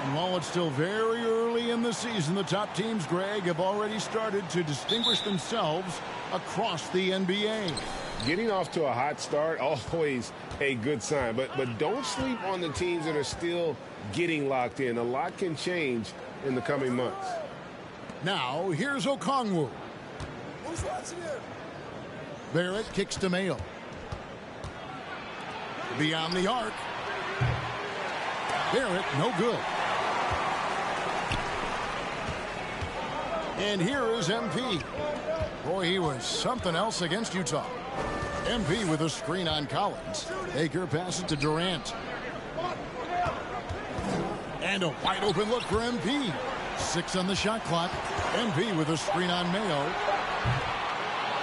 And while it's still very early in the season, the top teams, Greg, have already started to distinguish themselves across the NBA. Getting off to a hot start, always a good sign. But don't sleep on the teams that are still getting locked in. A lot can change in the coming months. Now, here's Okongwu. Barrett kicks to Mayo. Beyond the arc. Barrett, no good. And here is MP. Boy, he was something else against Utah. MP with a screen on Collins. Baker passes to Durant. And a wide open look for MP. 6 on the shot clock. MP with a screen on Mayo.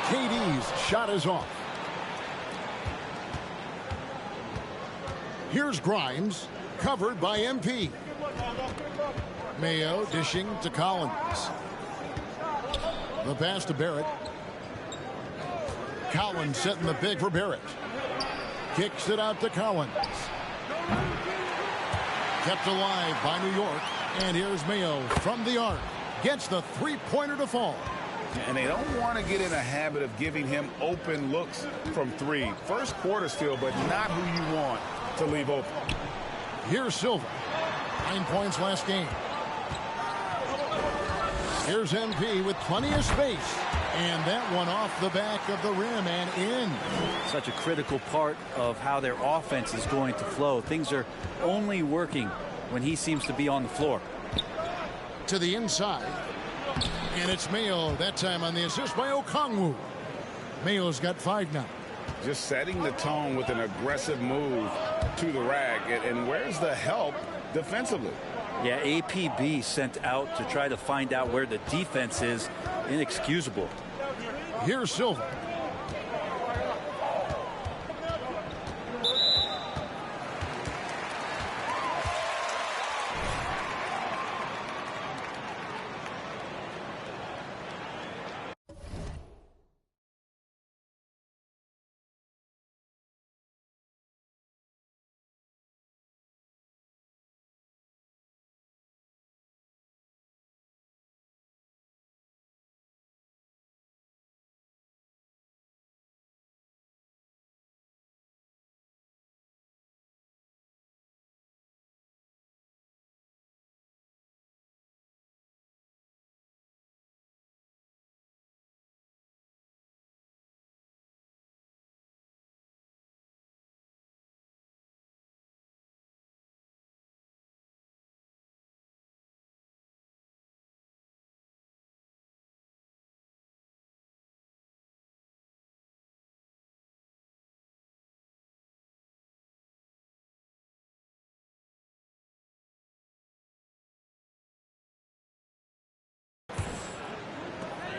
KD's shot is off. Here's Grimes, covered by MP. Mayo dishing to Collins. The pass to Barrett. Collins setting the pick for Barrett. Kicks it out to Collins. Kept alive by New York. And here's Mayo from the arc. Gets the three-pointer to fall. And they don't want to get in a habit of giving him open looks from 3. First quarter still, but not who you want to leave open. Here's Silva. 9 points last game. Here's MP with plenty of space. And that one off the back of the rim and in. Such a critical part of how their offense is going to flow. Things are only working when he seems to be on the floor. To the inside. And it's Mayo that time on the assist by Okongwu. Mayo's got 5 now. Just setting the tone with an aggressive move to the rack. And where's the help defensively? Yeah, APB sent out to try to find out where the defense is. Inexcusable. Here's Silva.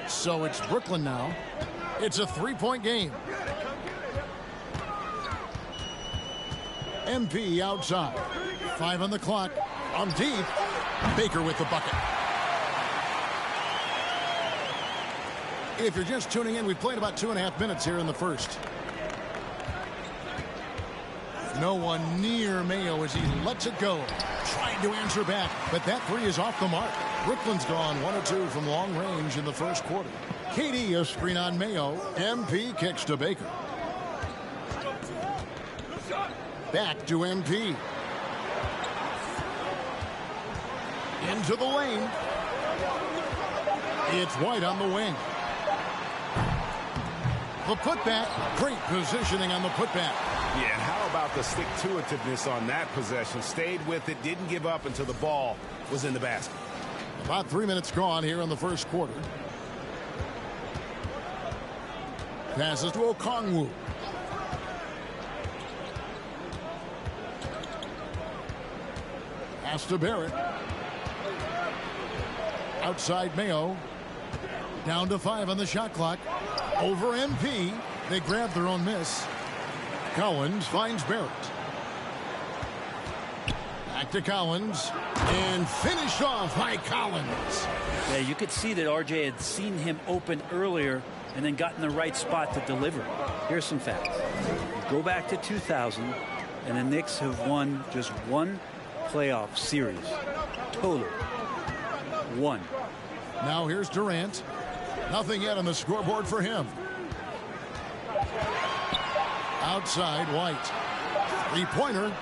So it's Brooklyn now. It's a 3-point game. MP outside. 5 on the clock. On deep. Baker with the bucket. If you're just tuning in, we've played about 2.5 minutes here in the first. No one near Mayo as he lets it go. Trying to answer back, but that 3 is off the mark. Brooklyn's gone 1 of 2 from long range in the first quarter. KD a screen on Mayo. MP kicks to Baker. Back to MP. Into the lane. It's White on the wing. The putback. Great positioning on the putback. Yeah, and how about the stick-to-itiveness on that possession? Stayed with it, didn't give up until the ball was in the basket. About 3 minutes gone here in the first quarter. Passes to Okongwu. Pass to Barrett. Outside Mayo. Down to 5 on the shot clock. Over MP. They grab their own miss. Collins finds Barrett. Back to Collins. And finished off by Collins. Yeah, you could see that RJ had seen him open earlier and then got in the right spot to deliver. Here's some facts. Go back to 2000, and the Knicks have won just 1 playoff series. total. 1. Now here's Durant. Nothing yet on the scoreboard for him. Outside, White. Three-pointer.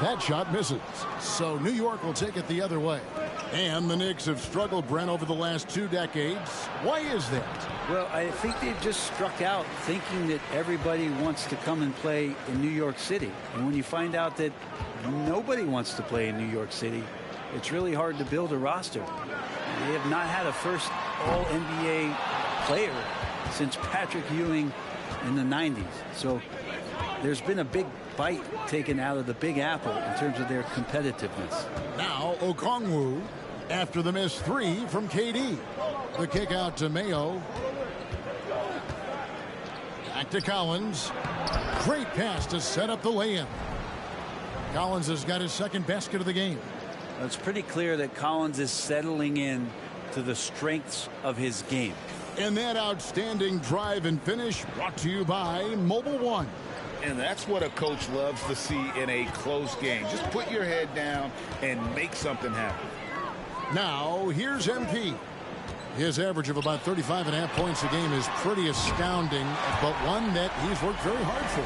That shot misses. So New York will take it the other way. And the Knicks have struggled, Brent, over the last 2 decades. Why is that? Well, I think they've just struck out thinking that everybody wants to come and play in New York City. And when you find out that nobody wants to play in New York City, it's really hard to build a roster. They have not had a first All-NBA player since Patrick Ewing in the 90s. So there's been a big bite taken out of the Big Apple in terms of their competitiveness. Now Okongwu after the missed 3 from KD. The kick out to Mayo. Back to Collins. Great pass to set up the lay-in. Collins has got his second basket of the game. It's pretty clear that Collins is settling in to the strengths of his game. And that outstanding drive and finish brought to you by Mobile One. And that's what a coach loves to see in a close game. Just put your head down and make something happen. Now here's MP. His average of about 35.5 points a game is pretty astounding, but one that he's worked very hard for.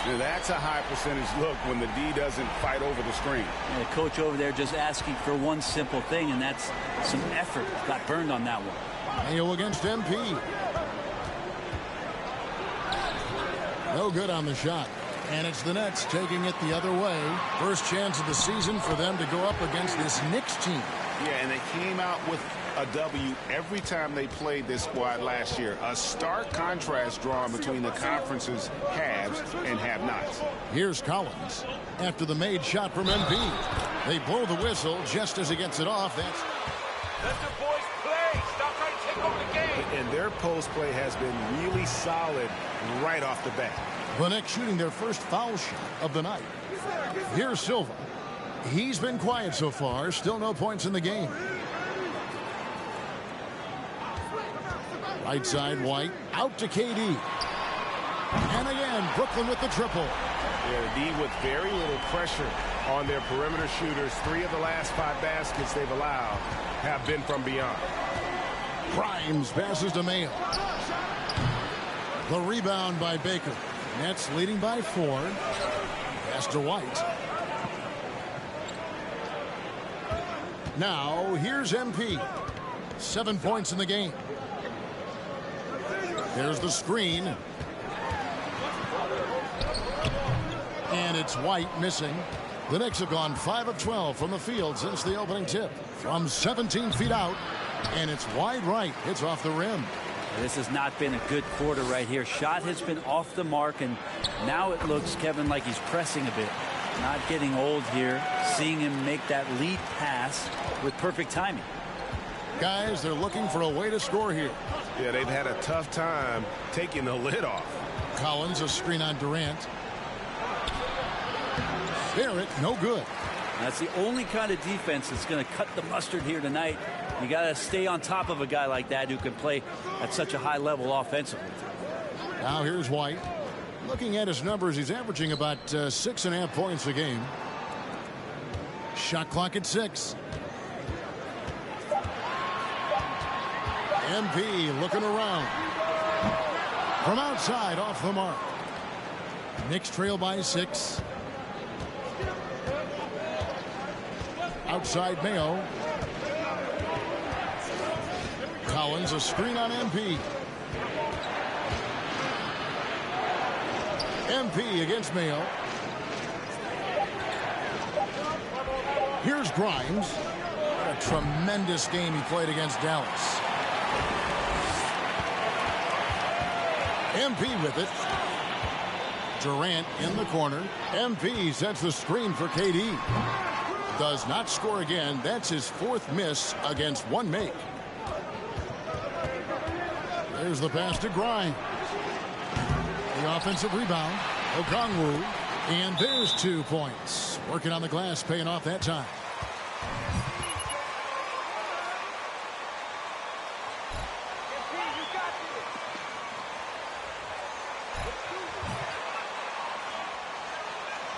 Now, that's a high percentage look when the D doesn't fight over the screen. And the coach over there just asking for one simple thing, and that's some effort. Got burned on that one. Mayo against MP. No good on the shot. And it's the Nets taking it the other way. First chance of the season for them to go up against this Knicks team. Yeah, and they came out with a W every time they played this squad last year. A stark contrast drawn between the conference's haves and have-nots. Here's Collins after the made shot from MP. They blow the whistle just as he gets it off. That's let the boys play. Stop trying to take over the game. And their post play has been really solid right off the bat. the Knicks shooting their first foul shot of the night. Here's Silva. He's been quiet so far. Still no points in the game. Right side, White. Out to KD. And again, Brooklyn with the triple. Yeah, the D with very little pressure on their perimeter shooters. 3 of the last 5 baskets they've allowed have been from beyond. Grimes passes to Mayo. The rebound by Baker. Nets leading by 4. Pass to White. Now, here's MP. 7 points in the game. There's the screen. And it's White missing. The Knicks have gone 5 of 12 from the field since the opening tip. From 17 feet out. And it's wide right. It's off the rim. This has not been a good quarter right here. Shot has been off the mark, and now it looks, Kevin, like he's pressing a bit. Not getting old here. Seeing him make that lead pass with perfect timing. Guys, they're looking for a way to score here. Yeah, they've had a tough time taking the lid off. Collins, a screen on Durant. Barrett, no good. That's the only kind of defense that's going to cut the mustard here tonight. You got to stay on top of a guy like that who can play at such a high level offensively. Now here's White. Looking at his numbers, he's averaging about 6.5 points a game. Shot clock at 6. MP looking around. From outside, off the mark. Knicks trail by 6. Outside Mayo. Collins, a screen on MP. MP against Mayo. Here's Grimes. What a tremendous game he played against Dallas. MP with it. Durant in the corner. MP sets the screen for KD. Does not score again. That's his 4th miss against 1 make. There's the pass to Grimes. The offensive rebound. Okongwu. And there's 2 points. Working on the glass, paying off that time.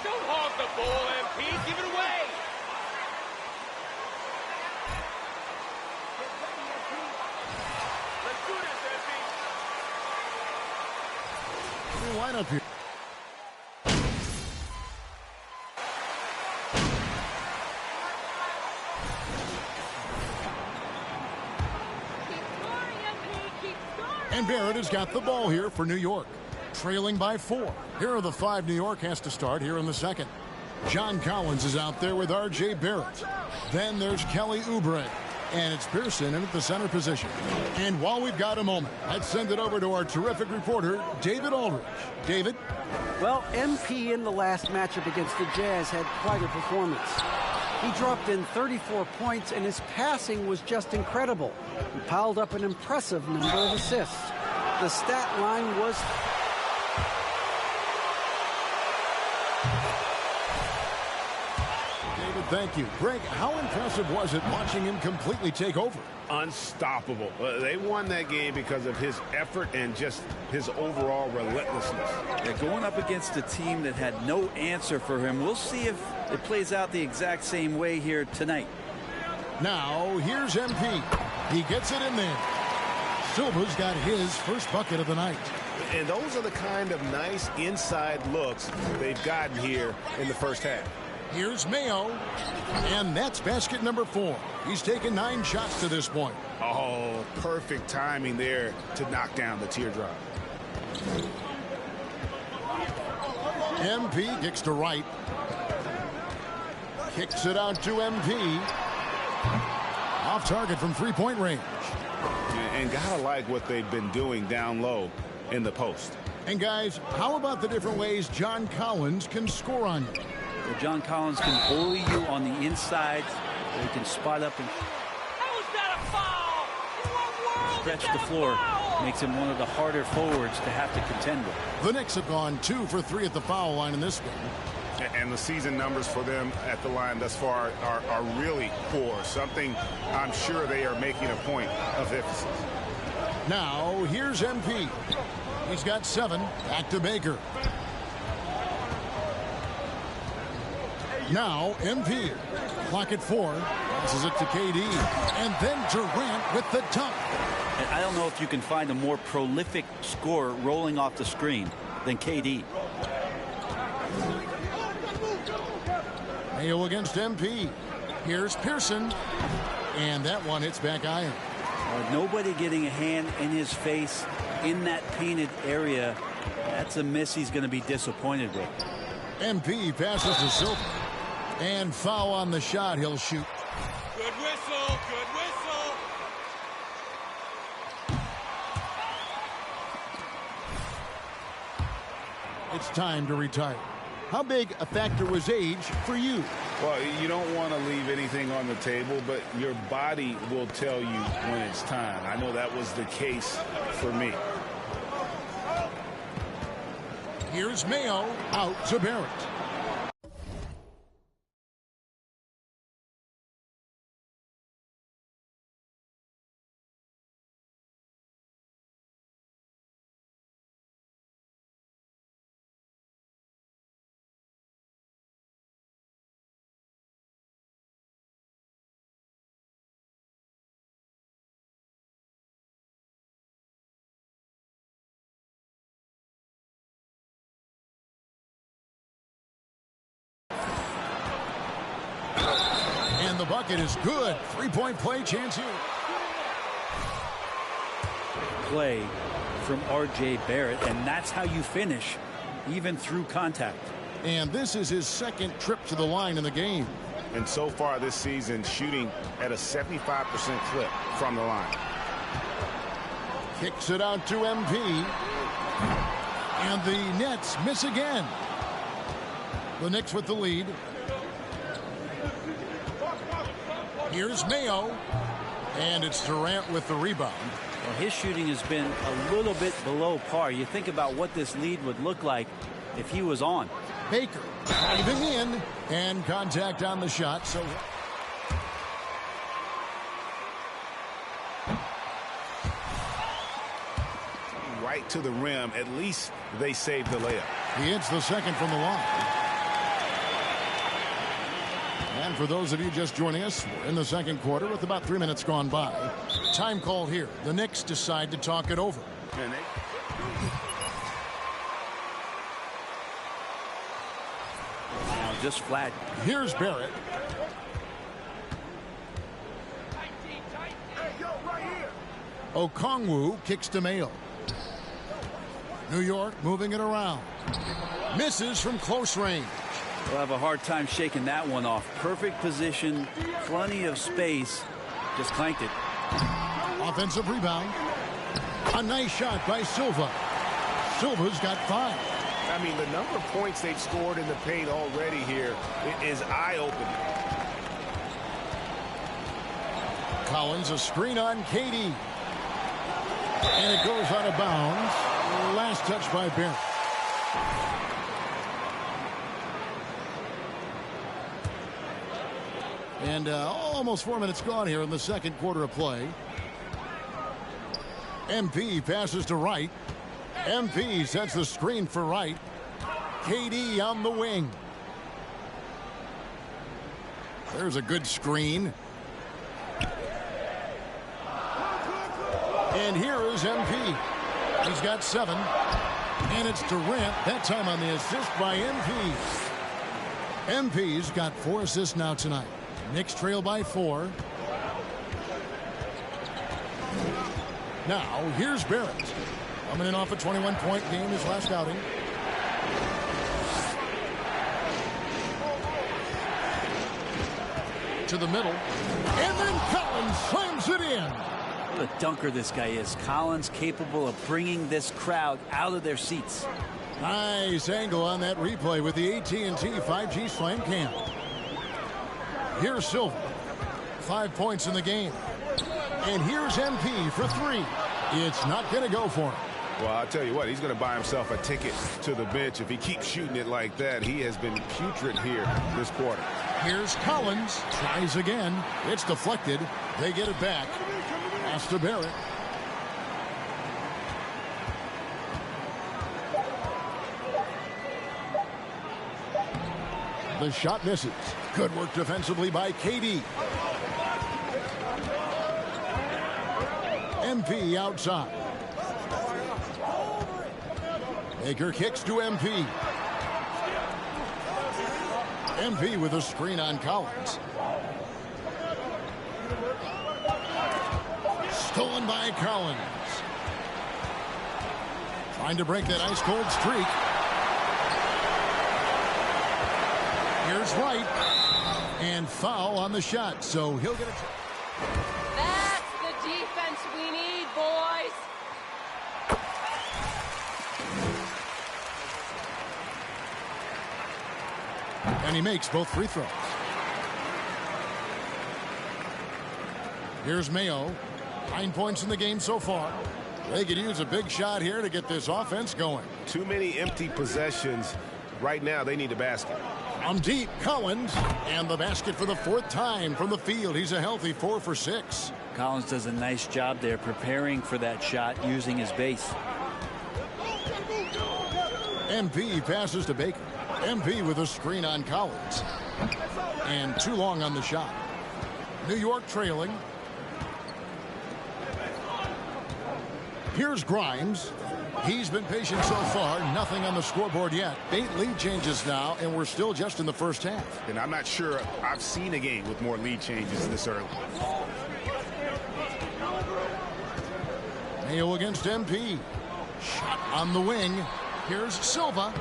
Don't hog the ball, MP. Give it away. New lineup here. And Barrett has got the ball here for New York, trailing by 4. Here are the 5 New York has to start here in the second. John Collins is out there with R.J. Barrett. Then there's Kelly Oubre. And it's Pearson in at the center position. And while we've got a moment, let's send it over to our terrific reporter, David Aldridge. David? Well, MP in the last matchup against the Jazz had quite a performance. He dropped in 34 points, and his passing was just incredible. He piled up an impressive number of assists. The stat line was... David, thank you. Greg, how impressive was it watching him completely take over? Unstoppable. They won that game because of his effort and just his overall relentlessness. They're going up against a team that had no answer for him. We'll see if it plays out the exact same way here tonight. Now, here's MP. He gets it in there. Silva's got his first bucket of the night. And those are the kind of nice inside looks they've gotten here in the first half. Here's Mayo, and that's basket number 4. He's taken 9 shots to this point. Oh, perfect timing there to knock down the teardrop. MP kicks to right. Kicks it out to MP. Off target from 3-point range. And gotta like what they've been doing down low in the post. And guys, how about the different ways John Collins can score on you? Well, John Collins can bully you on the inside, or he can spot up and stretch the floor. Makes him one of the harder forwards to have to contend with. The Knicks have gone 2 for 3 at the foul line in this game. And the season numbers for them at the line thus far are really poor. Something I'm sure they are making a point of emphasis. Now, here's MP. He's got 7. Back to Baker. Now, MP. Clock at 4. Passes it to KD. And then Durant with the dunk. And I don't know if you can find a more prolific scorer rolling off the screen than KD. Mayo against MP. Here's Pearson. And that one hits back iron. Nobody getting a hand in his face in that painted area. That's a miss he's going to be disappointed with. MP passes to Silva. And foul on the shot. He'll shoot. Good whistle. Good whistle. It's time to retire. How big a factor was age for you? Well, you don't want to leave anything on the table, but your body will tell you when it's time. I know that was the case for me. Here's Mayo out to Barrett. And the bucket is good. 3-point play chance here. Play from R.J. Barrett, and that's how you finish, even through contact. And this is his second trip to the line in the game. And so far this season, shooting at a 75% clip from the line. Kicks it out to MP. And the Nets miss again. The Knicks with the lead. Here's Mayo. And it's Durant with the rebound. Well, his shooting has been a little bit below par. You think about what this lead would look like if he was on. Baker driving in, and contact on the shot. So right to the rim. At least they saved the layup. He hits the second from the line. And for those of you just joining us, we're in the second quarter with about 3 minutes gone by. Time call here. The Knicks decide to talk it over. just flat. Here's Barrett. Okongwu kicks to Mayo. New York moving it around. Misses from close range. We'll have a hard time shaking that one off. Perfect position, plenty of space. Just clanked it. Offensive rebound. A nice shot by Silva. Silva's got 5. I mean, the number of points they've scored in the paint already here is eye-opening. Collins, a screen on KD. And it goes out of bounds. Last touch by Barrett. And almost 4 minutes gone here in the second quarter of play. MP passes to Wright. MP sets the screen for Wright. KD on the wing. There's a good screen. And here is MP. He's got 7. And it's Durant, that time on the assist by MP. MP's got 4 assists now tonight. Knicks trail by 4. Now, here's Barrett. Coming in off a 21-point game his last outing. To the middle. And then Collins slams it in. What a dunker this guy is. Collins capable of bringing this crowd out of their seats. Nice angle on that replay with the AT&T 5G Slam Cam. Here's Silva. 5 points in the game. And here's MP for 3. It's not going to go for him. Well, I'll tell you what, he's going to buy himself a ticket to the bench if he keeps shooting it like that. He has been putrid here this quarter. Here's Collins. Tries again. It's deflected. They get it back. Pass to Barrett. The shot misses. Good work defensively by KD. MP outside. Baker kicks to MP. MP with a screen on Collins. Stolen by Collins. Trying to break that ice-cold streak. Here's Wright. And foul on the shot, so he'll get it. That's the defense we need, boys. And he makes both free throws. Here's Mayo. 9 points in the game so far. They could use a big shot here to get this offense going. Too many empty possessions. Right now, they need a basket. From deep, Collins. And the basket for the 4th time from the field. He's a healthy 4 for 6. Collins does a nice job there preparing for that shot using his base. MP passes to Baker. MP with a screen on Collins. And too long on the shot. New York trailing. Here's Grimes. He's been patient so far. Nothing on the scoreboard yet. 8 lead changes now, and we're still just in the first half. And I'm not sure I've seen a game with more lead changes this early. Mayo against MP. Shot on the wing. Here's Silva.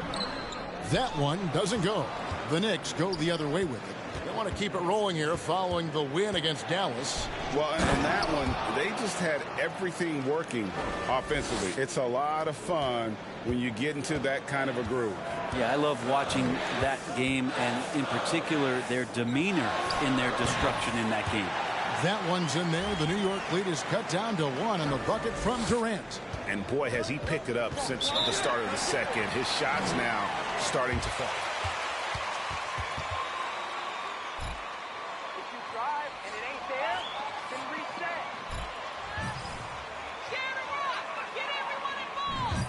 That one doesn't go. The Knicks go the other way with it. They want to keep it rolling here following the win against Dallas. Well, and that one, they just had everything working offensively. It's a lot of fun when you get into that kind of a groove. Yeah, I love watching that game, and in particular, their demeanor in their destruction in that game. That one's in there. The New York lead is cut down to 1 on the bucket from Durant. And boy, has he picked it up since the start of the second. His shots now starting to fall. If you drive and it ain't there, then reset. Share the rock, but get everyone involved.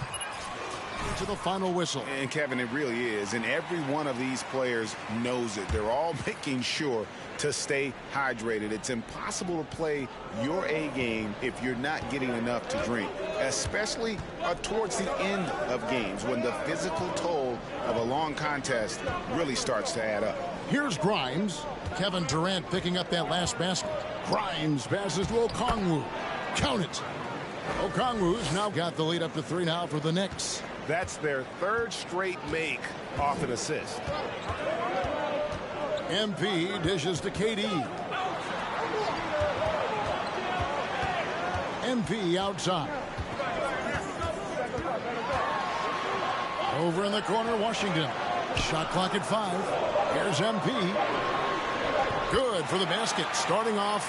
to the final whistle. And Kevin, it really is. And every one of these players knows it. They're all making sure to stay hydrated. It's impossible to play your A game if you're not getting enough to drink, especially towards the end of games when the physical toll of a long contest really starts to add up. Here's Grimes. Kevin Durant picking up that last basket. Grimes passes to Okongwu. Count it. Okongwu's now got the lead up to 3 now for the Knicks. That's their third straight make off an assist. MP dishes to KD. MP outside. Over in the corner, Washington. Shot clock at 5. Here's MP. Good for the basket. Starting off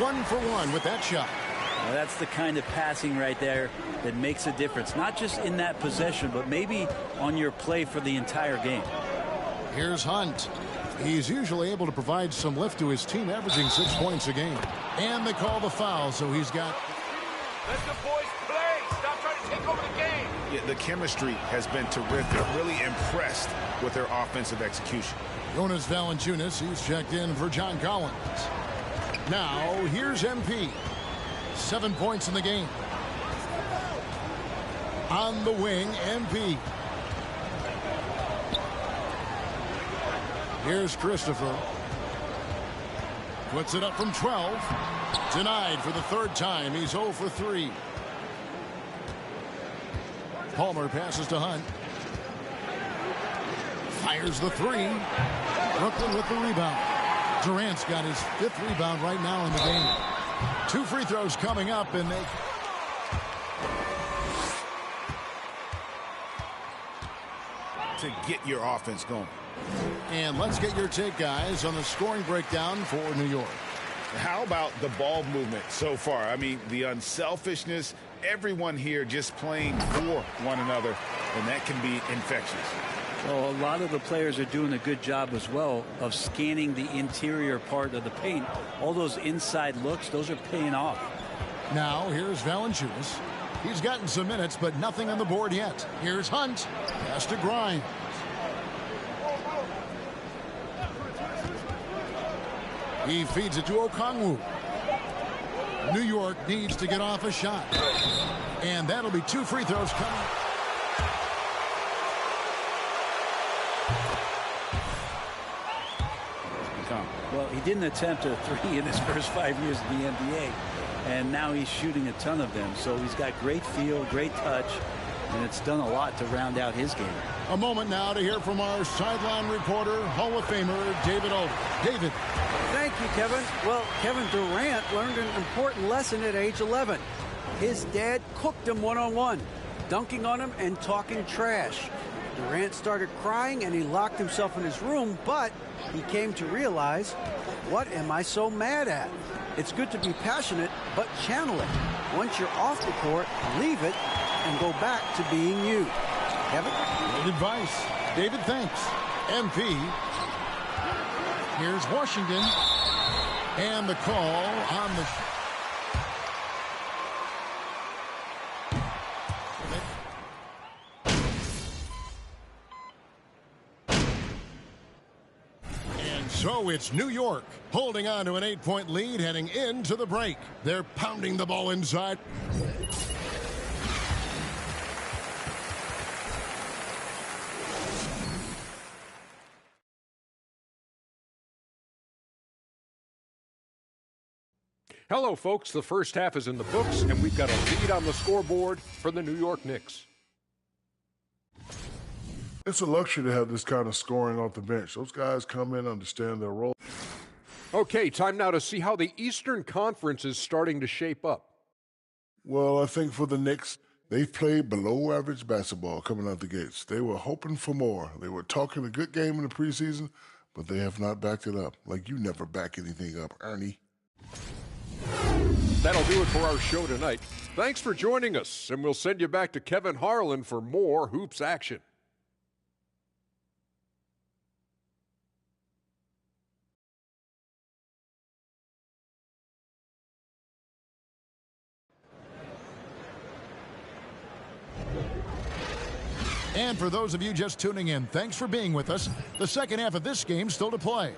1 for 1 with that shot. Well, that's the kind of passing right there that makes a difference. Not just in that possession, but maybe on your play for the entire game. Here's Hunt. He's usually able to provide some lift to his team, averaging 6 points a game. And they call the foul, so he's got... Let the boys play. Stop trying to take over the game. Yeah, the chemistry has been terrific. Really impressed with their offensive execution. Jonas Valanciunas, he's checked in for John Collins. Now, here's MP. 7 points in the game. On the wing, MP. Here's Christopher. Puts it up from 12. Denied for the 3rd time. He's 0 for 3. Palmer passes to Hunt. Fires the 3. Brooklyn with the rebound. Durant's got his 5th rebound right now in the game. 2 free throws coming up, and they... To get your offense going. And let's get your take, guys, on the scoring breakdown for New York. How about the ball movement so far? I mean, the unselfishness, everyone here just playing for one another, and that can be infectious. Well, a lot of the players are doing a good job as well of scanning the interior part of the paint. All those inside looks, those are paying off. Now, here's Valanciunas. He's gotten some minutes, but nothing on the board yet. Here's Hunt. Pass to Grimes. He feeds it to Okongwu. New York needs to get off a shot. And that'll be 2 free throws coming. Well, he didn't attempt a 3 in his first 5 years in the NBA. And now he's shooting a ton of them. So he's got great feel, great touch. And it's done a lot to round out his game. A moment now to hear from our sideline reporter, Hall of Famer David Olden. David. Thank you, Kevin. Well, Kevin Durant learned an important lesson at age 11. His dad cooked him one-on-one, dunking on him and talking trash. Durant started crying and he locked himself in his room, but he came to realize, what am I so mad at? It's good to be passionate, but channel it. Once you're off the court, leave it and go back to being you. Kevin? Good advice. David, thanks. MP. Here's Washington. And the call on the... And so it's New York holding on to an 8-point lead heading into the break. They're pounding the ball inside. Hello, folks. The first half is in the books, and we've got a lead on the scoreboard for the New York Knicks. It's a luxury to have this kind of scoring off the bench. Those guys come in, understand their role. Okay, time now to see how the Eastern Conference is starting to shape up. Well, I think for the Knicks, they've played below-average basketball coming out the gates. They were hoping for more. They were talking a good game in the preseason, but they have not backed it up. Like you never back anything up, Ernie. That'll do it for our show tonight. Thanks for joining us, and we'll send you back to Kevin Harlan for more Hoops action. And for those of you just tuning in, thanks for being with us. The second half of this game still to play.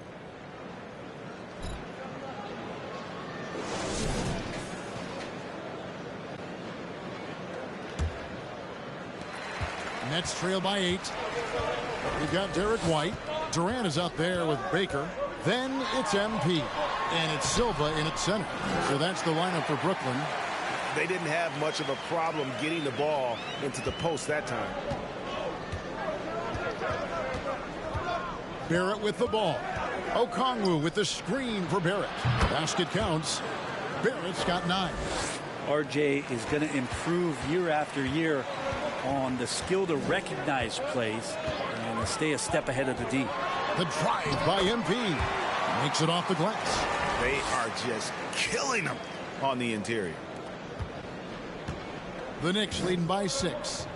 Nets trail by 8. We've got Derek White. Durant is out there with Baker. Then it's MP. And it's Silva in its center. So that's the lineup for Brooklyn. They didn't have much of a problem getting the ball into the post that time. Barrett with the ball. Okongwu with the screen for Barrett. Basket counts. Barrett's got 9. RJ is going to improve year after year on the skill to recognize plays and to stay a step ahead of the D. The drive by MP. Makes it off the glass. They are just killing them on the interior. The Knicks leading by 6.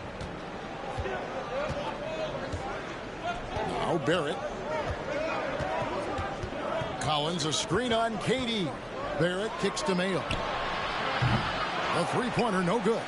Now Barrett. Collins, a screen on KD. Barrett kicks to Mayo. The three-pointer, no good.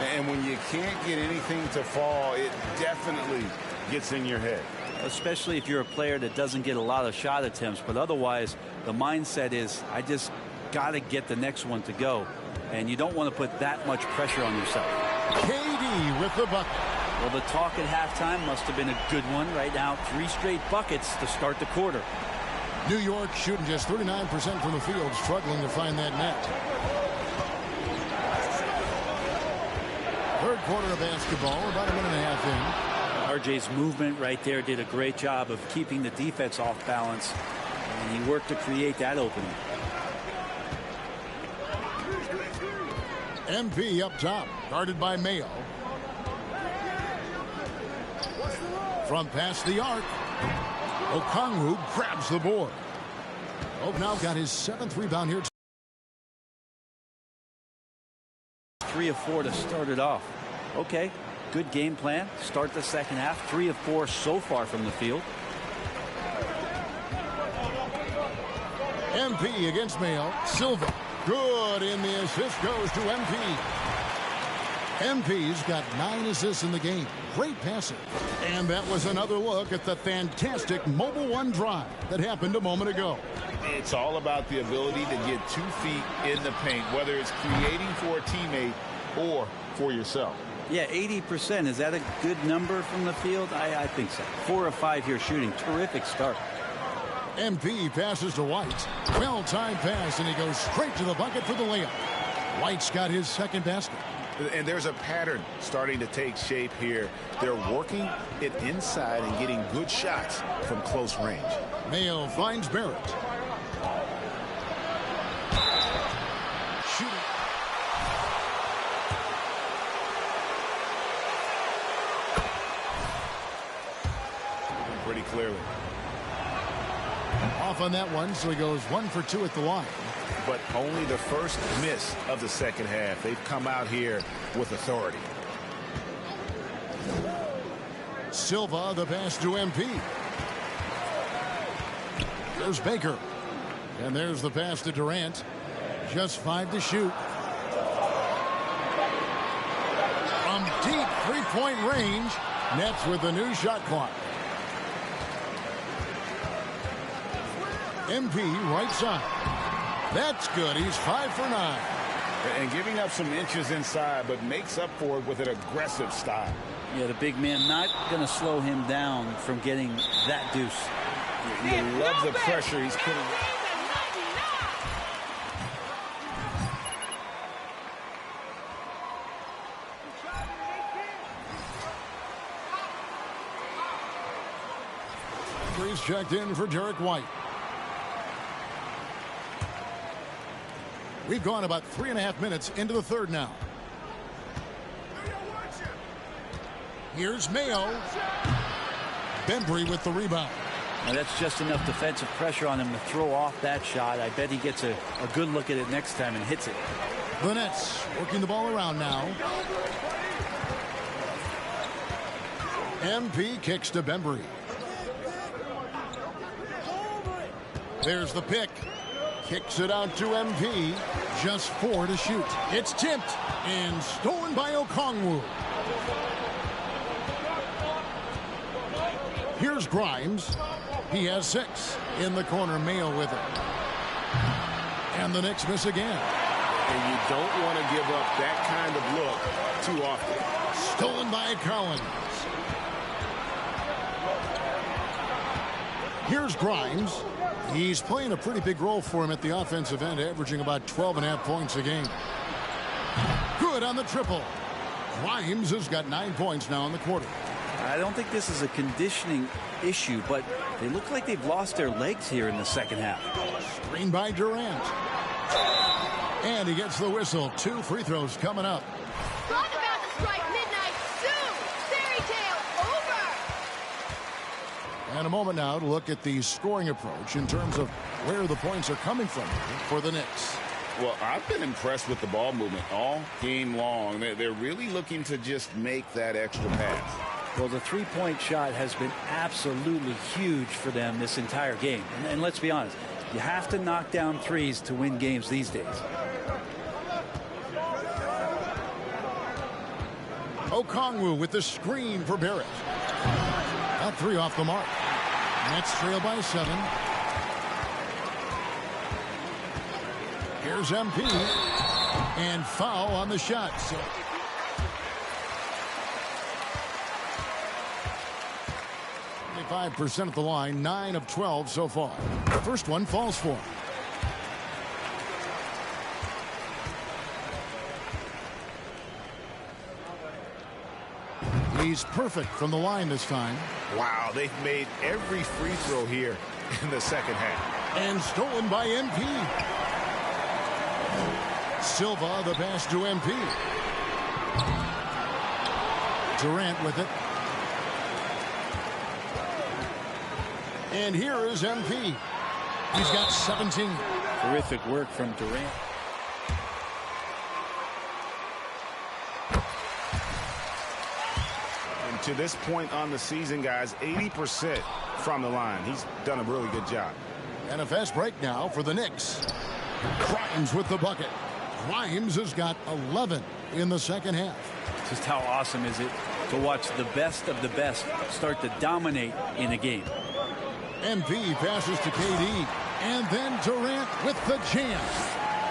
And when you can't get anything to fall, it definitely gets in your head. Especially if you're a player that doesn't get a lot of shot attempts. But otherwise, the mindset is, I just got to get the next one to go. And you don't want to put that much pressure on yourself. KD with the bucket. Well, the talk at halftime must have been a good one. Right now, 3 straight buckets to start the quarter. New York shooting just 39% from the field, struggling to find that net. Third quarter of basketball, about a minute and a half in. RJ's movement right there did a great job of keeping the defense off balance, and he worked to create that opening. MP up top, guarded by Mayo. From past the arc, Okongwu grabs the board. Now got his 7th rebound here. 3 of 4 to start it off. Okay, good game plan. Start the second half. 3 of 4 so far from the field. MP against Mayo. Silva. Good, and the assist goes to MP. MP's got 9 assists in the game. Great passing. And that was another look at the fantastic Mobile One drive that happened a moment ago. It's all about the ability to get 2 feet in the paint, whether it's creating for a teammate or for yourself. Yeah, 80%. Is that a good number from the field? I think so. 4 of 5 here shooting. Terrific start. MP passes to White. Well-timed pass, and he goes straight to the bucket for the layup. White's got his second basket. And there's a pattern starting to take shape here. They're working it inside and getting good shots from close range. Mayo finds Barrett. Shooting. Pretty clearly. Off on that one, so he goes 1 for 2 at the line. But only the first miss of the second half. They've come out here with authority. Silva, the pass to MP. There's Baker. And there's the pass to Durant. Just 5 to shoot. From deep three-point range, Nets with the new shot clock. MP right side. That's good. He's 5 for 9. And giving up some inches inside, but makes up for it with an aggressive style. Yeah, the big man not going to slow him down from getting that deuce. You love the pressure he's putting. Three's checked in for Derek White. We've gone about 3.5 minutes into the third now. Here's Mayo. Bembry with the rebound. Now that's just enough defensive pressure on him to throw off that shot. I bet he gets a good look at it next time and hits it. The Nets working the ball around now. MP kicks to Bembry. There's the pick. Kicks it out to MP. Just 4 to shoot. It's tipped and stolen by Okongwu. Here's Grimes. He has 6. In the corner, Mayo with it. And the Knicks miss again. And you don't want to give up that kind of look too often. Stolen by Collins. Here's Grimes. He's playing a pretty big role for him at the offensive end, averaging about 12.5 points a game. Good on the triple. Grimes has got 9 points now in the quarter. I don't think this is a conditioning issue, but they look like they've lost their legs here in the second half. Screen by Durant. And he gets the whistle. 2 free throws coming up. Talk about to strike midnight soon. Fairy tale over. And a moment now to look at the scoring approach in terms of where the points are coming from for the Knicks. Well, I've been impressed with the ball movement all game long. They're really looking to just make that extra pass. Well, the three-point shot has been absolutely huge for them this entire game. And let's be honest, you have to knock down threes to win games these days. Okongwu with the screen for Barrett. That 3 off the mark. Nets trail by 7. Here's MP. And foul on the shot. So 25% at the line, 9 of 12 so far. The first one falls for him. He's perfect from the line this time. Wow, they've made every free throw here in the second half. And stolen by MP. Silva, the pass to MP. Durant with it. And here is MP. He's got 17. Terrific work from Durant. And to this point on the season, guys, 80% from the line. He's done a really good job. And a fast break now for the Knicks. Grimes with the bucket. Grimes has got 11 in the second half. Just how awesome is it to watch the best of the best start to dominate in a game. MP passes to KD. And then Durant with the jam.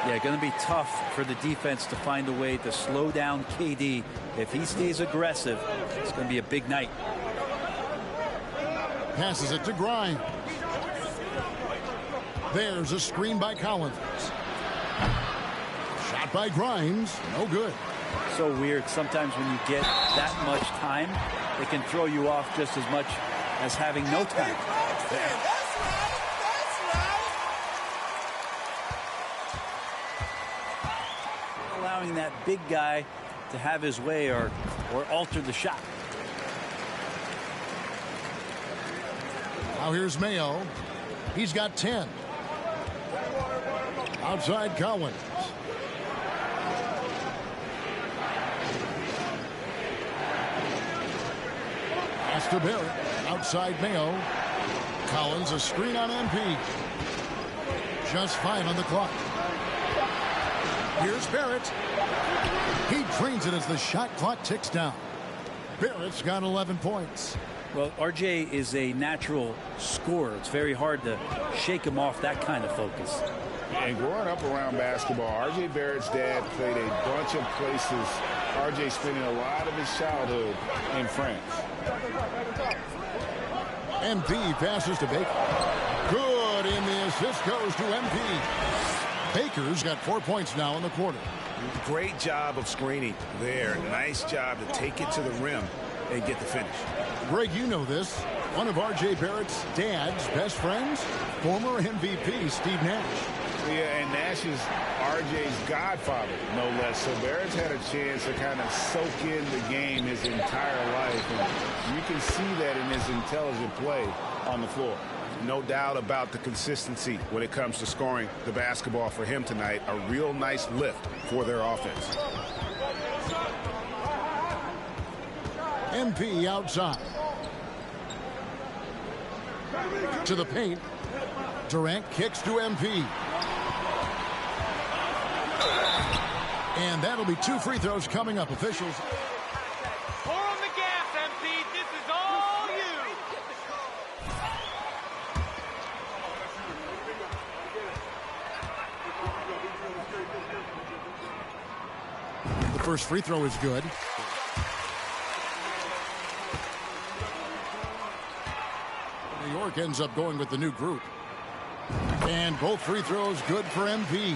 Yeah, going to be tough for the defense to find a way to slow down KD. If he stays aggressive, it's going to be a big night. Passes it to Grimes. There's a screen by Collins. Shot by Grimes. No good. So weird. Sometimes when you get that much time, it can throw you off just as much as having no time. Allowing that big guy to have his way or alter the shot. Now here's Mayo. He's got 10. Outside Collins. Pass to Barrett. Outside Mayo. Collins, a screen on MP. Just 5 on the clock. Here's Barrett. He drains it as the shot clock ticks down. Barrett's got 11 points. Well, RJ is a natural scorer. It's very hard to shake him off that kind of focus. And growing up around basketball, RJ Barrett's dad played a bunch of places. RJ spending a lot of his childhood in France. MP passes to Baker. Good, and the assist goes to MP. Baker's got 4 points now in the quarter. Great job of screening there. Nice job to take it to the rim and get the finish. Greg, you know this. One of R.J. Barrett's dad's best friends, former MVP Steve Nash. Yeah, and Nash is RJ's godfather, no less. So Barrett's had a chance to kind of soak in the game his entire life. And you can see that in his intelligent play on the floor. No doubt about the consistency when it comes to scoring the basketball for him tonight. A real nice lift for their offense. MP outside. To the paint. Durant kicks to MP. And that'll be 2 free throws coming up. Officials. Pour on the gas, MP. This is all you. First free throw is good. New York ends up going with the new group. And both free throws good for MP.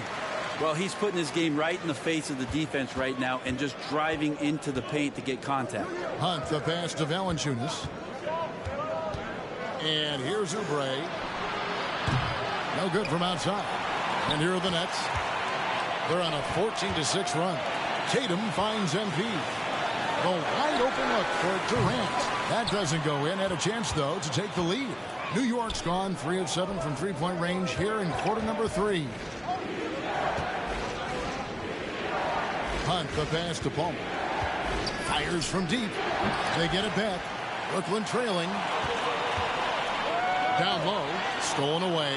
Well, he's putting his game right in the face of the defense right now and just driving into the paint to get contact. Hunt, the pass to Valanciunas. And here's Oubre. No good from outside. And here are the Nets. They're on a 14-6 run. Tatum finds MP. The wide open look for Durant. That doesn't go in. Had a chance, though, to take the lead. New York's gone 3 of 7 from three-point range here in quarter number 3. Hunt, the pass to Palmer. Fires from deep. They get it back. Brooklyn trailing. Down low. Stolen away.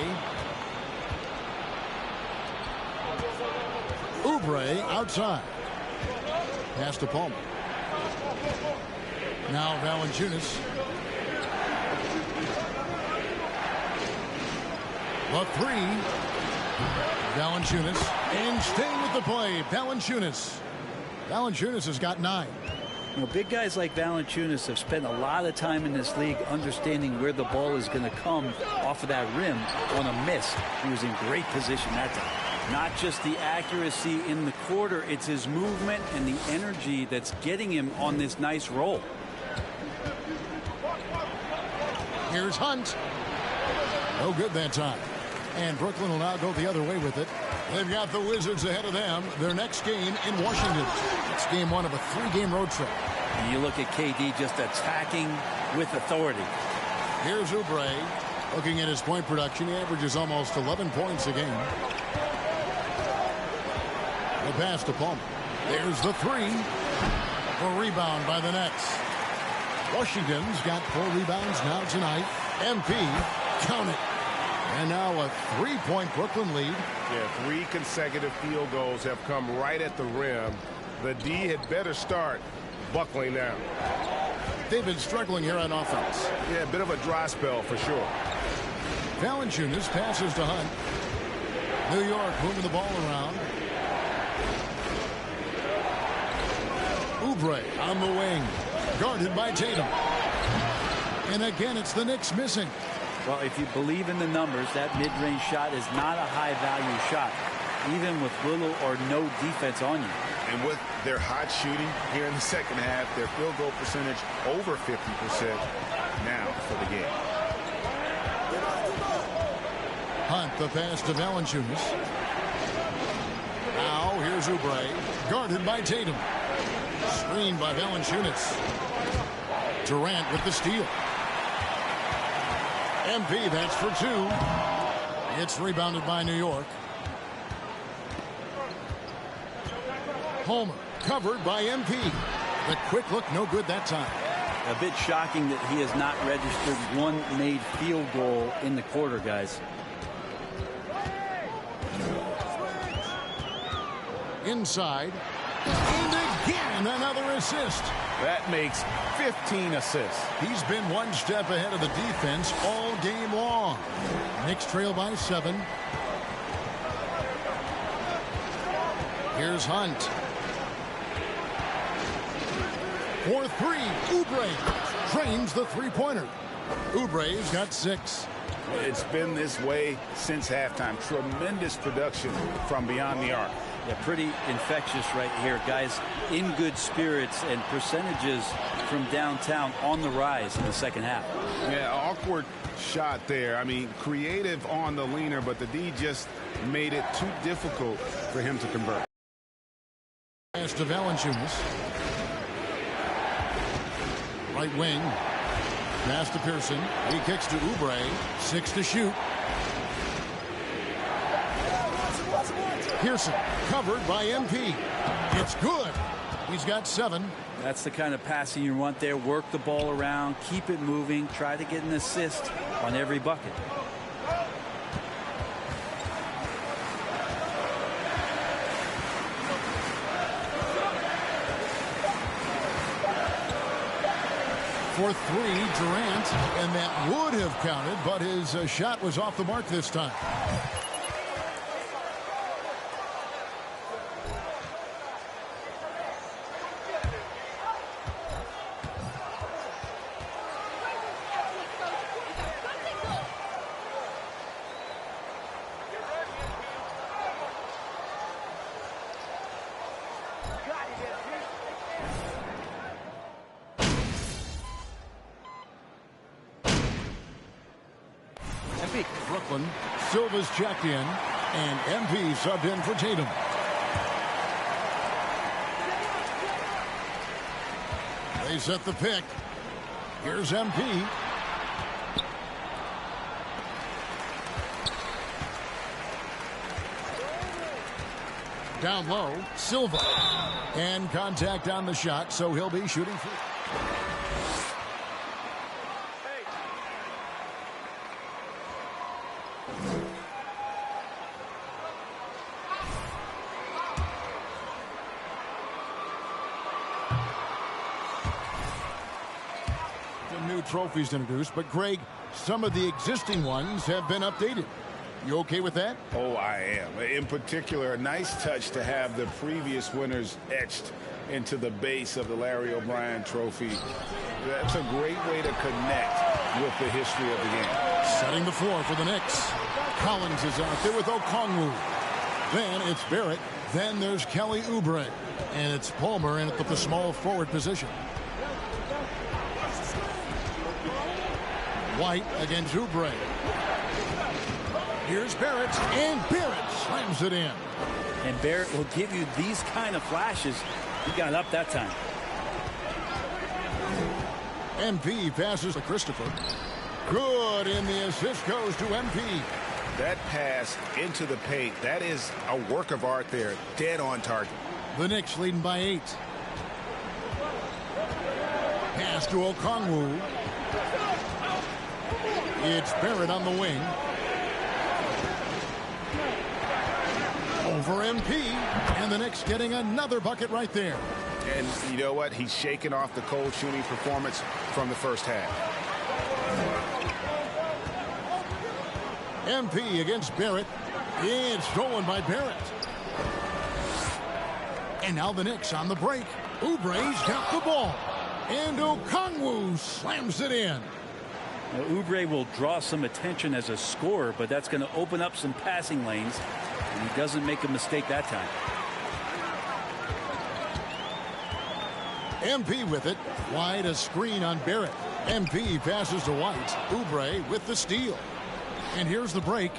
Oubre outside. Pass to Palmer. Now Valanciunas. The three. Valanciunas. And staying with the play. Valanciunas has got 9. You know, big guys like Valanciunas have spent a lot of time in this league understanding where the ball is going to come off of that rim on a miss. He was in great position that time. Not just the accuracy in the quarter, it's his movement and the energy that's getting him on this nice roll. Here's Hunt. No good that time. And Brooklyn will now go the other way with it. They've got the Wizards ahead of them. Their next game in Washington. It's game 1 of a 3-game road trip. And you look at KD just attacking with authority. Here's Oubre. Looking at his point production, he averages almost 11 points a game. The pass to Palmer. There's the 3. A rebound by the Nets. Washington's got 4 rebounds now tonight. MP, count it. And now a 3-point Brooklyn lead. Yeah, 3 consecutive field goals have come right at the rim. The D had better start buckling down. They've been struggling here on offense. Yeah, a bit of a dry spell for sure. Valanciunas passes to Hunt. New York moving the ball around. Oubre on the wing. Guarded by Tatum. And again, it's the Knicks missing. Well, if you believe in the numbers, that mid-range shot is not a high-value shot, even with little or no defense on you. And with their hot shooting here in the second half, their field goal percentage over 50% now for the game. Hunt, the pass to Valanciunas. Now, here's Oubre. Guarded by Tatum. Screened by Valanciunas. Durant with the steal. MP, that's for 2. It's rebounded by New York. Homer, covered by MP. The quick look, no good that time. A bit shocking that he has not registered 1 made field goal in the quarter, guys. Inside. And again, another assist. That makes 15 assists. He's been 1 step ahead of the defense all game long. Knicks trail by 7. Here's Hunt. For 3, Oubre trains the 3-pointer. Oubre's got 6. It's been this way since halftime. Tremendous production from beyond the arc. Yeah, pretty infectious right here. Guys in good spirits and percentages from downtown on the rise in the second half. Yeah, awkward shot there. I mean, creative on the leaner, but the D just made it too difficult for him to convert. Pass to Valanciunas. Right wing. Pass to Pearson. He kicks to Oubre. 6 to shoot. Pearson covered by MP. It's good. He's got 7. That's the kind of passing you want there. Work the ball around, keep it moving, try to get an assist on every bucket. For 3, Durant, and that would have counted, but his shot was off the mark this time. Brooklyn. Silva's checked in, and MP subbed in for Tatum. They set the pick. Here's MP. Down low, Silva. And contact on the shot, so he'll be shooting free. New trophies introduced, but Greg, some of the existing ones have been updated. You okay with that? Oh, I am. In particular, a nice touch to have the previous winners etched into the base of the Larry O'Brien trophy. That's a great way to connect with the history of the game. Setting the floor for the Knicks. Collins is out there with Okongwu. Then it's Barrett. Then there's Kelly Oubre. And it's Palmer in at the small forward position. White against Oubre. Here's Barrett, and Barrett slams it in. And Barrett will give you these kind of flashes. He got up that time. MP passes to Christopher. Good, and the assist goes to MP. That pass into the paint, that is a work of art there. Dead on target. The Knicks leading by 8. Pass to Okongwu. It's Barrett on the wing. Over MP, and the Knicks getting another bucket right there. And you know what? He's shaking off the cold shooting performance from the first half. MP against Barrett. It's stolen by Barrett. And now the Knicks on the break. Oubre's got the ball. And Okongwu slams it in. Now, Oubre will draw some attention as a scorer, but that's going to open up some passing lanes. And he doesn't make a mistake that time. MP with it. Wide, a screen on Barrett. MP passes to White. Oubre with the steal. And here's the break.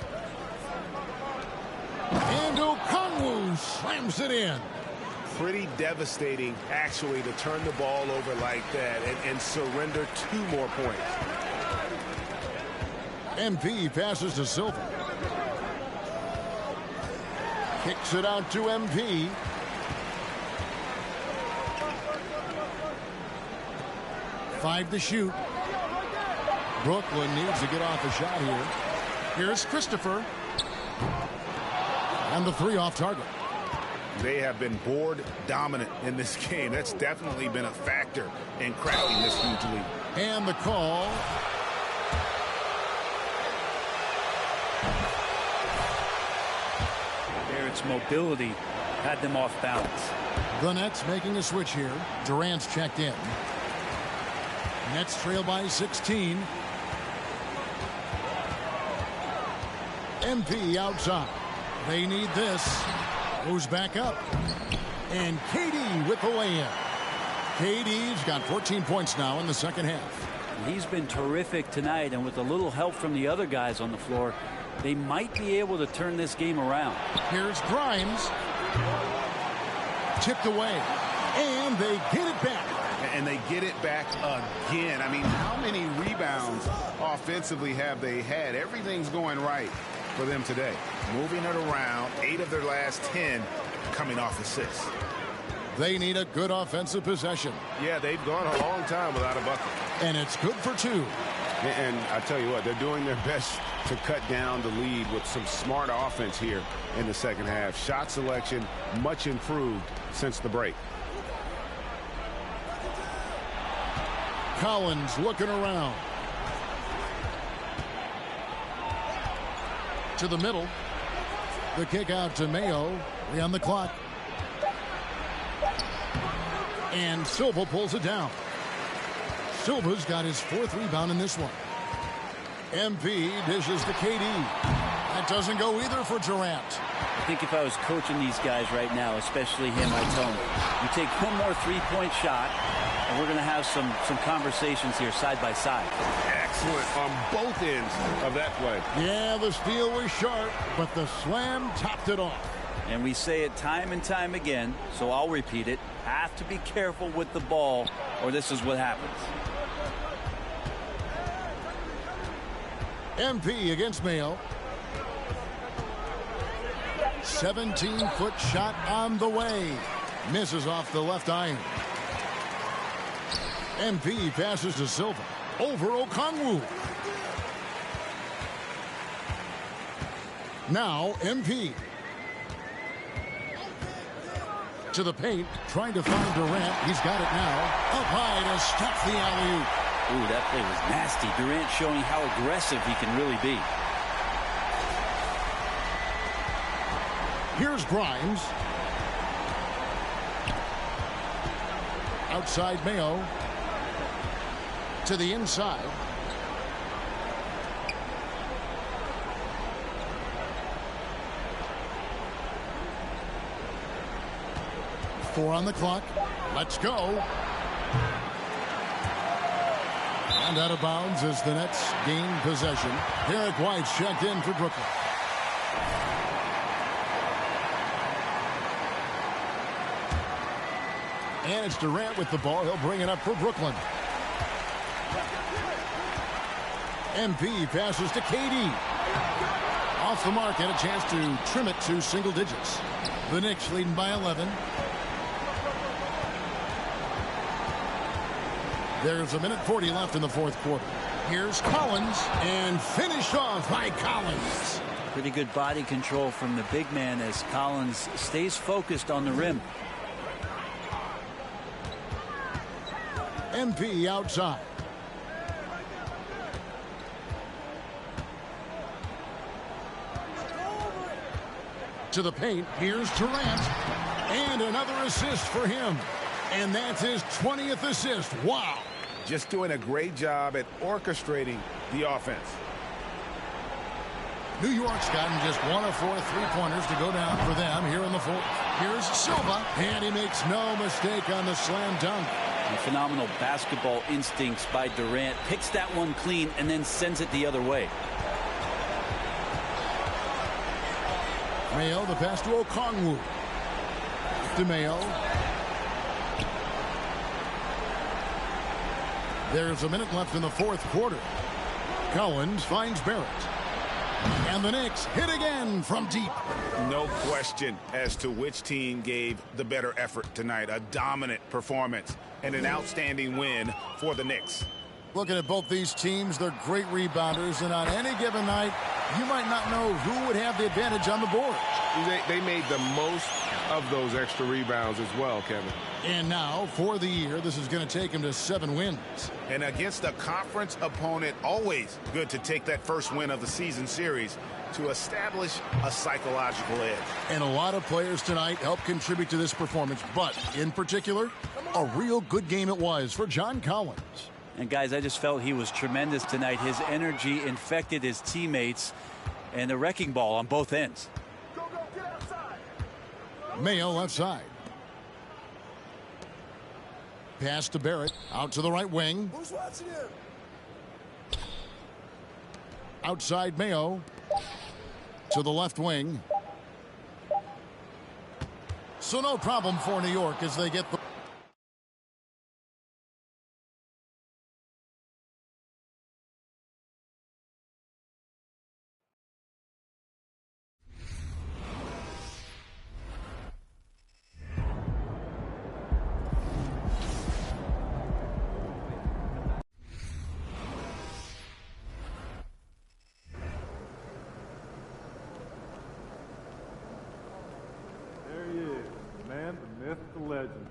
And Okongwu slams it in. Pretty devastating, actually, to turn the ball over like that and surrender 2 more points. MP passes to Silva. Kicks it out to MP. Five to shoot. Brooklyn needs to get off a shot here. Here's Christopher. And the 3 off target. They have been board dominant in this game. That's definitely been a factor in cracking this huge lead. And the call. Barrett's mobility had them off balance. The Nets making a switch here. Durant's checked in. Nets trail by 16. MP outside. They need this. Goes back up. And KD with the lay-in. KD's got 14 points now in the second half. He's been terrific tonight, and with a little help from the other guys on the floor, they might be able to turn this game around. Here's Grimes. Tipped away. And they get it back. And they get it back again. I mean, how many rebounds offensively have they had? Everything's going right for them today. Moving it around, 8 of their last 10 coming off assists. They need a good offensive possession. Yeah, they've gone a long time without a bucket. And it's good for 2. And I tell you what, they're doing their best to cut down the lead with some smart offense here in the second half. Shot selection much improved since the break. Collins looking around. To the middle. The kick out to Mayo. 3 on the clock. And Silva pulls it down. Silva's got his 4th rebound in this one. MP dishes to KD. That doesn't go either for Durant. I think if I was coaching these guys right now, especially him, I'd tell him, you take one more 3-point shot, And we're going to have some conversations here side by side. Excellent on both ends of that play. Yeah, the steal was sharp, but the slam topped it off. And we say it time and time again, so I'll repeat it. Have to be careful with the ball, or this is what happens. MP against Mayo. 17-foot shot on the way. Misses off the left iron. MP passes to Silva. Over Okongwu. Now MP. To the paint, trying to find Durant. He's got it now. Up high to stop the alley-oop. Ooh, that play was nasty. Durant showing how aggressive he can really be. Here's Grimes. Outside Mayo. To the inside. Four on the clock. Let's go. And out of bounds as the Nets gain possession. Derek White's checked in for Brooklyn. And it's Durant with the ball. He'll bring it up for Brooklyn. MP passes to KD. Off the mark and a chance to trim it to single digits. The Knicks leading by 11. There's 1:40 left in the fourth quarter. Here's Collins, and finished off by Collins. Pretty good body control from the big man as Collins stays focused on the rim. MP outside. To the paint, here's Durant. And another assist for him. And that's his 20th assist. Wow. Just doing a great job at orchestrating the offense. New York's gotten just 1 of 4 three-pointers to go down for them here in the fourth. Here's Silva, and he makes no mistake on the slam dunk. And phenomenal basketball instincts by Durant. Picks that one clean and then sends it the other way. Mayo, the pass to Okongwu. To Mayo. There's 1 minute left in the fourth quarter. Collins finds Barrett. And the Knicks hit again from deep. No question as to which team gave the better effort tonight. A dominant performance and an outstanding win for the Knicks. Looking at both these teams, they're great rebounders, and on any given night, you might not know who would have the advantage on the board. They made the most of those extra rebounds as well, Kevin. And now, for the year, this is going to take him to 7 wins. And against a conference opponent, always good to take that first win of the season series to establish a psychological edge. And a lot of players tonight helped contribute to this performance, but in particular, a real good game it was for John Collins. And guys, I just felt he was tremendous tonight. His energy infected his teammates, and a wrecking ball on both ends. Mayo left side. Pass to Barrett. Out to the right wing. Who's watching him? Outside Mayo. To the left wing. So no problem for New York as they get the... There he is, the man, the myth, the legend.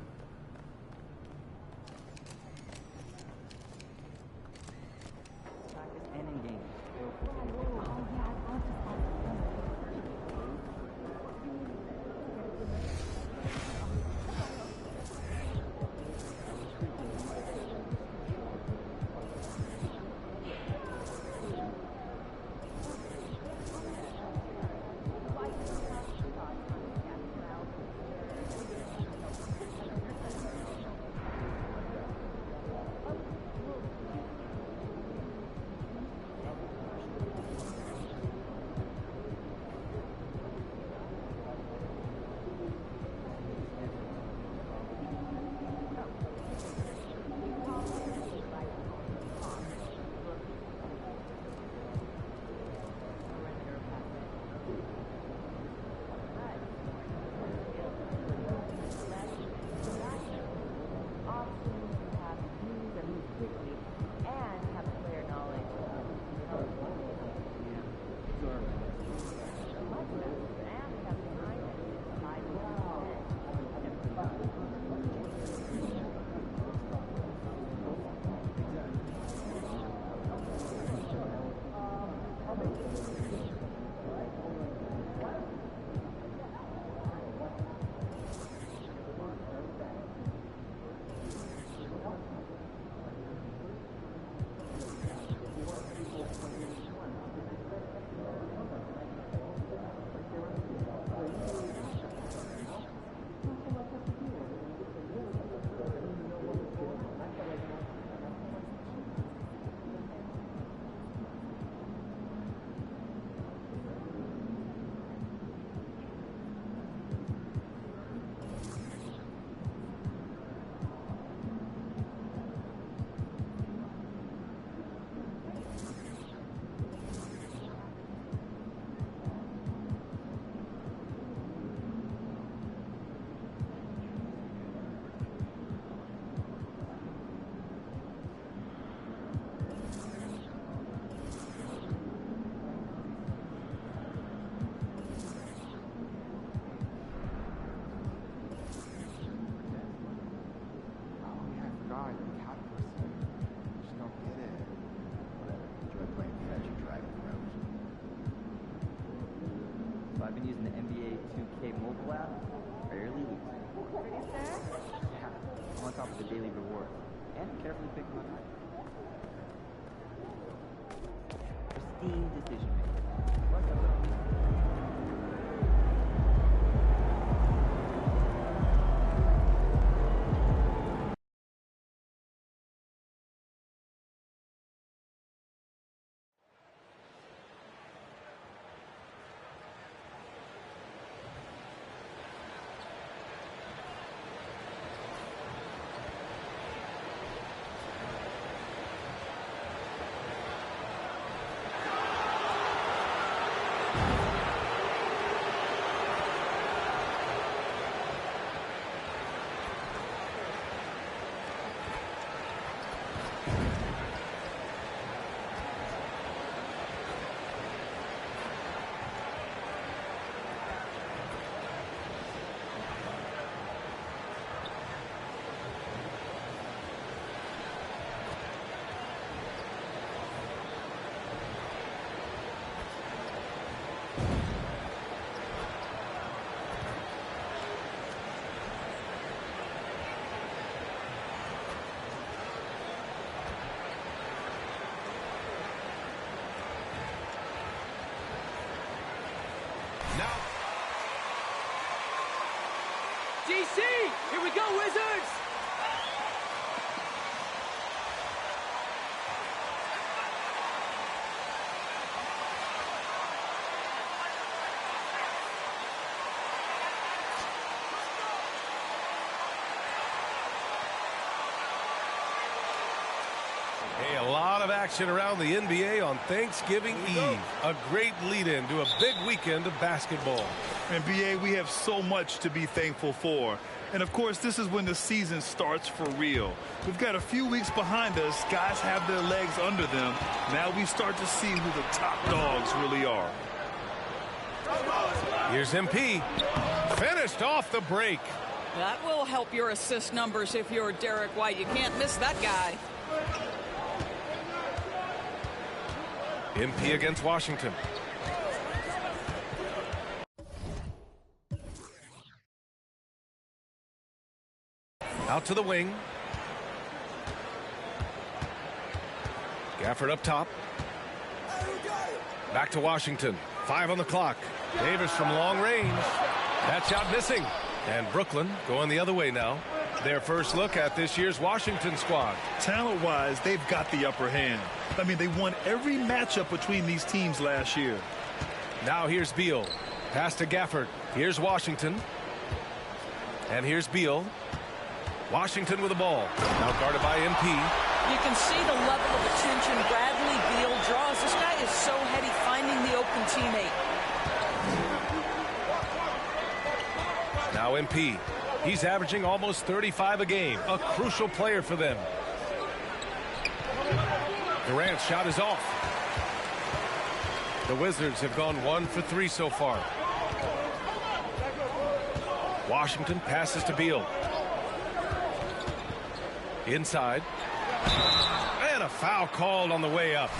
Pristine decision making. DC, here we go, Wizards! Hey, a lot of action around the NBA on Thanksgiving Eve. A great lead-in to a big weekend of basketball. NBA, we have so much to be thankful for. And, of course, this is when the season starts for real. We've got a few weeks behind us. Guys have their legs under them. Now we start to see who the top dogs really are. Here's MP. Finished off the break. That will help your assist numbers if you're Derek White. You can't miss that guy. MP against Washington. Out to the wing. Gafford up top. Back to Washington. 5 on the clock. Davis from long range. That shot missing. And Brooklyn going the other way now. Their first look at this year's Washington squad. Talent-wise, they've got the upper hand. I mean, they won every matchup between these teams last year. Now here's Beal. Pass to Gafford. Here's Washington. And here's Beal. Washington with the ball. Now guarded by MP. You can see the level of attention Bradley Beal draws. This guy is so heady finding the open teammate. Now MP. He's averaging almost 35 a game. A crucial player for them. Durant's shot is off. The Wizards have gone 1 for 3 so far. Washington passes to Beal. Inside. And a foul called on the way up.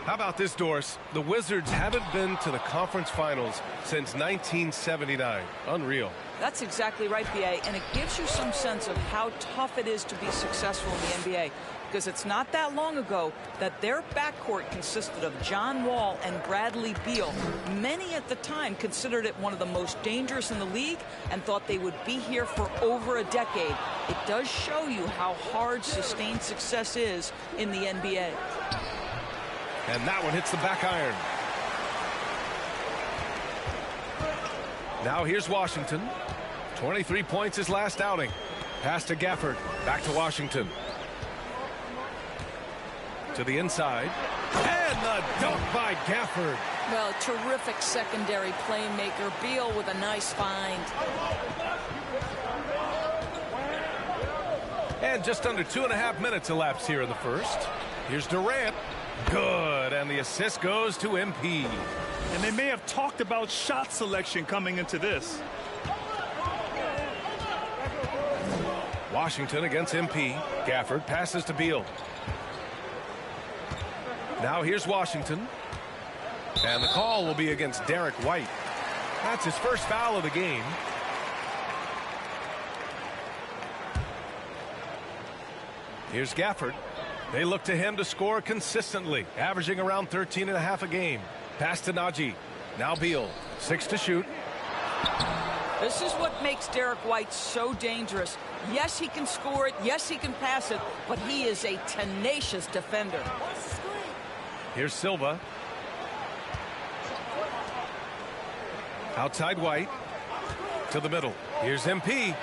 How about this, Doris? The Wizards haven't been to the conference finals since 1979. Unreal. That's exactly right, B.A., and it gives you some sense of how tough it is to be successful in the NBA, because it's not that long ago that their backcourt consisted of John Wall and Bradley Beal. Many at the time considered it one of the most dangerous in the league and thought they would be here for over a decade. It does show you how hard sustained success is in the NBA. And that one hits the back iron. Now here's Washington. 23 points his last outing. Pass to Gafford. Back to Washington. To the inside. And the dunk by Gafford. Well, terrific secondary playmaker. Beal with a nice find. And just under 2.5 minutes elapsed here in the first. Here's Durant. Good, and the assist goes to MP. And they may have talked about shot selection coming into this. Washington against MP. Gafford passes to Beal. Now here's Washington. And the call will be against Derek White. That's his first foul of the game. Here's Gafford. They look to him to score consistently, averaging around 13.5 a game. Pass to Najee. Now Beal. 6 to shoot. This is what makes Derek White so dangerous. Yes, he can score it. Yes, he can pass it. But he is a tenacious defender. Here's Silva. Outside White. To the middle. Here's MP.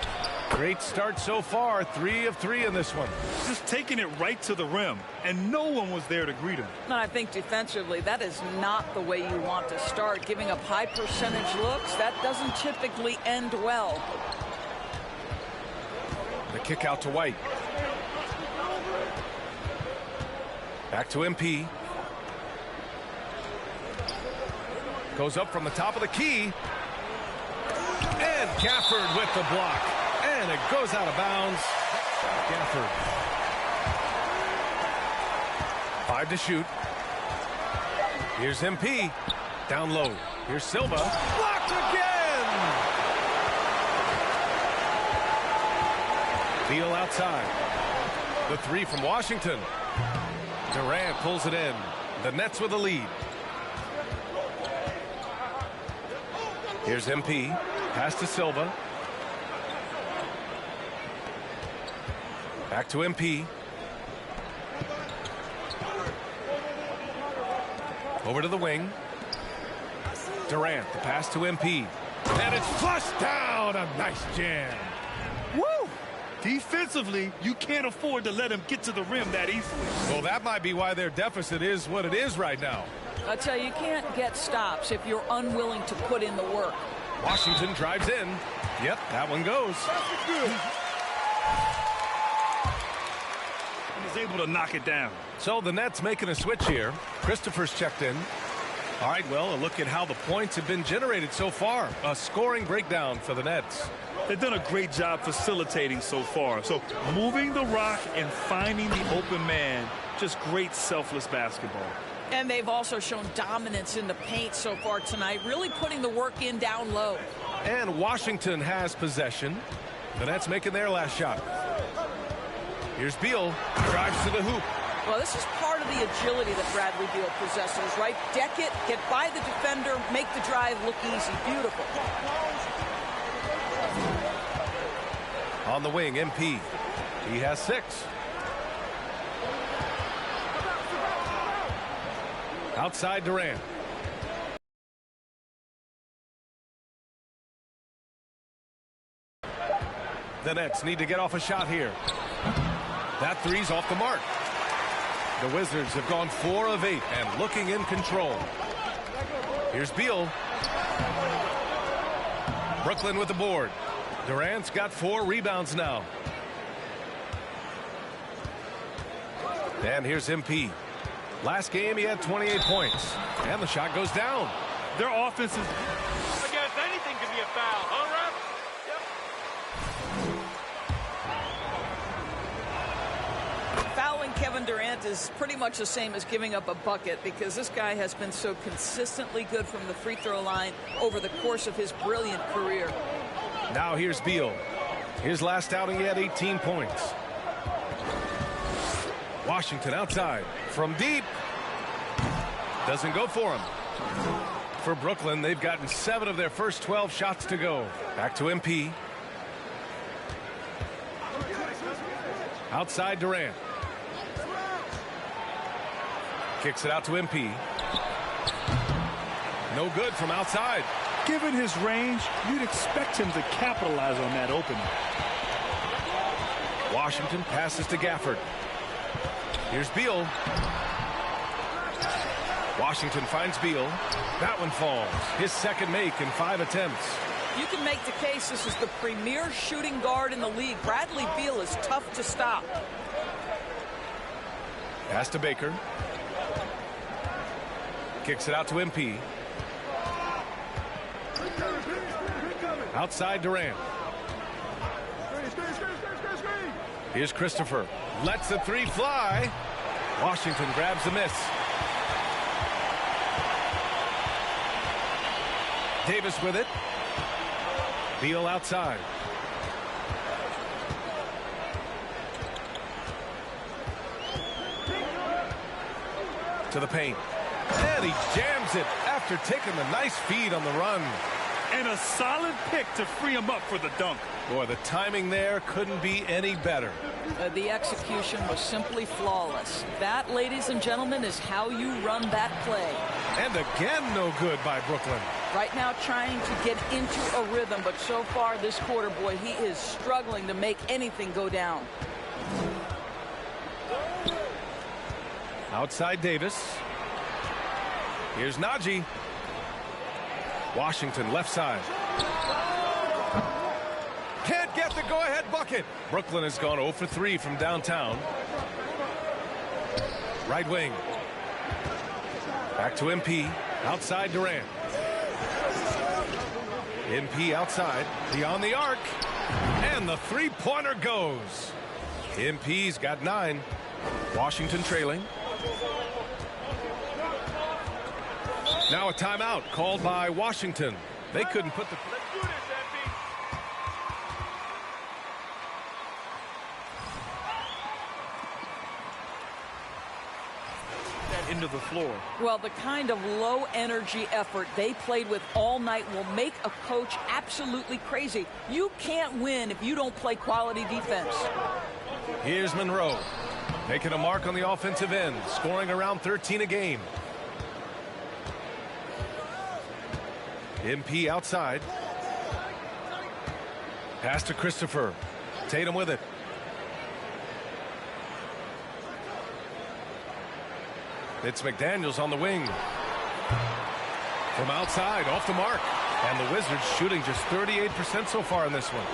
Great start so far. 3 of 3 in this one. Just taking it right to the rim, and no one was there to greet him. And I think defensively, that is not the way you want to start. Giving up high percentage looks, that doesn't typically end well. The kick out to White. Back to MP. Goes up from the top of the key. And Gafford with the block. And it goes out of bounds. Gafford. 5 to shoot. Here's MP. Down low. Here's Silva. Blocked again! Beal outside. The 3 from Washington. Durant pulls it in. The Nets with the lead. Here's MP. Pass to Silva. Back to MP. Over to the wing. Durant, the pass to MP. And it's flushed down. A nice jam. Woo! Defensively, you can't afford to let him get to the rim that easily. Well, that might be why their deficit is what it is right now. I tell you, you can't get stops if you're unwilling to put in the work. Washington drives in. Yep, that one goes. He was able to knock it down. So the Nets making a switch here. Christopher's checked in. All right, well, a look at how the points have been generated so far. A scoring breakdown for the Nets. They've done a great job facilitating so far. So moving the rock and finding the open man, just great selfless basketball. And they've also shown dominance in the paint so far tonight, really putting the work in down low. And Washington has possession. The Nets making their last shot. Here's Beal. Drives to the hoop. Well, this is part of the agility that Bradley Beal possesses, right? Deck it, get by the defender, make the drive look easy. Beautiful. On the wing, MP. He has 6. Outside Durant. The Nets need to get off a shot here. That 3's off the mark. The Wizards have gone 4 of 8 and looking in control. Here's Beal. Brooklyn with the board. Durant's got 4 rebounds now. And here's MP. Last game he had 28 points. And the shot goes down. Their offense is... I guess anything can be a foul, huh, Ref? Yep. Fouling Kevin Durant is pretty much the same as giving up a bucket because this guy has been so consistently good from the free throw line over the course of his brilliant career. Now here's Beal. His last outing he had 18 points. Washington outside from deep. Doesn't go for him. For Brooklyn, they've gotten 7 of their first 12 shots to go. Back to MP. Outside Durant. Kicks it out to MP. No good from outside. Given his range, you'd expect him to capitalize on that opening. Washington passes to Gafford. Here's Beal. Washington finds Beal. That one falls. His second make in 5 attempts. You can make the case this is the premier shooting guard in the league. Bradley Beal is tough to stop. Pass to Baker. Kicks it out to MP. Outside Durant. Here's Christopher. Lets the 3 fly. Washington grabs the miss. Davis with it. Beal outside. To the paint. And he jams it after taking the nice feed on the run. And a solid pick to free him up for the dunk. Boy, the timing there couldn't be any better. The execution was simply flawless. That, ladies and gentlemen, is how you run that play. And again, no good by Brooklyn. Right now trying to get into a rhythm, but so far this quarter, boy, he is struggling to make anything go down. Outside Davis. Here's Najee. Washington left side. Can't get the go-ahead bucket. Brooklyn has gone 0 for 3 from downtown. Right wing. Back to MP. Outside Durant. MP outside. Beyond the arc. And the three-pointer goes. MP's got 9. Washington trailing. Now a timeout called by Washington. They couldn't put the... Let's do this, MP. That into the floor. Well, the kind of low energy effort they played with all night will make a coach absolutely crazy. You can't win if you don't play quality defense. Here's Monroe. Making a mark on the offensive end. Scoring around 13 a game. MP outside. Pass to Christopher. Tatum with it. It's McDaniels on the wing. From outside, off the mark. And the Wizards shooting just 38% so far in this one.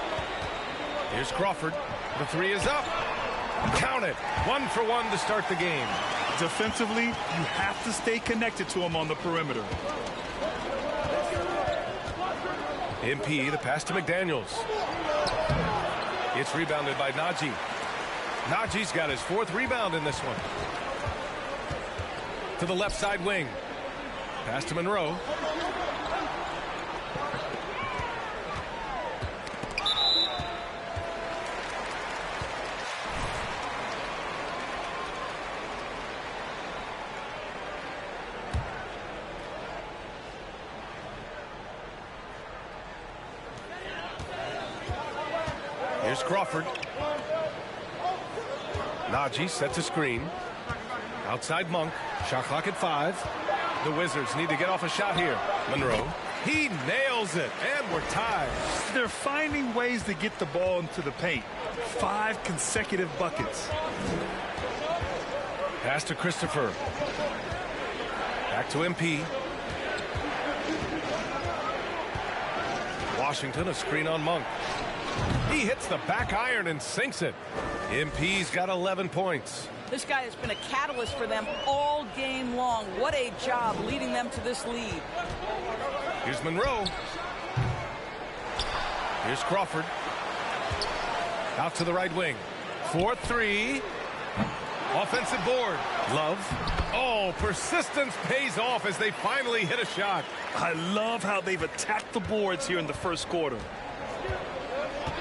Here's Crawford. The three is up. Count it. 1 for 1 to start the game. Defensively, you have to stay connected to him on the perimeter. MP, the pass to McDaniels. It's rebounded by Najee. Najee's got his 4th rebound in this one. To the left side wing. Pass to Monroe. Here's Crawford. Najee sets a screen. Outside Monk. Shot clock at 5. The Wizards need to get off a shot here. Monroe. He nails it. And we're tied. They're finding ways to get the ball into the paint. 5 consecutive buckets. Pass to Christopher. Back to MP. Washington, a screen on Monk. He hits the back iron and sinks it. MP's got 11 points. This guy has been a catalyst for them all game long. What a job leading them to this lead. Here's Monroe. Here's Crawford. Out to the right wing. 4-3. Offensive board. Love. Oh, persistence pays off as they finally hit a shot. I love how they've attacked the boards here in the first quarter.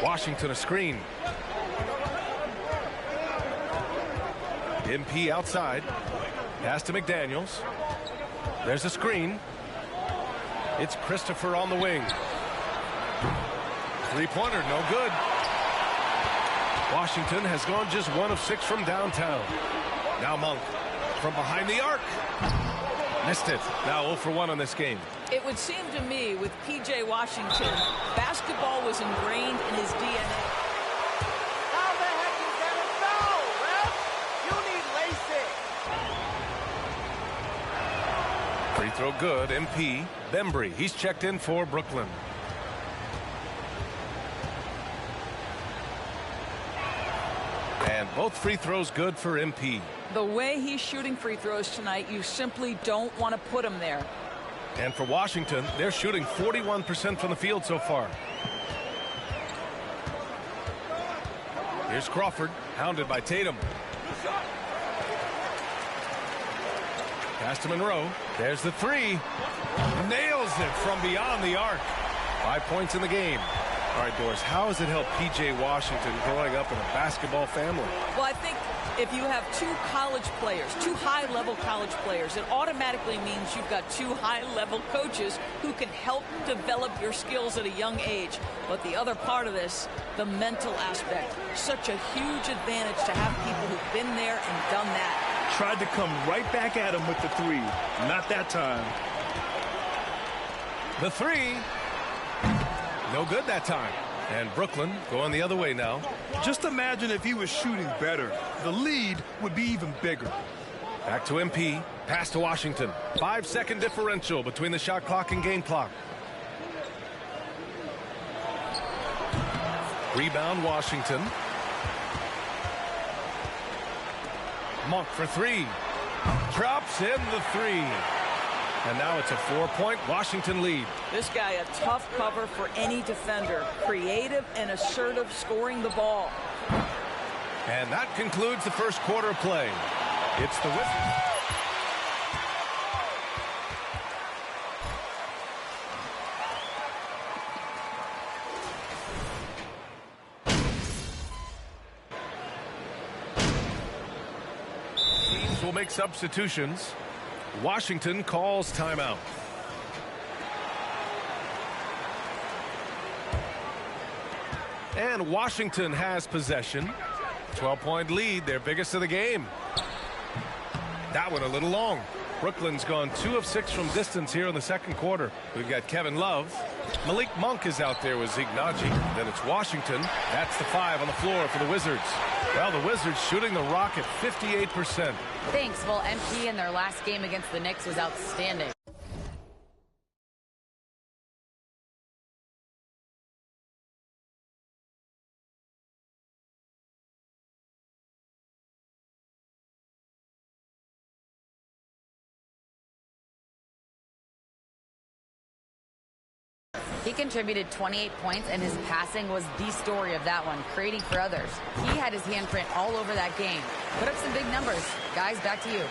Washington a screen. MP outside. Pass to McDaniels. There's a screen. It's Christopher on the wing. Three-pointer, no good. Washington has gone just 1 of 6 from downtown. Now Monk from behind the arc. Missed it. Now 0 for 1 on this game. It would seem to me with P.J. Washington, basketball was ingrained in his DNA. How the heck is that a foul, ref? You need LASIK. Free throw good. MP. Bembry. He's checked in for Brooklyn. And both free throws good for MP. The way he's shooting free throws tonight, you simply don't want to put him there. And for Washington, they're shooting 41% from the field so far. Here's Crawford, hounded by Tatum. Pass to Monroe. There's the three. Nails it from beyond the arc. 5 points in the game. All right, Doris, how has it helped P.J. Washington growing up in a basketball family? Well, I think if you have two college players, two high-level college players, it automatically means you've got two high-level coaches who can help develop your skills at a young age. But the other part of this, the mental aspect, such a huge advantage to have people who've been there and done that. Tried to come right back at him with the three. Not that time. The three. No good that time. And Brooklyn going the other way now. Just imagine if he was shooting better. The lead would be even bigger. Back to MP. Pass to Washington. 5-second differential between the shot clock and game clock. Rebound Washington. Monk for three. Drops in the three. And now it's a 4-point Washington lead. This guy a tough cover for any defender. Creative and assertive scoring the ball. And that concludes the first quarter of play. It's the Wizards. Teams will make substitutions. Washington calls timeout. And Washington has possession. 12-point lead, their biggest of the game. That one a little long. Brooklyn's gone 2 of 6 from distance here in the second quarter. We've got Kevin Love. Malik Monk is out there with Zeke Naji. Then it's Washington. That's the 5 on the floor for the Wizards. Well, the Wizards shooting the rock at 58%. Thanks. Well, MP in their last game against the Knicks was outstanding. He contributed 28 points, and his passing was the story of that one, creating for others. He had his handprint all over that game. Put up some big numbers. Guys, back to you.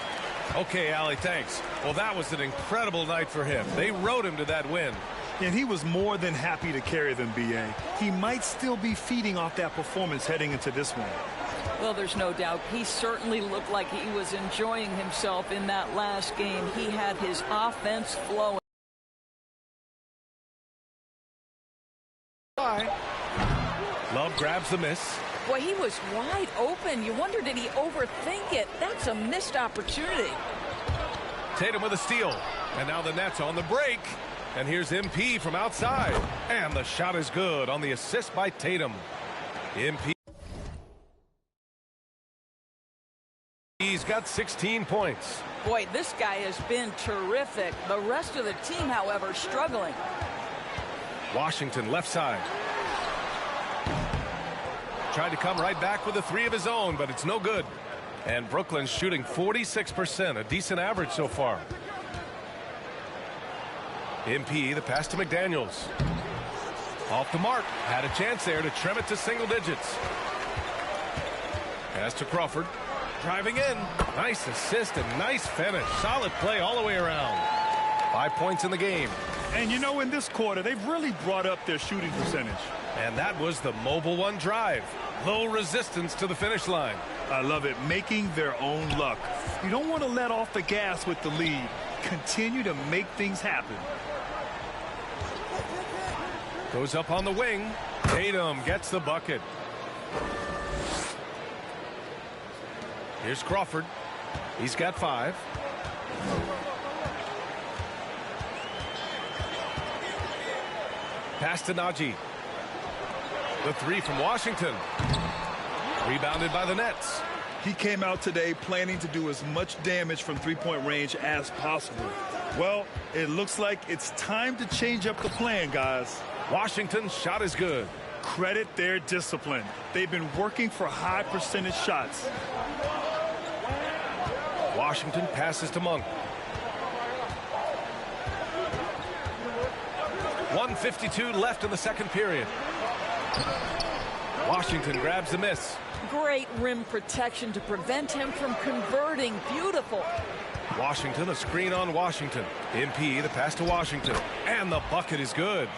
Okay, Allie, thanks. Well, that was an incredible night for him. They rode him to that win. And he was more than happy to carry them, B.A. He might still be feeding off that performance heading into this one. Well, there's no doubt. He certainly looked like he was enjoying himself in that last game. He had his offense flowing. Love grabs the miss. Boy, he was wide open. You wonder, did he overthink it? That's a missed opportunity. Tatum with a steal. And now the Nets on the break. And here's MP from outside. And the shot is good on the assist by Tatum. MP. He's got 16 points. Boy, this guy has been terrific. The rest of the team, however, struggling. Washington left side. Tried to come right back with a 3 of his own, but it's no good. And Brooklyn's shooting 46%, a decent average so far. MP, the pass to McDaniels. Off the mark. Had a chance there to trim it to single digits. Pass to Crawford. Driving in. Nice assist and nice finish. Solid play all the way around. 5 points in the game. And you know, in this quarter, they've really brought up their shooting percentage. And that was the Mobile One drive. Low resistance to the finish line. I love it. Making their own luck. You don't want to let off the gas with the lead. Continue to make things happen. Goes up on the wing. Tatum gets the bucket. Here's Crawford. He's got 5. Pass to Naji. The 3 from Washington. Rebounded by the Nets. He came out today planning to do as much damage from three-point range as possible. Well, it looks like it's time to change up the plan, guys. Washington's shot is good. Credit their discipline. They've been working for high percentage shots. Washington passes to Monk. 1:52 left in the second period. Washington grabs the miss. Great rim protection to prevent him from converting. Beautiful. Washington, a screen on Washington. MP, the pass to Washington. And the bucket is good.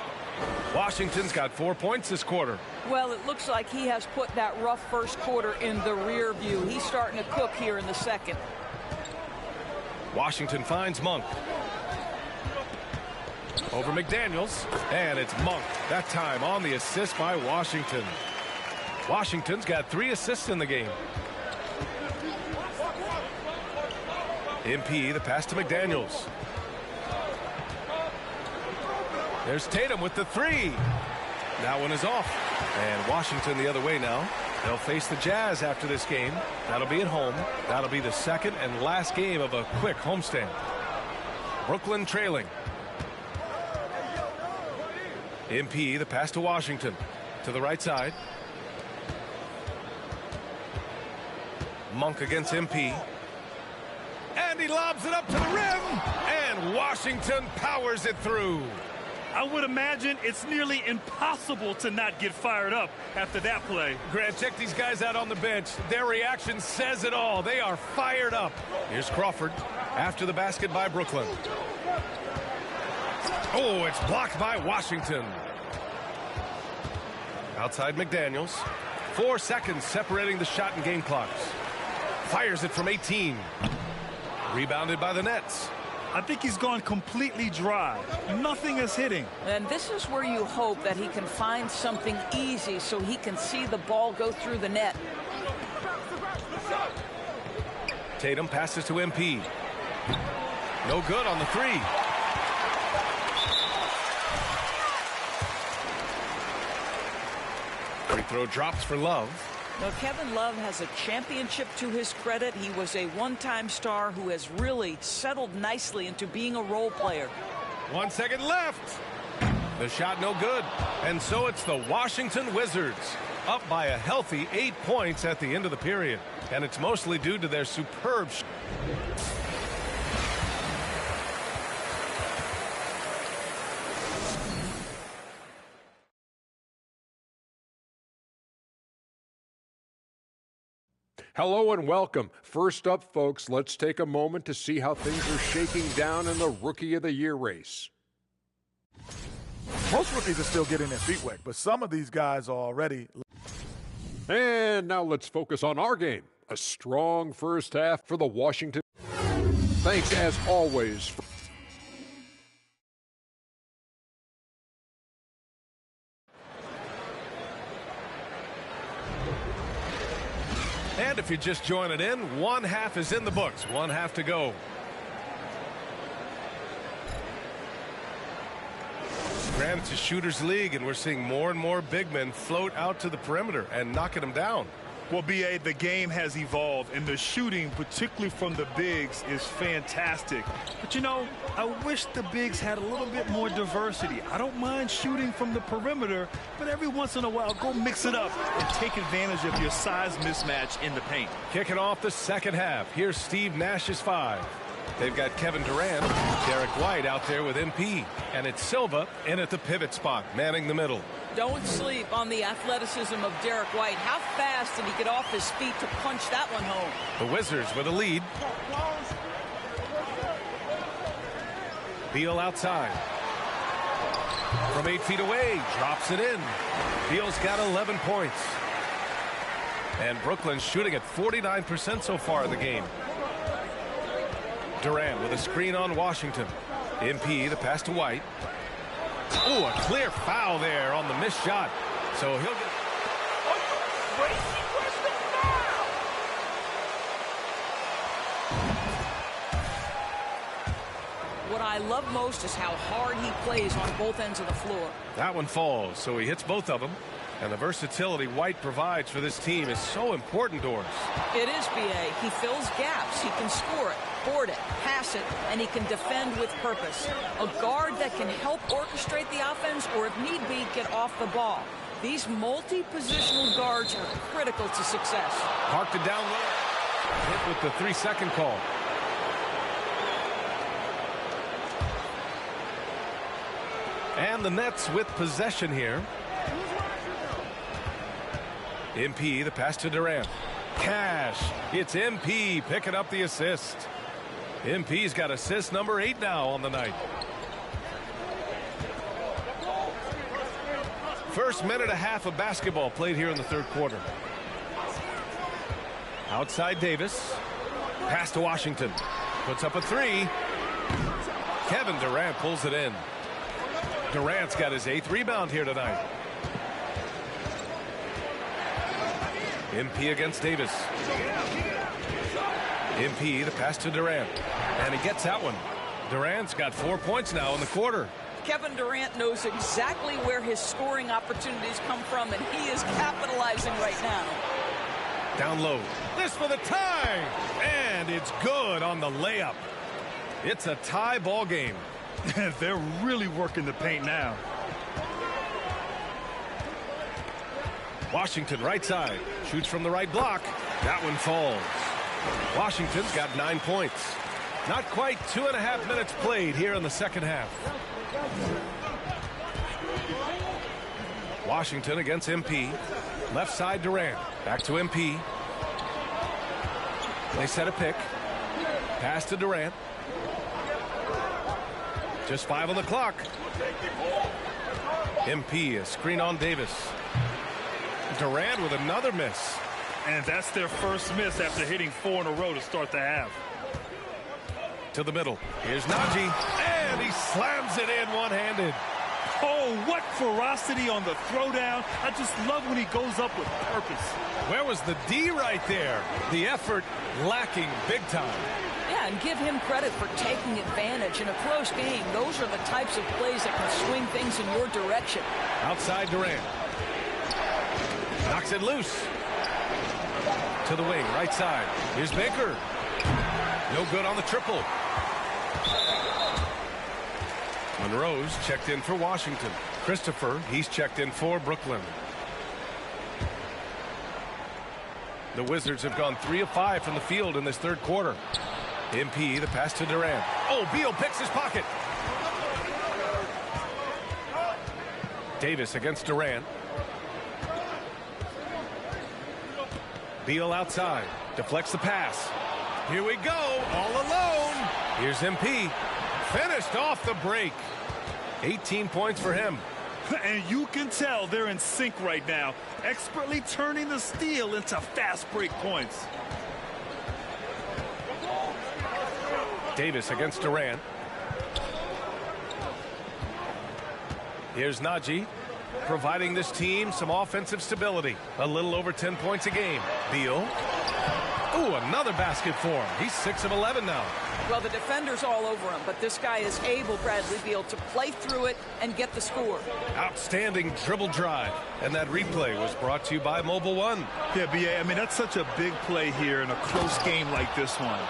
Washington's got 4 points this quarter. Well, it looks like he has put that rough first quarter in the rear view. He's starting to cook here in the second. Washington finds Monk. Over McDaniels. And it's Monk. That time on the assist by Washington. Washington's got 3 assists in the game. MP, the pass to McDaniels. There's Tatum with the 3. That one is off. And Washington the other way now. They'll face the Jazz after this game. That'll be at home. That'll be the second and last game of a quick homestand. Brooklyn trailing. MP, the pass to Washington. To the right side. Monk against MP. And he lobs it up to the rim. And Washington powers it through. I would imagine it's nearly impossible to not get fired up after that play. Grant, check these guys out on the bench. Their reaction says it all. They are fired up. Here's Crawford after the basket by Brooklyn. Oh, it's blocked by Washington. Outside McDaniels. 4 seconds separating the shot and game clocks. Fires it from 18. Rebounded by the Nets. I think he's gone completely dry. Nothing is hitting. And this is where you hope that he can find something easy so he can see the ball go through the net. Tatum passes to MP. No good on the 3. Free throw drops for Love. Now, Kevin Love has a championship to his credit. He was a one-time star who has really settled nicely into being a role player. 1 second left. The shot no good. And so it's the Washington Wizards up by a healthy 8 points at the end of the period. And it's mostly due to their superb Hello and welcome. First up, folks, let's take a moment to see how things are shaking down in the Rookie of the Year race. Most rookies are still getting their feet wet, but some of these guys are already. And now let's focus on our game. A strong first half for the Washington. Thanks, as always. And if you're just joining in, 1 half is in the books. 1 half to go. Granted, it's a shooter's league, and we're seeing more and more big men float out to the perimeter and knocking them down. Well, B.A., the game has evolved, and the shooting, particularly from the bigs, is fantastic. But, you know, I wish the bigs had a little bit more diversity. I don't mind shooting from the perimeter, but every once in a while, go mix it up and take advantage of your size mismatch in the paint. Kicking off the second half. Here's Steve Nash's 5. They've got Kevin Durant, Derek White out there with MP, and it's Silva in at the pivot spot, manning the middle. Don't sleep on the athleticism of Derek White. How fast did he get off his feet to punch that one home? The Wizards with a lead. Beal outside. From 8 feet away, drops it in. Beal's got 11 points. And Brooklyn's shooting at 49% so far in the game. Durant with a screen on Washington. MP, the pass to White. Oh, a clear foul there on the missed shot. So he'll get... What I love most is how hard he plays on both ends of the floor. That one falls, so he hits both of them. And the versatility White provides for this team is so important, Doris. It is, B.A. He fills gaps. He can score it, board it, pass it, and he can defend with purpose. A guard that can help orchestrate the offense or, if need be, get off the ball. These multi-positional guards are critical to success. Parked it down low. Hit with the 3-second call. And the Nets with possession here. MP, the pass to Durant. Cash. It's MP picking up the assist. MP's got assist number 8 now on the night. First minute and a half of basketball played here in the third quarter. Outside Davis. Pass to Washington. Puts up a 3. Kevin Durant pulls it in. Durant's got his 8th rebound here tonight. MP against Davis. MP, the pass to Durant. And he gets that one. Durant's got 4 points now in the quarter. Kevin Durant knows exactly where his scoring opportunities come from, and he is capitalizing right now. Down low. This for the tie. And it's good on the layup. It's a tie ball game. They're really working the paint now. Washington right side. Shoots from the right block. That one falls. Washington's got 9 points. Not quite 2.5 minutes played here in the second half. Washington against MP. Left side Durant. Back to MP. They set a pick. Pass to Durant. Just 5 on the clock. MP, a screen on Davis. Durant with another miss. And that's their first miss after hitting 4 in a row to start the half. To the middle. Here's Najee. And he slams it in one-handed. Oh, what ferocity on the throwdown. I just love when he goes up with purpose. Where was the D right there? The effort lacking big time. Yeah, and give him credit for taking advantage in a close game. Those are the types of plays that can swing things in your direction. Outside Durant. Knocks it loose. To the wing, right side. Here's Baker. No good on the triple. Monroe's checked in for Washington. Christopher, he's checked in for Brooklyn. The Wizards have gone 3 of 5 from the field in this third quarter. MP, the pass to Durant. Oh, Beal picks his pocket. Davis against Durant. Beal outside. Deflects the pass. Here we go. All alone. Here's MP. Finished off the break. 18 points for him. And you can tell they're in sync right now. Expertly turning the steal into fast break points. Davis against Durant. Here's Najee, providing this team some offensive stability. A little over 10 points a game. Beal. Ooh, another basket for him. He's 6 of 11 now. Well, the defender's all over him, but this guy is able, Bradley Beal, to play through it and get the score. Outstanding dribble drive. And that replay was brought to you by Mobile One. Yeah, BA, I mean, that's such a big play here in a close game like this one.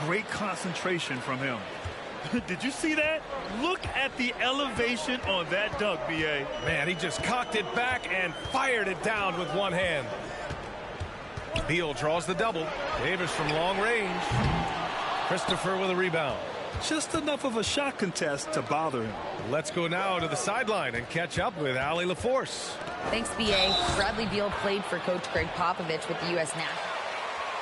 Great concentration from him. Did you see that? Look at the elevation on that dunk, BA. Man, he just cocked it back and fired it down with one hand. Beal draws the double. Davis from long range. Christopher with a rebound. Just enough of a shot contest to bother him. Let's go now to the sideline and catch up with Allie LaForce. Thanks, BA. Bradley Beal played for Coach Greg Popovich with the U.S. National.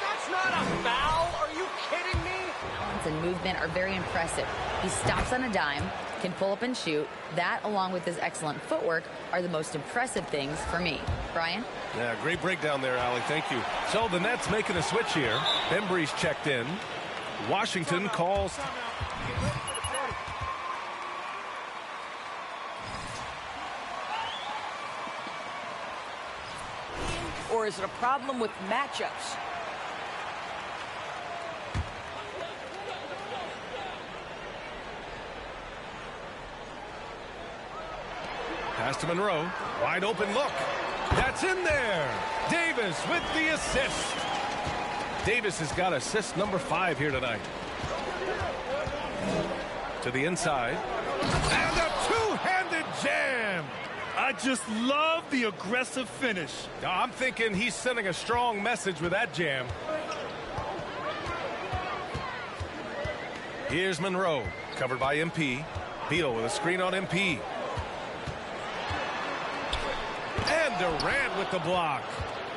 That's not a foul. Are you kidding me? Balance and movement are very impressive. He stops on a dime, can pull up and shoot. That, along with his excellent footwork, are the most impressive things for me. Brian? Yeah, great breakdown there, Allie. Thank you. So the Nets making a switch here. Bembry's checked in. Washington calls. Or is it a problem with matchups? Pass to Monroe. Wide open look. That's in there. Davis with the assist. Davis has got assist number 5 here tonight. To the inside. And a two-handed jam. I just love the aggressive finish. I'm thinking he's sending a strong message with that jam. Here's Monroe, covered by MP. Beal with a screen on MP. And Durant with the block.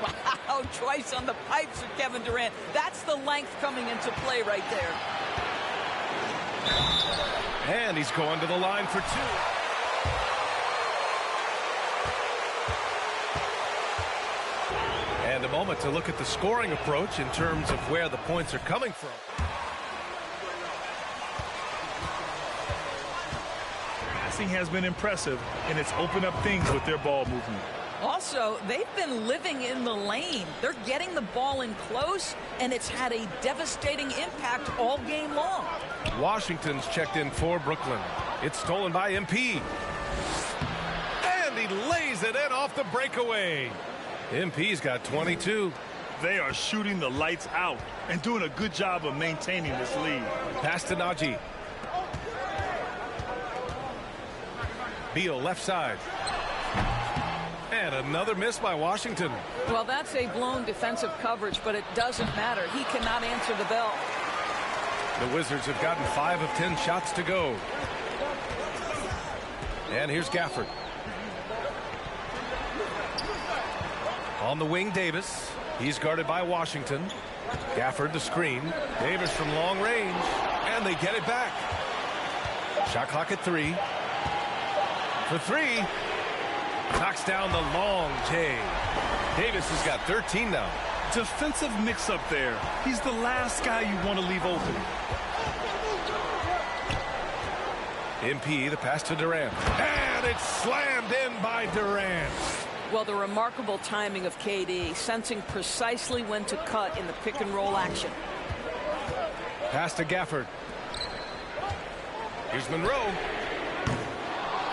Wow, twice on the pipes of Kevin Durant. That's the length coming into play right there. And he's going to the line for 2. And a moment to look at the scoring approach in terms of where the points are coming from. Passing has been impressive, and it's opened up things with their ball movement. Also, they've been living in the lane. They're getting the ball in close, and it's had a devastating impact all game long. Washington's checked in for Brooklyn. It's stolen by MP. And he lays it in off the breakaway. MP's got 22. They are shooting the lights out and doing a good job of maintaining this lead. Pass to Najee. Beal left side. And another miss by Washington. Well, that's a blown defensive coverage, but it doesn't matter. He cannot answer the bell. The Wizards have gotten 5 of 10 shots to go. And here's Gafford. On the wing, Davis. He's guarded by Washington. Gafford the screen. Davis from long range. And they get it back. Shot clock at 3. For 3. Knocks down the long J. Davis has got 13 now. Defensive mix-up there. He's the last guy you want to leave open. MP, the pass to Durant. And it's slammed in by Durant. Well, the remarkable timing of KD, sensing precisely when to cut in the pick-and-roll action. Pass to Gafford. Here's Monroe.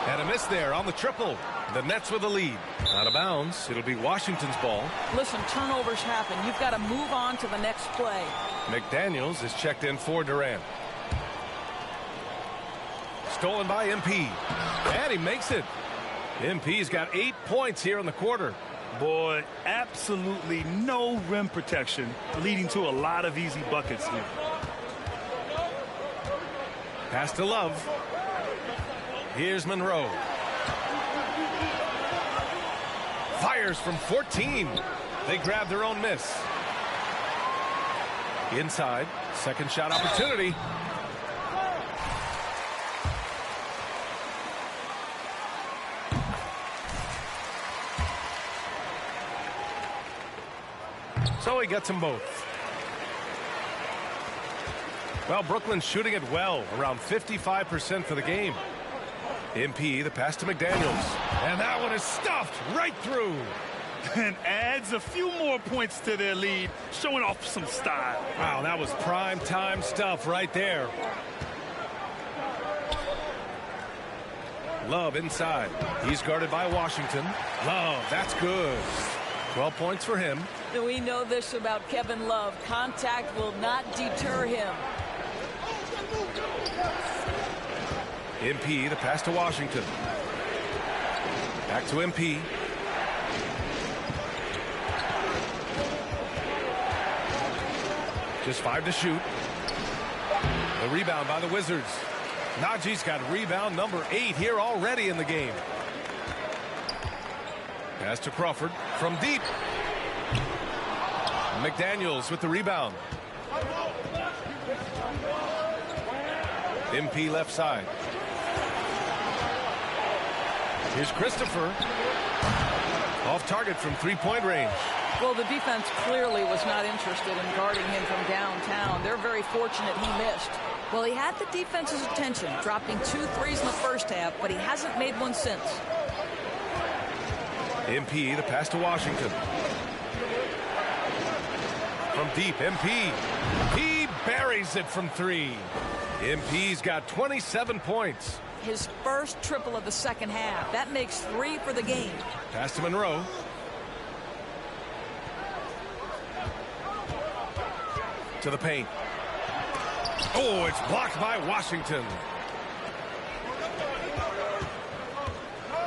And a miss there on the triple. The Nets with the lead. Out of bounds. It'll be Washington's ball. Listen, turnovers happen. You've got to move on to the next play. McDaniels is checked in for Durant. Stolen by MP. And he makes it. MP's got 8 points here in the quarter. Boy, absolutely no rim protection, leading to a lot of easy buckets here. Pass to Love. Here's Monroe. Fires from 14. They grab their own miss. Inside. Second shot opportunity. So he gets them both. Well, Brooklyn's shooting it well, around 55% for the game. MP, the pass to McDaniels. And that one is stuffed right through. And adds a few more points to their lead, showing off some style. Wow, that was prime time stuff right there. Love inside. He's guarded by Washington. Love, that's good. 12 points for him. We know this about Kevin Love. Contact will not deter him. MP, the pass to Washington. Back to MP. Just 5 to shoot. The rebound by the Wizards. Najee's got rebound number 8 here already in the game. Pass to Crawford from deep. McDaniels with the rebound. MP left side. Here's Christopher. Off target from three-point range. Well, the defense clearly was not interested in guarding him from downtown. They're very fortunate he missed. Well, he had the defense's attention, dropping 2 threes in the first half, but he hasn't made one since. MP, the pass to Washington. From deep, MP. He buries it from 3. MP's got 27 points. His first triple of the second half. That makes 3 for the game. Pass to Monroe. To the paint. Oh, it's blocked by Washington.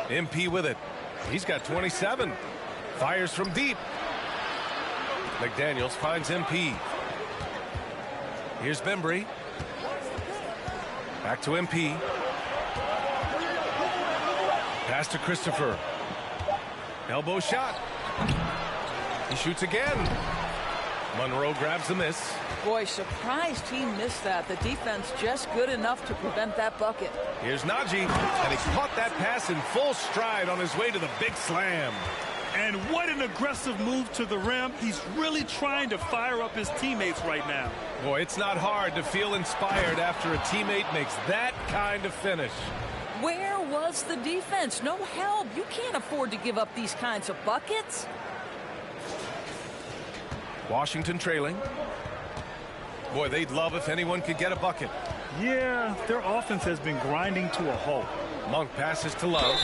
MP with it. He's got 27. Fires from deep. McDaniels finds MP. Here's Bembry. Back to MP. Pass to Christopher. Elbow shot. He shoots again. Monroe grabs the miss. Boy, surprised he missed that. The defense just good enough to prevent that bucket. Here's Najee, and he caught that pass in full stride on his way to the big slam. And what an aggressive move to the rim. He's really trying to fire up his teammates right now. Boy, it's not hard to feel inspired after a teammate makes that kind of finish. Where was the defense? No help. You can't afford to give up these kinds of buckets. Washington trailing. Boy, they'd love if anyone could get a bucket. Yeah, their offense has been grinding to a halt. Monk passes to Love.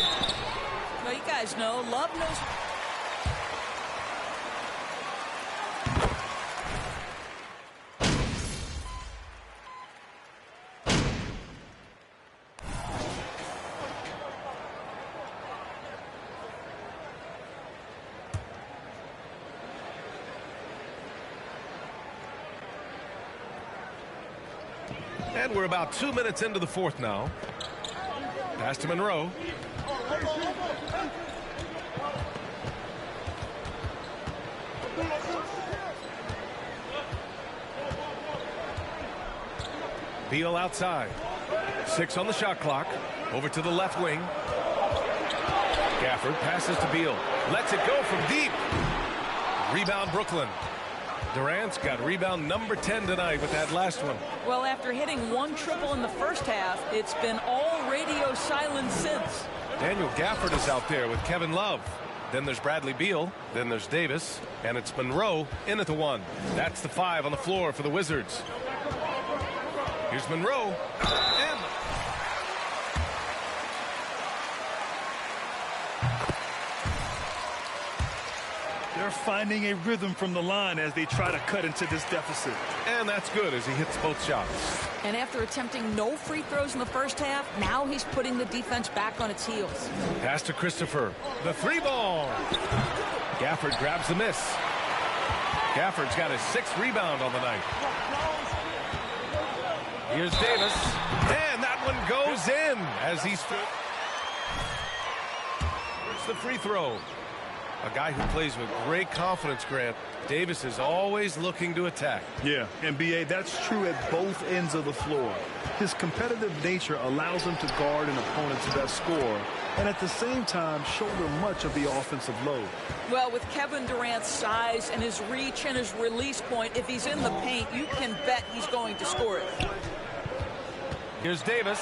Well, you guys know, Love knows. And we're about 2 minutes into the fourth now. Pass to Monroe. Beal outside. 6 on the shot clock. Over to the left wing. Gafford passes to Beal. Lets it go from deep. Rebound Brooklyn. Durant's got rebound number 10 tonight with that last one. Well, after hitting 1 triple in the first half, it's been all radio silence since. Daniel Gafford is out there with Kevin Love. Then there's Bradley Beal. Then there's Davis. And it's Monroe in at the 1. That's the 5 on the floor for the Wizards. Here's Monroe. And they're finding a rhythm from the line as they try to cut into this deficit. And that's good as he hits both shots. And after attempting no free throws in the first half, now he's putting the defense back on its heels. Pass to Christopher. The 3 ball. Gafford grabs the miss. Gafford's got his 6th rebound on the night. Here's Davis. And that one goes in as he stood. Here's the free throw. A guy who plays with great confidence, Grant. Davis is always looking to attack. Yeah, and B.A., that's true at both ends of the floor. His competitive nature allows him to guard an opponent's best scorer and at the same time shoulder much of the offensive load. Well, with Kevin Durant's size and his reach and his release point, if he's in the paint, you can bet he's going to score it. Here's Davis.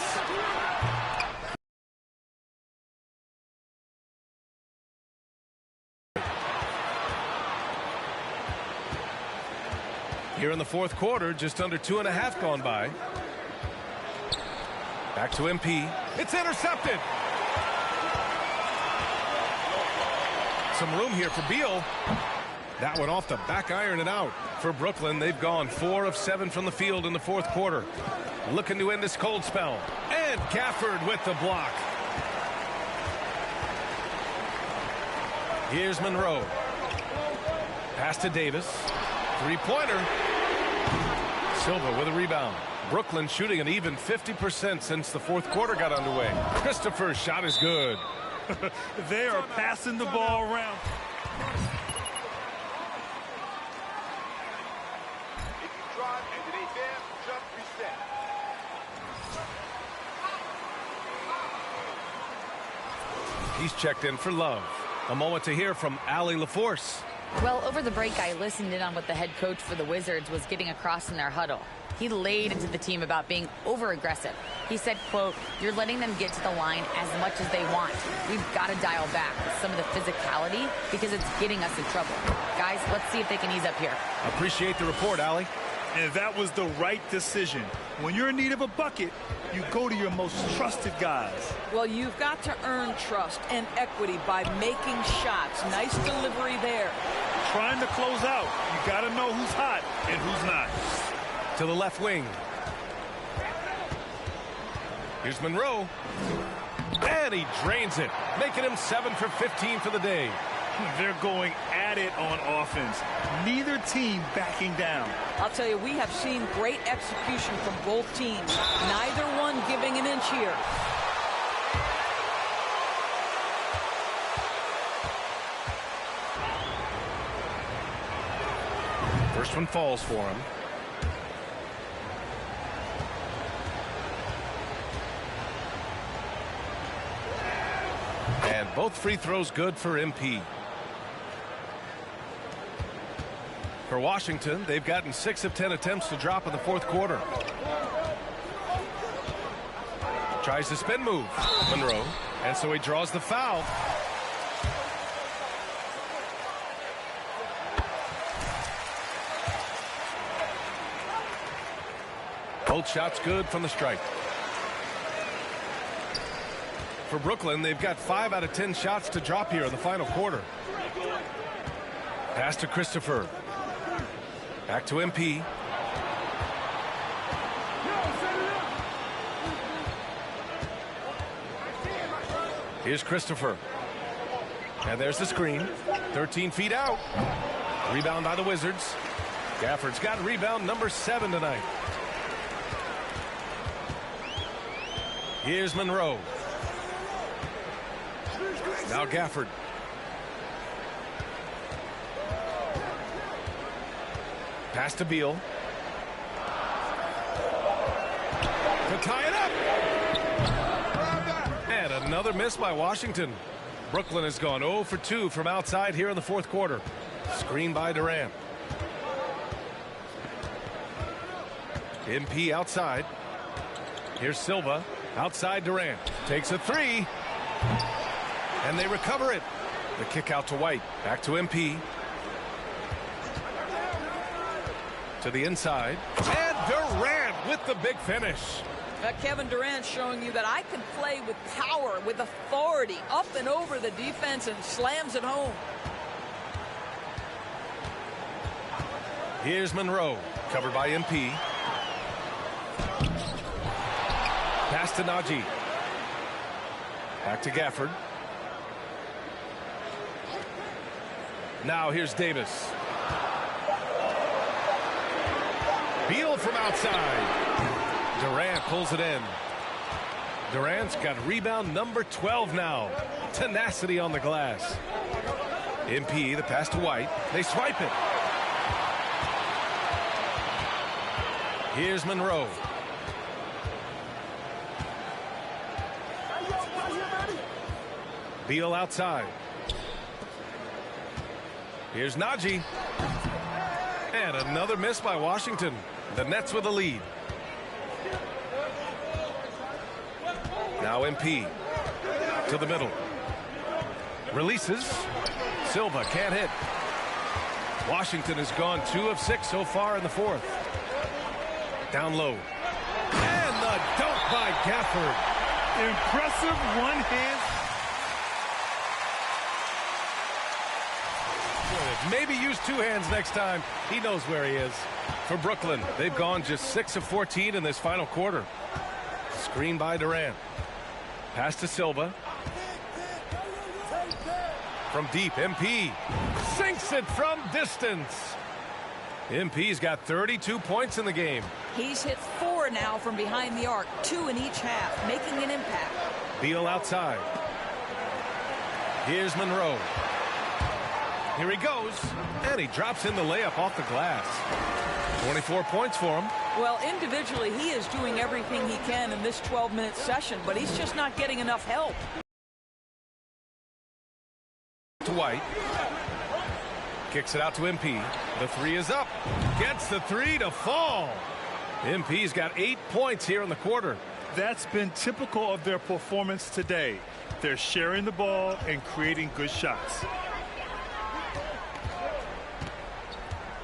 Here in the fourth quarter, just under 2.5 gone by. Back to MP. It's intercepted. Some room here for Beal. That one off the back iron and out. For Brooklyn, they've gone 4 of 7 from the field in the fourth quarter. Looking to end this cold spell. And Gafford with the block. Here's Monroe. Pass to Davis. 3-pointer. Silva with a rebound. Brooklyn shooting an even 50% since the fourth quarter got underway. Christopher's shot is good. They are passing the ball around. He's checked in for Love. A moment to hear from Allie LaForce. Well, over the break, I listened in on what the head coach for the Wizards was getting across in their huddle. He laid into the team about being over-aggressive. He said, quote, "You're letting them get to the line as much as they want. We've got to dial back some of the physicality because it's getting us in trouble. Guys, let's see if they can ease up here." Appreciate the report, Allie. And that was the right decision. When you're in need of a bucket, you go to your most trusted guys. Well, you've got to earn trust and equity by making shots. Nice delivery there. Trying to close out. You got to know who's hot and who's not. To the left wing. Here's Monroe. And he drains it, making him 7 for 15 for the day. They're going at it on offense. Neither team backing down. I'll tell you, we have seen great execution from both teams. Neither one giving an inch here. First one falls for him. And both free throws good for MP. For Washington, they've gotten 6 of 10 attempts to drop in the fourth quarter. Tries the spin move, Monroe, and so he draws the foul. Both shots good from the strike. For Brooklyn, they've got 5 out of 10 shots to drop here in the final quarter. Pass to Christopher. Back to MP. Here's Christopher. And there's the screen. 13 feet out. Rebound by the Wizards. Gafford's got rebound number 7 tonight. Here's Monroe. Now Gafford. Pass to Beal. To tie it up. And another miss by Washington. Brooklyn has gone 0 for 2 from outside here in the fourth quarter. Screen by Durant. MP outside. Here's Silva. Outside Durant. Takes a 3. And they recover it. The kick out to White. Back to MP. To the inside. And Durant with the big finish. Kevin Durant showing you that I can play with power, with authority, up and over the defense, and slams it home. Here's Monroe. Covered by MP. Pass to Najee. Back to Gafford. Now here's Davis. Beal from outside. Durant pulls it in. Durant's got rebound number 12 now. Tenacity on the glass. MP, the pass to White. They swipe it. Here's Monroe. Beal outside. Here's Najee. And another miss by Washington. The Nets with a lead. Now MP. To the middle. Releases. Silva can't hit. Washington has gone 2 of 6 so far in the fourth. Down low. And the dunk by Gafford. Impressive one-hand. Maybe use 2 hands next time. He knows where he is. For Brooklyn, they've gone just 6 of 14 in this final quarter. Screen by Durant. Pass to Silva. From deep, MP sinks it from distance. MP's got 32 points in the game. He's hit 4 now from behind the arc, 2 in each half, making an impact. Beal outside. Here's Monroe. Here he goes, and he drops in the layup off the glass. 24 points for him. Well, individually, he is doing everything he can in this 12-minute session, but he's just not getting enough help. To White. Kicks it out to MP. The 3 is up. Gets the 3 to fall. MP's got 8 points here in the quarter. That's been typical of their performance today. They're sharing the ball and creating good shots.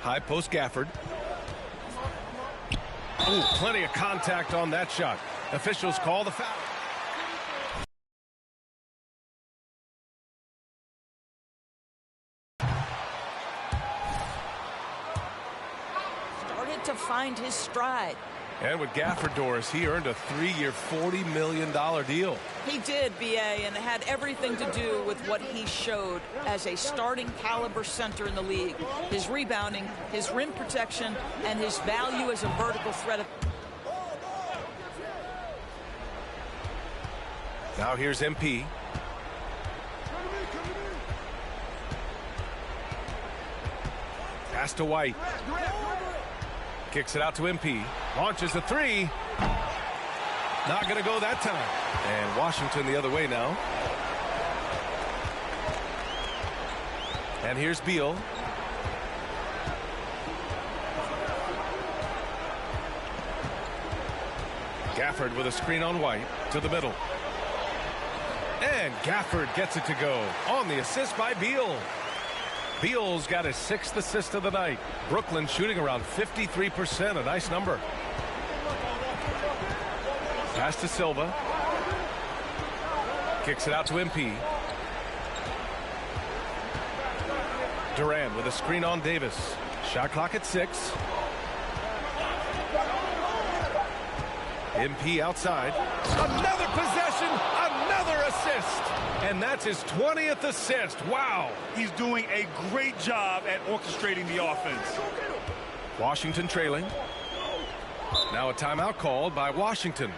High post Gafford. Ooh, plenty of contact on that shot. Officials call the foul. Started to find his stride. And with Gafford, Doris, he earned a 3-year, $40 million deal. He did, B.A., and it had everything to do with what he showed as a starting caliber center in the league. His rebounding, his rim protection, and his value as a vertical threat. Now here's MP. Pass to White. Kicks it out to MP. Launches a three. Not going to go that time. And Washington the other way now. And here's Beal. Gafford with a screen on White to the middle. And Gafford gets it to go on the assist by Beal. Beal's got his 6th assist of the night. Brooklyn shooting around 53%, a nice number. Pass to Silva. Kicks it out to MP. Durant with a screen on Davis. Shot clock at 6. MP outside. Another possession, another assist. And that's his 20th assist. Wow. He's doing a great job at orchestrating the offense. Washington trailing. Now a timeout called by Washington.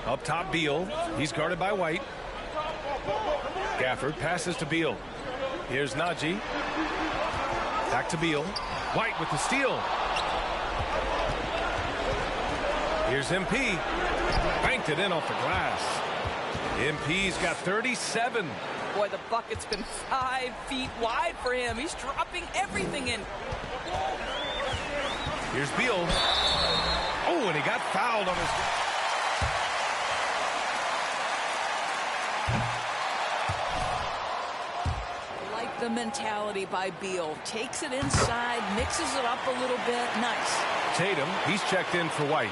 Up top, Beal. He's guarded by White. Gafford passes to Beal. Here's Najee. Back to Beal. White with the steal. Here's MP. Banked it in off the glass. MP's got 37. Boy, the bucket's been 5 feet wide for him. He's dropping everything in. Here's Beal. Oh, and he got fouled on his... The mentality by Beal. Takes it inside, mixes it up a little bit. Nice. Tatum, he's checked in for White.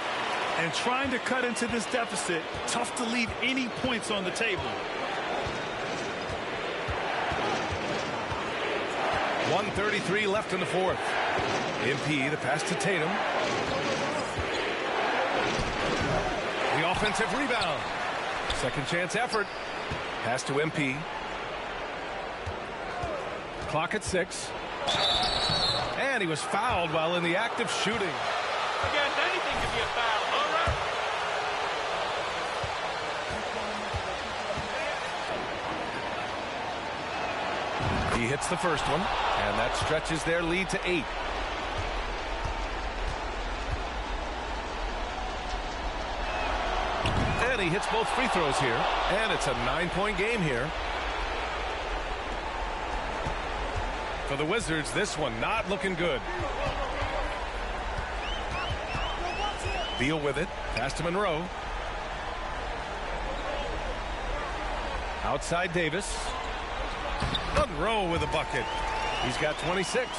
And trying to cut into this deficit, tough to leave any points on the table. 1:33 left in the 4th. MP, the pass to Tatum. The offensive rebound. Second chance effort. Pass to MP. Clock at 6. And he was fouled while in the act of shooting. Again, anything can be a foul, all right? He hits the first one, and that stretches their lead to 8. And he hits both free throws here, and it's a 9-point game here. For the Wizards, this one not looking good. Beal with it. Pass to Monroe. Outside Davis. Monroe with a bucket. He's got 26.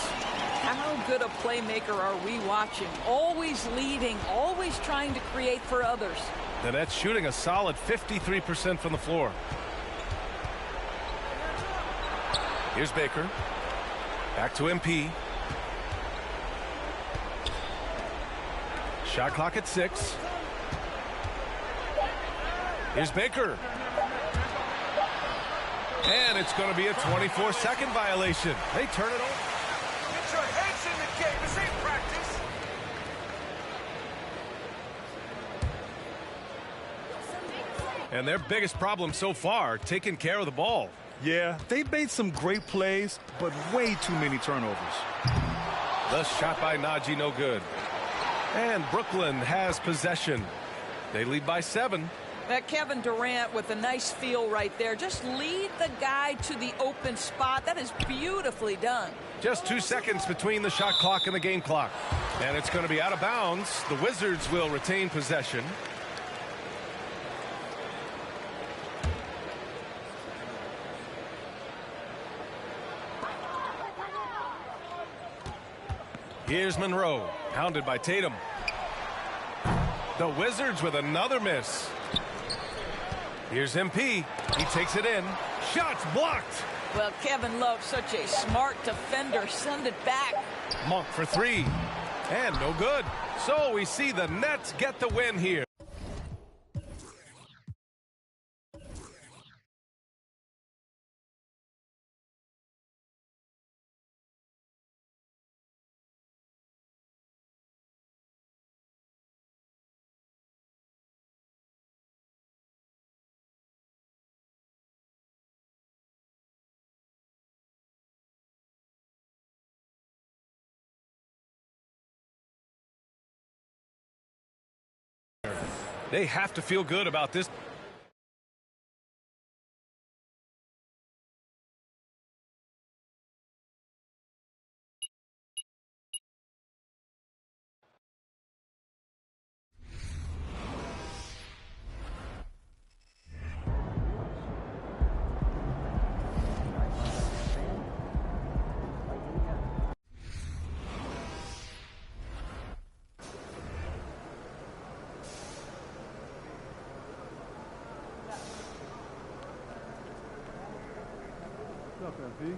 How good a playmaker are we watching? Always leading, always trying to create for others. The Nets shooting a solid 53% from the floor. Here's Baker. Back to MP. Shot clock at 6. Here's Baker. And it's going to be a 24-second violation. They turn it over. Get your heads in the game. This ain't practice. And their biggest problem so far, taking care of the ball. Yeah, they've made some great plays, but way too many turnovers. The shot by Najee, no good. And Brooklyn has possession. They lead by 7. That Kevin Durant with a nice feel right there. Just lead the guy to the open spot. That is beautifully done. Just 2 seconds between the shot clock and the game clock. And it's going to be out of bounds. The Wizards will retain possession. Here's Monroe, hounded by Tatum. The Wizards with another miss. Here's MP. He takes it in. Shots blocked. Well, Kevin Love, such a smart defender. Send it back. Monk for 3. And no good. So we see the Nets get the win here. They have to feel good about this. What's up, MP?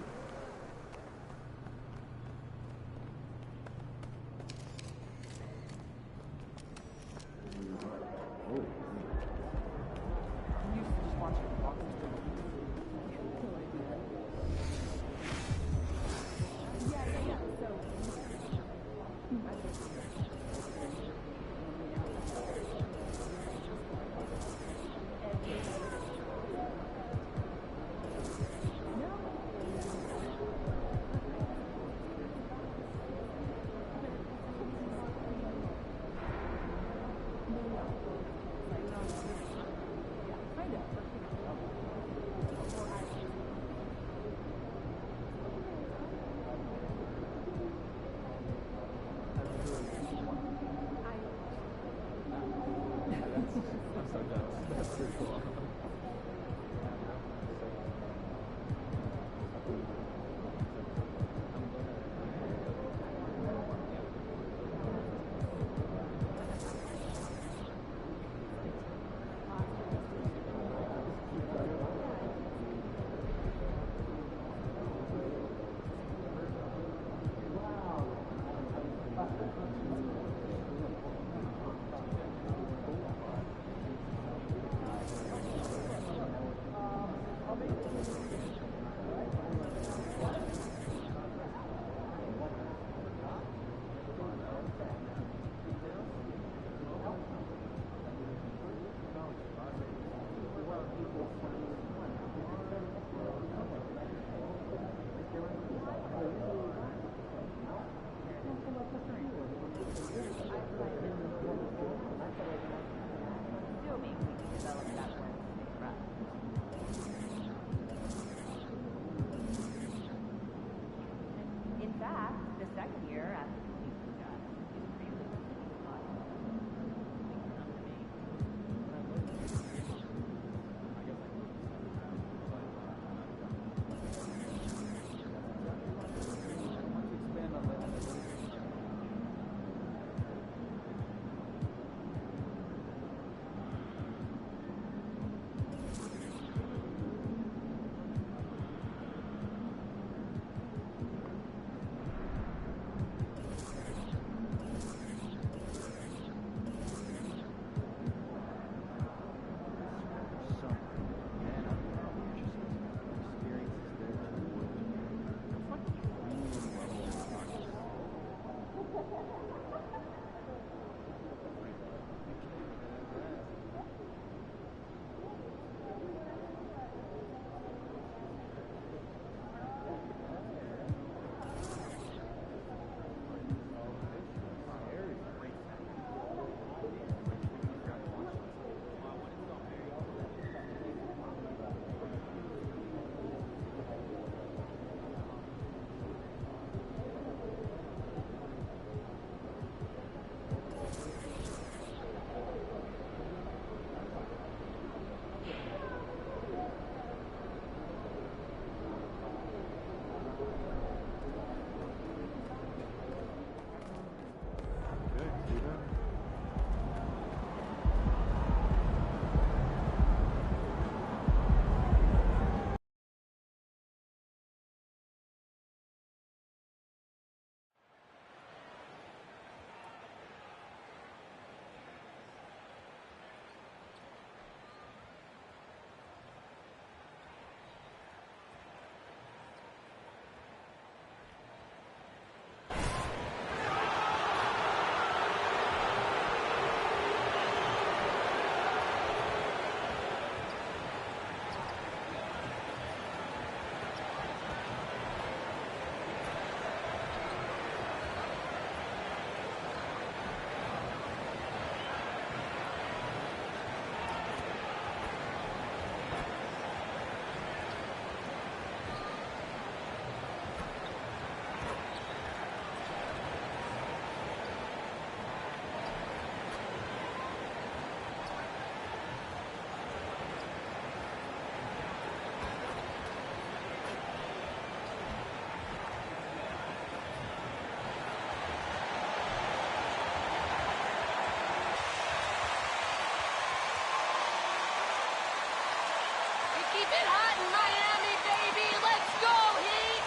Keep it hot in Miami, baby. Let's go, Heat.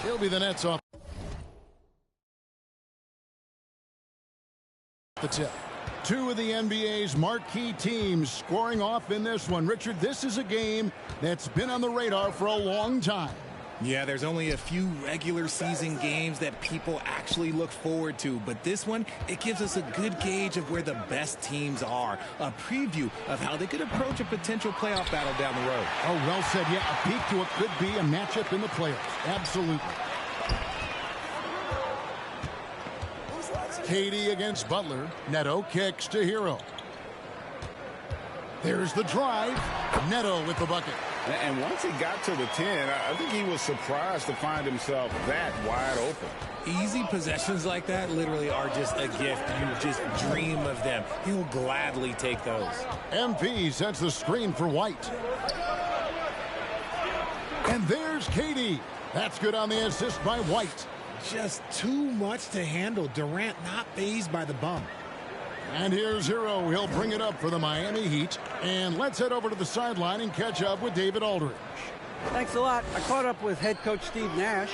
He'll be the Nets off the tip. Two of the NBA's marquee teams scoring off in this one. Richard, this is a game that's been on the radar for a long time. Yeah, there's only a few regular season games that people actually look forward to, but this one, it gives us a good gauge of where the best teams are, a preview of how they could approach a potential playoff battle down the road. Oh, well said. Yeah, a peek to what could be a matchup in the playoffs. Absolutely. Katie against Butler. Neto kicks to Hero. There's the drive. Neto with the bucket. And once he got to the 10, I think he was surprised to find himself that wide open. Easy possessions like that literally are just a gift. You just dream of them. He'll gladly take those. MP sets the screen for White. And there's Katie. That's good on the assist by White. Just too much to handle. Durant not fazed by the bump. And here's Hero. He'll bring it up for the Miami Heat. And let's head over to the sideline and catch up with David Aldridge. Thanks a lot. I caught up with head coach Steve Nash.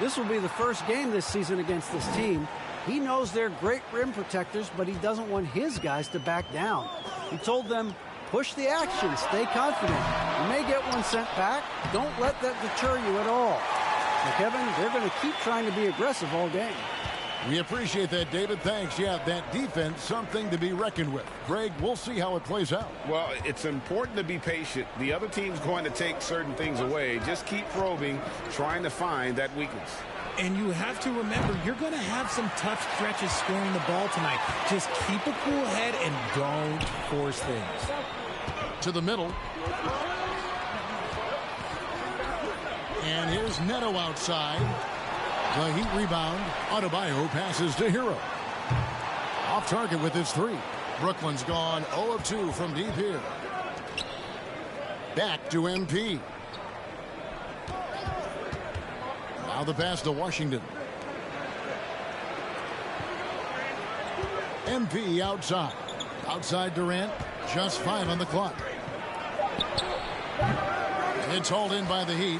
This will be the first game this season against this team. He knows they're great rim protectors, but he doesn't want his guys to back down. He told them, push the action, stay confident. You may get one sent back. Don't let that deter you at all. So, Kevin, they're going to keep trying to be aggressive all game. We appreciate that, David. Thanks. Yeah, that defense, something to be reckoned with. Greg, we'll see how it plays out. Well, it's important to be patient. The other team's going to take certain things away. Just keep probing, trying to find that weakness. And you have to remember, you're going to have some tough stretches scoring the ball tonight. Just keep a cool head and don't force things. To the middle. And here's Neto outside. The Heat rebound. Adebayo passes to Hero. Off target with his three. Brooklyn's gone 0 of 2 from deep here. Back to MP. Now the pass to Washington. MP outside. Outside Durant. Just 5 on the clock. It's hauled in by the Heat.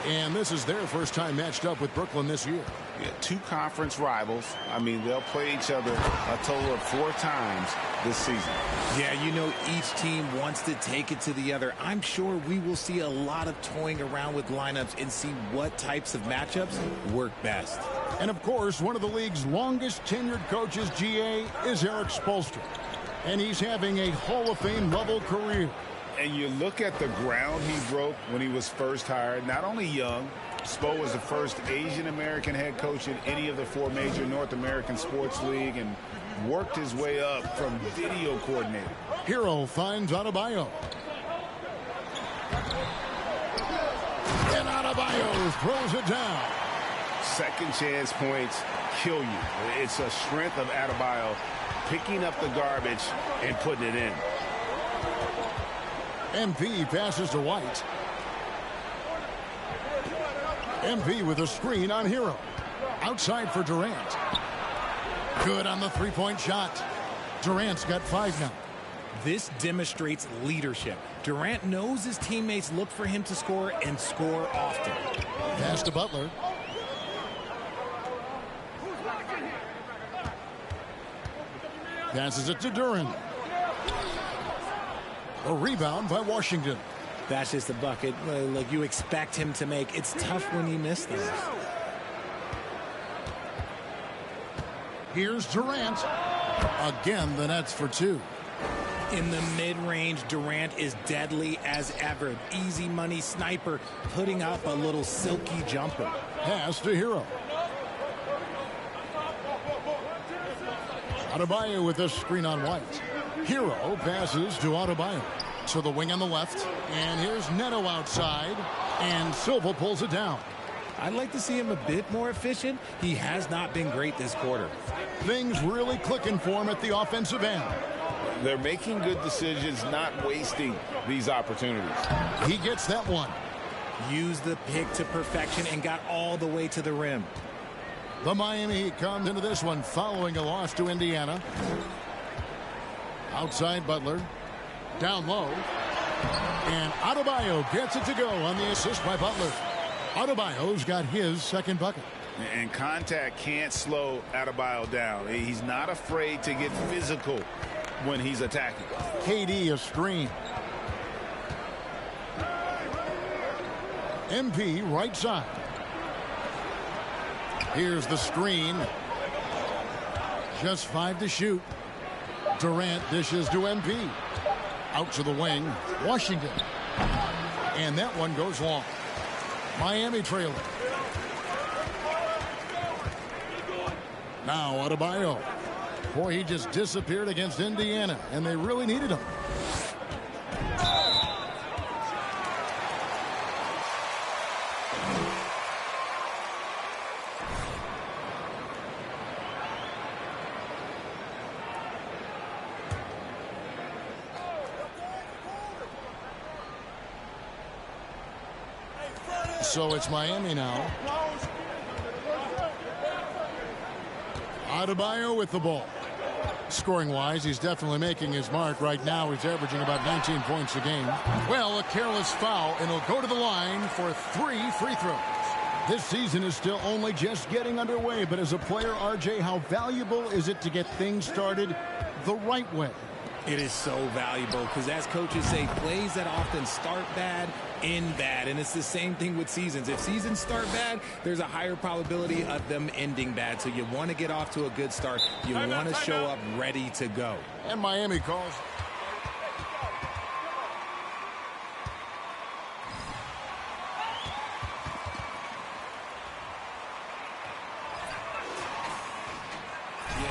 And this is their first time matched up with Brooklyn this year. Yeah, two conference rivals. I mean, they'll play each other a total of 4 times this season. Yeah, you know, each team wants to take it to the other. I'm sure we will see a lot of toying around with lineups and see what types of matchups work best. And, of course, one of the league's longest tenured coaches, GA, is Eric Spoelstra. And he's having a Hall of Fame level career. And you look at the ground he broke when he was first hired. Not only young, Spo was the first Asian-American head coach in any of the 4 major North American sports league and worked his way up from video coordinator. Hero finds Adebayo. And Adebayo throws it down. Second chance points kill you. It's a strength of Adebayo picking up the garbage and putting it in. MP passes to White. MP with a screen on Hero. Outside for Durant. Good on the three-point shot. Durant's got 5 now. This demonstrates leadership. Durant knows his teammates look for him to score and score often. Pass to Butler. Passes it to Durant. A rebound by Washington. That's just a bucket like you expect him to make. It's tough when you miss those. Here's Durant. Again, the Nets for 2. In the mid-range, Durant is deadly as ever. Easy money sniper, putting up a little silky jumper. Pass to Hero. Adebayo with a screen on White. Hero passes to Adebayo. To the wing on the left. And here's Neto outside. And Silva pulls it down. I'd like to see him a bit more efficient. He has not been great this quarter. Things really clicking for him at the offensive end. They're making good decisions, not wasting these opportunities. He gets that one. Used the pick to perfection and got all the way to the rim. The Miami Heat comes into this one following a loss to Indiana. Outside Butler. Down low. And Adebayo gets it to go on the assist by Butler. Adebayo's got his second bucket. And contact can't slow Adebayo down. He's not afraid to get physical when he's attacking. KD a screen. MP right side. Here's the screen. Just 5 to shoot. Durant dishes to MP. Out to the wing. Washington. And that one goes long. Miami trailing. Now Adebayo. Boy, he just disappeared against Indiana, and they really needed him. So it's Miami now. Adebayo with the ball. Scoring-wise, he's definitely making his mark. Right now, he's averaging about 19 points a game. Well, a careless foul, and he'll go to the line for 3 free throws. This season is still only just getting underway, but as a player, RJ, how valuable is it to get things started the right way? It is so valuable because, as coaches say, plays that often start bad end bad, and it's the same thing with seasons. If seasons start bad, there's a higher probability of them ending bad. So you want to get off to a good start. You want to show up ready to go. And Miami calls.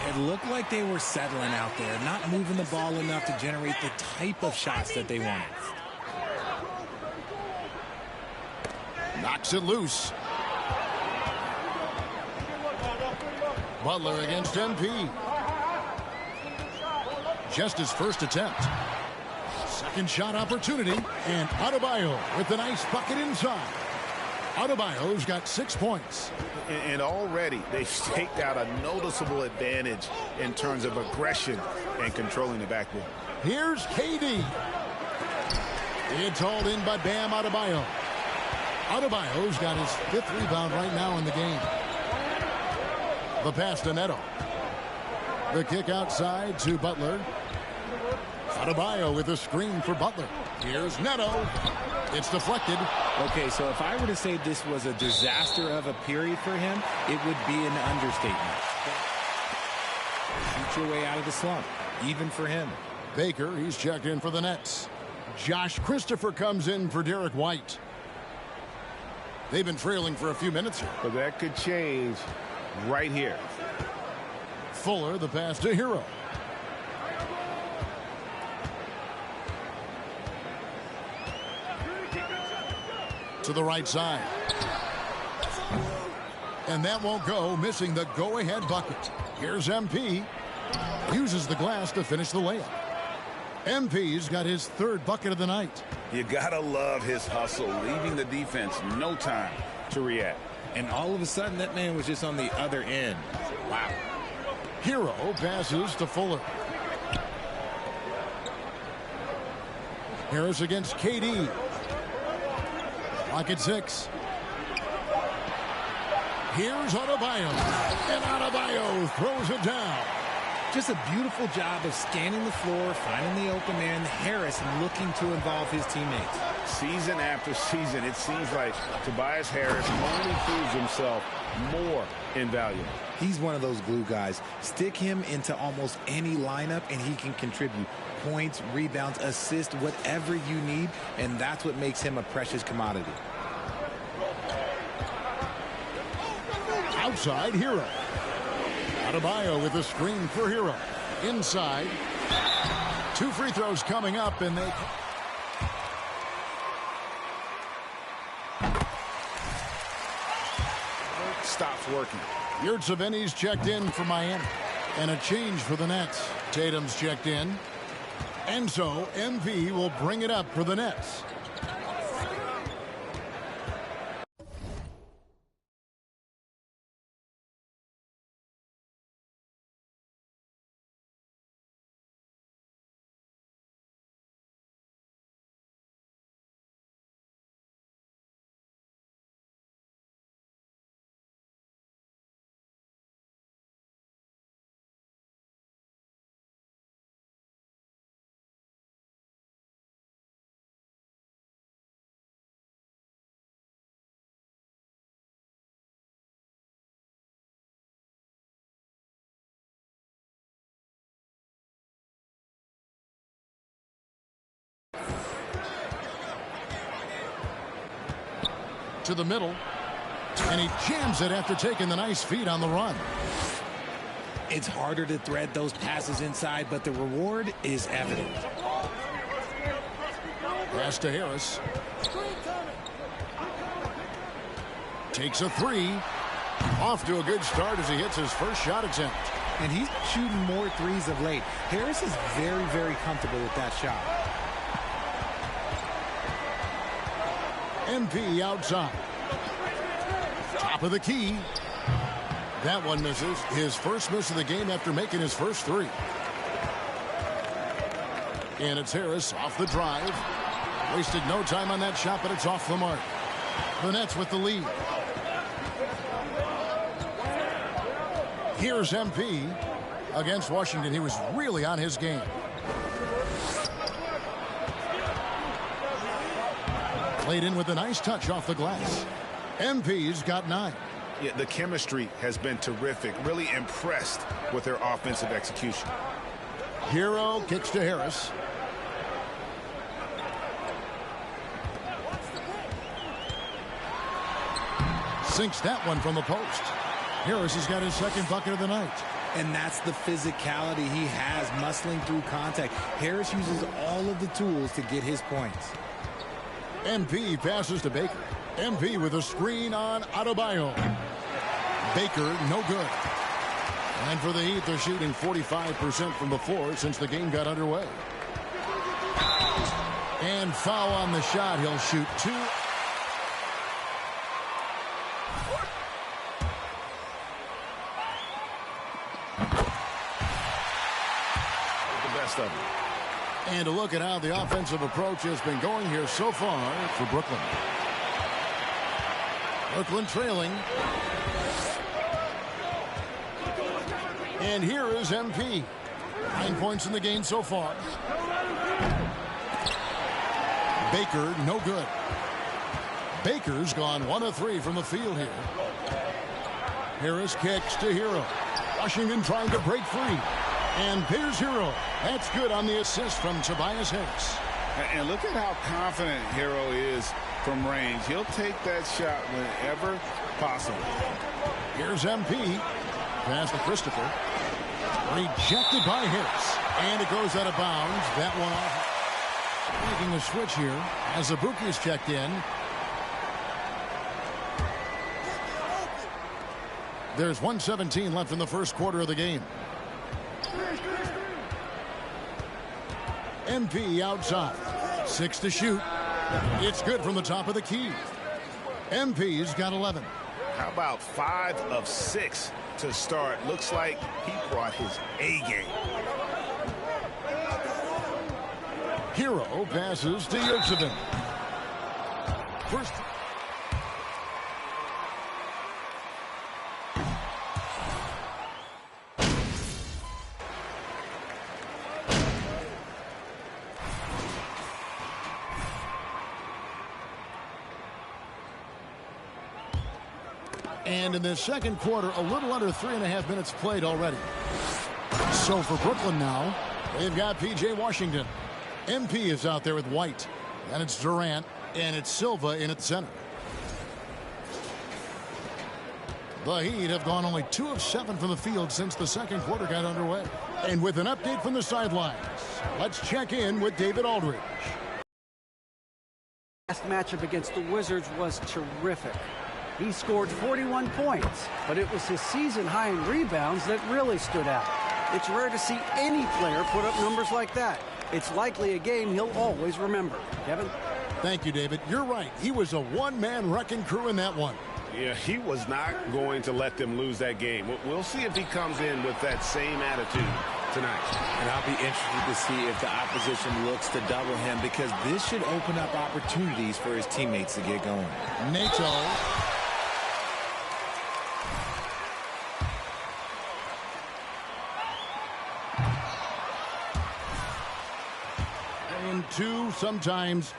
It looked like they were settling out there, not moving the ball enough to generate the type of shots that they wanted. Knocks it loose. Butler against MP. Just his first attempt. Second shot opportunity. And Adebayo with a nice bucket inside. Adebayo's got 6 points. And already they've staked out a noticeable advantage in terms of aggression and controlling the backboard. Here's KD. It's hauled in by Bam Adebayo. Adebayo's got his 5th rebound right now in the game. The pass to Neto. The kick outside to Butler. Adebayo with a screen for Butler. Here's Neto. It's deflected. Okay, so if I were to say this was a disaster of a period for him, it would be an understatement. Shoot your way out of the slump, even for him. Baker, he's checked in for the Nets. Josh Christopher comes in for Derek White. They've been trailing for a few minutes here. But that could change right here. Fuller, the pass to Hero. To the right side. And that won't go, missing the go-ahead bucket. Here's MP. Uses the glass to finish the layup. MP's got his 3rd bucket of the night. You gotta love his hustle, leaving the defense no time to react. And all of a sudden, that man was just on the other end. Wow. Hero passes to Fuller. Harris against KD. Lock at 6. Here's Adebayo. And Adebayo throws it down. Just a beautiful job of scanning the floor, finding the open man. Harris looking to involve his teammates. Season after season, it seems like Tobias Harris only proves himself more invaluable. He's one of those glue guys. Stick him into almost any lineup, and he can contribute points, rebounds, assists, whatever you need, and that's what makes him a precious commodity. Outside, Hero. Adebayo with a screen for Hero. Inside. 2 free throws coming up, and they... stops working. Yurtseven's checked in for Miami. And a change for the Nets. Tatum's checked in. And so MP will bring it up for the Nets. To the middle, and he jams it after taking the nice feed on the run. It's harder to thread those passes inside, but the reward is evident. Pass to Harris. Takes a three. Off to a good start as he hits his first shot attempt. And he's shooting more threes of late. Harris is very, very comfortable with that shot. MP outside. Top of the key. That one misses. His first miss of the game after making his first three. And it's Harris off the drive. Wasted no time on that shot, but it's off the mark. The Nets with the lead. Here's MP against Washington. He was really on his game. Played in with a nice touch off the glass. MP's got 9. Yeah, the chemistry has been terrific. Really impressed with their offensive execution. Hero kicks to Harris. Sinks that one from the post. Harris has got his second bucket of the night. And that's the physicality he has, muscling through contact. Harris uses all of the tools to get his points. MP passes to Baker. MP with a screen on Adebayo. Baker, no good. And for the Heat, they're shooting 45% from the floor since the game got underway. And foul on the shot. He'll shoot 2. The best of them. And a look at how the offensive approach has been going here so far for Brooklyn. Brooklyn trailing. And here is MP. 9 points in the game so far. Baker, no good. Baker's gone 1 of 3 from the field here. Harris kicks to Hero. Washington trying to break free. And here's Hero. That's good on the assist from Tobias Harris. And look at how confident Hero is from range. He'll take that shot whenever possible. Here's MP. Pass to Christopher. Rejected by Harris. And it goes out of bounds. That one off. Making a switch here as Ibuki's checked in. There's 1:17 left in the first quarter of the game. MP outside. 6 to shoot. It's good from the top of the key. MP's got 11. How about 5 of 6 to start? Looks like he brought his A game. Hero passes to Yurtseven. First. And in the second quarter, a little under 3.5 minutes played already. So for Brooklyn now, they've got P.J. Washington. MP is out there with White. And it's Durant. And it's Silva in its center. The Heat have gone only 2 of 7 from the field since the second quarter got underway. And with an update from the sidelines, let's check in with David Aldridge. Last matchup against the Wizards was terrific. He scored 41 points, but it was his season high in rebounds that really stood out. It's rare to see any player put up numbers like that. It's likely a game he'll always remember. Kevin? Thank you, David. You're right. He was a one-man wrecking crew in that one. Yeah, he was not going to let them lose that game. We'll see if he comes in with that same attitude tonight. And I'll be interested to see if the opposition looks to double him, because this should open up opportunities for his teammates to get going. Nato. And two, sometimes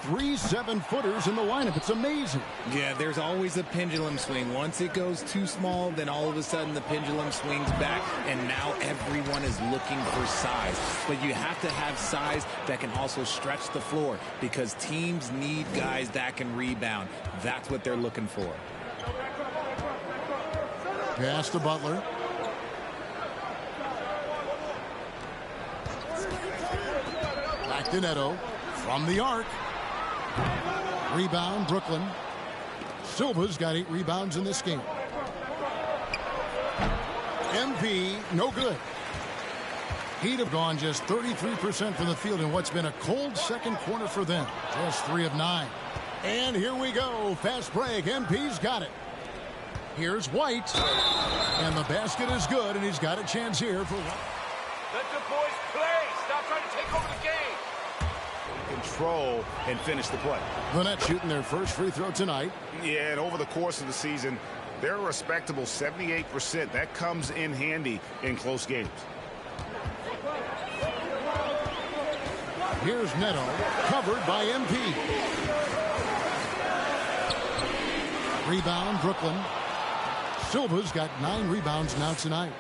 3 7-footers in the lineup. It's amazing. Yeah, there's always a pendulum swing. Once it goes too small, then all of a sudden the pendulum swings back, and now everyone is looking for size. But you have to have size that can also stretch the floor, because teams need guys that can rebound. That's what they're looking for. Pass to Butler. Back to Neto from the arc. Rebound, Brooklyn. Silva's got 8 rebounds in this game. MP, no good. He'd have gone just 33% from the field in what's been a cold second quarter for them. Just 3 of 9. And here we go. Fast break. MP's got it. Here's White. And the basket is good, and he's got a chance here for White. Let the boys play. Stop trying to take over the game. Control and finish the play. The Nets shooting their first free throw tonight. Yeah, and over the course of the season, they're a respectable 78%. That comes in handy in close games. Here's Neto, covered by MP. Rebound, Brooklyn. Silva's got 9 rebounds now tonight.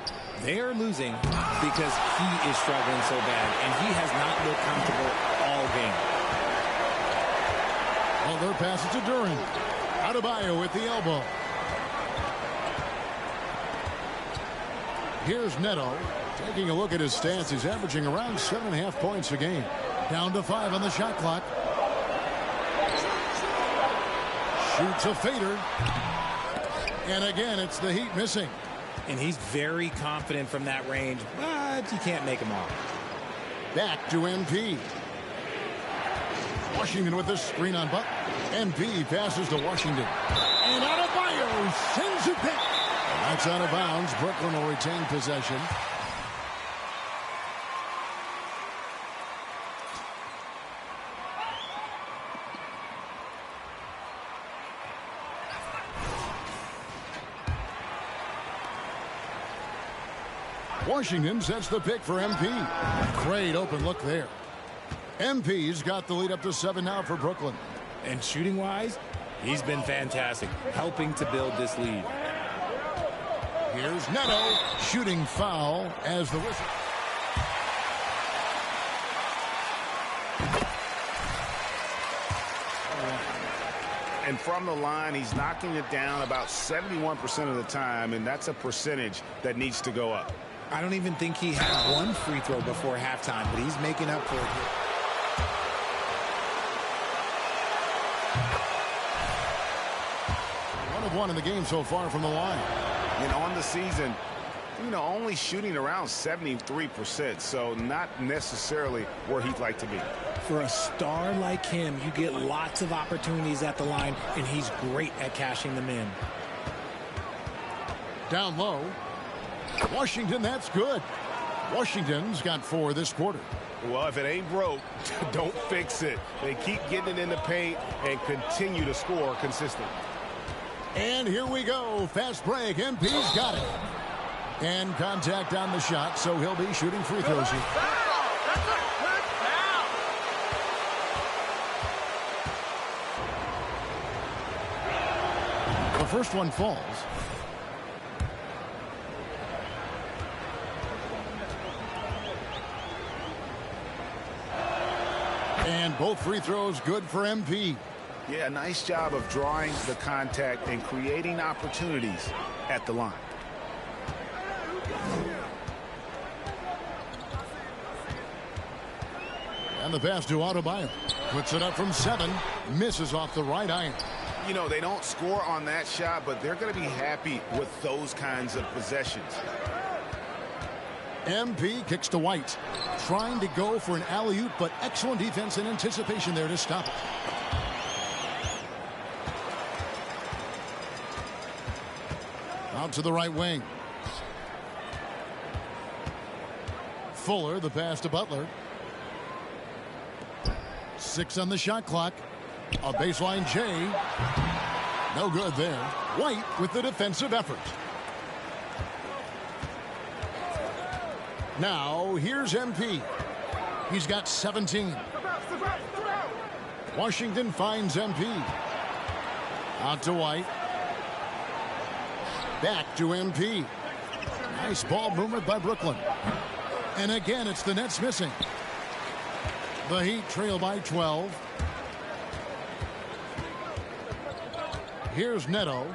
They are losing because he is struggling so bad, and he has not looked comfortable all game. Well, their pass it to Duran. Adebayo with the elbow. Here's Neto. Taking a look at his stats, he's averaging around 7.5 points a game. Down to 5 on the shot clock. Shoots a fader. And again, it's the Heat missing. And he's very confident from that range, but you can't make him all. Back to MP. Washington with the screen on Buck. MP passes to Washington. And Adebayo sends it back. That's out of bounds. Brooklyn will retain possession. Washington sets the pick for MP. Great open look there. MP's got the lead up to 7 now for Brooklyn. And shooting-wise, he's been fantastic, helping to build this lead. Here's Neto, shooting foul as the whistle. And from the line, he's knocking it down about 71% of the time, and that's a percentage that needs to go up. I don't even think he had one free throw before halftime, but he's making up for it. One of 1 in the game so far from the line. And on the season, only shooting around 73%, so not necessarily where he'd like to be. For a star like him, you get lots of opportunities at the line, and he's great at cashing them in. Down low. Washington, that's good. Washington's got 4 this quarter. Well, if it ain't broke, don't fix it. They keep getting it in the paint and continue to score consistently. And here we go. Fast break. MP's got it. And contact on the shot, so he'll be shooting free throws here. The first one falls. And both free throws good for MP. Yeah, nice job of drawing the contact and creating opportunities at the line. And the pass to Adebayo. Puts it up from 7. Misses off the right iron. you know, they don't score on that shot, but they're going to be happy with those kinds of possessions. MP kicks to White. Trying to go for an alley-oop, but excellent defense and anticipation there to stop it. Out to the right wing. Fuller, the pass to Butler. 6 on the shot clock. A baseline J. No good there. White with the defensive effort. Now, here's MP. He's got 17. Washington finds MP. Out to White. Back to MP. Nice ball movement by Brooklyn. And again, it's the Nets missing. The Heat trail by 12. Here's Neto.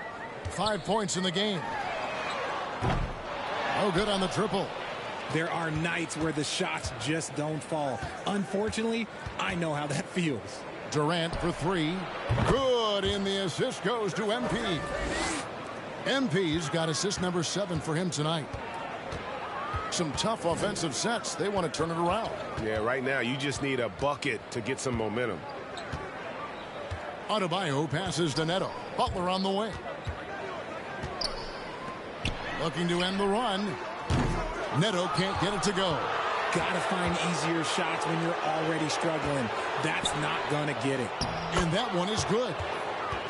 5 points in the game. No good on the triple. There are nights where the shots just don't fall. Unfortunately, I know how that feels. Durant for 3. Good, and the assist goes to MP. MP's got assist number 7 for him tonight. Some tough offensive sets. They want to turn it around. Yeah, right now you just need a bucket to get some momentum. Adebayo passes to Neto. Butler on the way. Looking to end the run. Neto can't get it to go. Gotta find easier shots when you're already struggling. That's not gonna get it. And that one is good.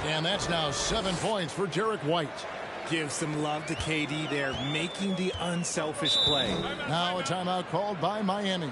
And that's now 7 points for Derek White. Give some love to KD there, making the unselfish play. Now a timeout called by Miami.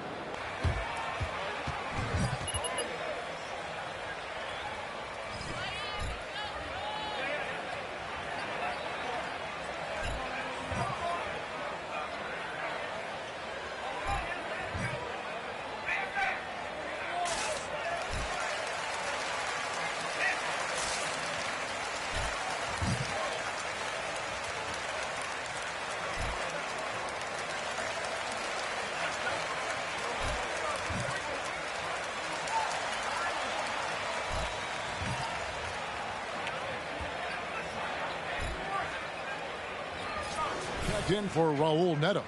In for Raul Neto.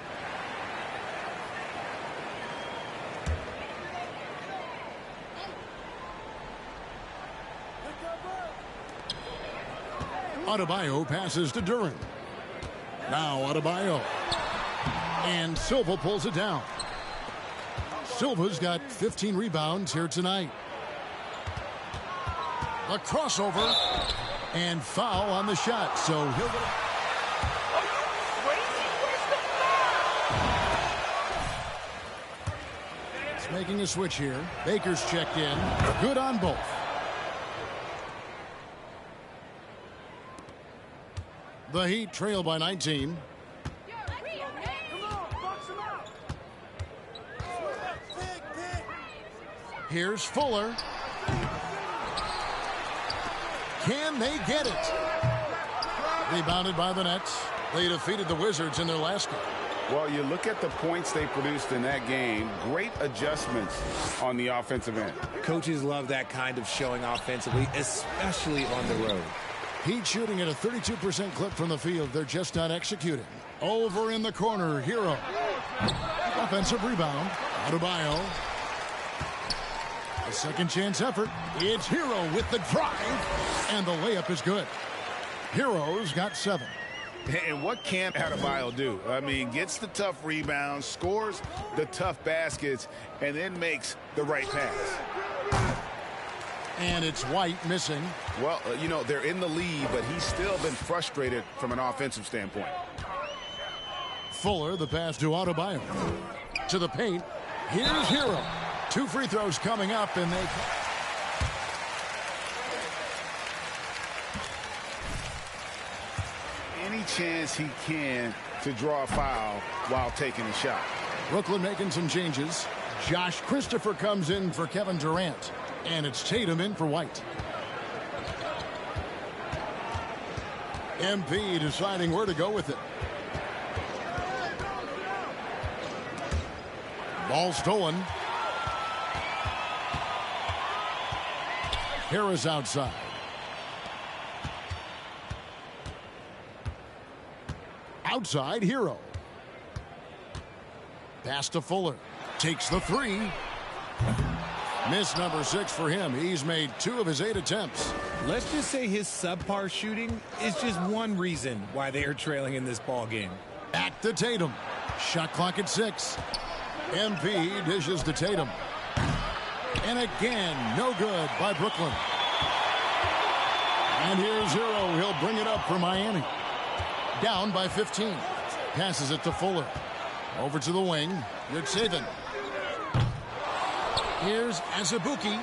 Adebayo passes to Duran. Now Adebayo. And Silva pulls it down. Silva's got 15 rebounds here tonight. A crossover and foul on the shot. So he'll get making a switch here. Baker's checked in. Good on both. The Heat trail by 19. Here's Fuller. Can they get it? Rebounded by the Nets. They defeated the Wizards in their last game. Well, you look at the points they produced in that game. Great adjustments on the offensive end. Coaches love that kind of showing offensively, especially on the road. Heat shooting at a 32% clip from the field. They're just not executing. Over in the corner, Hero. Offensive rebound. Adebayo. A second chance effort. It's Hero with the drive. And the layup is good. Hero's got 7. And what can't Adebayo do? I mean, gets the tough rebounds, scores the tough baskets, and then makes the right pass. And it's White missing. Well, you know, they're in the lead, but he's still been frustrated from an offensive standpoint. Fuller, the pass to Adebayo. To the paint. Here's Hero. 2 free throws coming up, and they... Any chance he can to draw a foul while taking a shot. Brooklyn making some changes. Josh Christopher comes in for Kevin Durant. And it's Tatum in for White. MP deciding where to go with it. Ball stolen. Harris outside. outside Hero. Pass to Fuller. Takes the three. Miss number 6 for him. He's made 2 of his 8 attempts. Let's just say his subpar shooting is just one reason why they are trailing in this ball game. Back to Tatum. Shot clock at 6. MP dishes to Tatum. And again, no good by Brooklyn. And here's Hero. He'll bring it up for Miami. Down by 15. Passes it to Fuller. Over to the wing. Yurtseven. Here's Azubuike.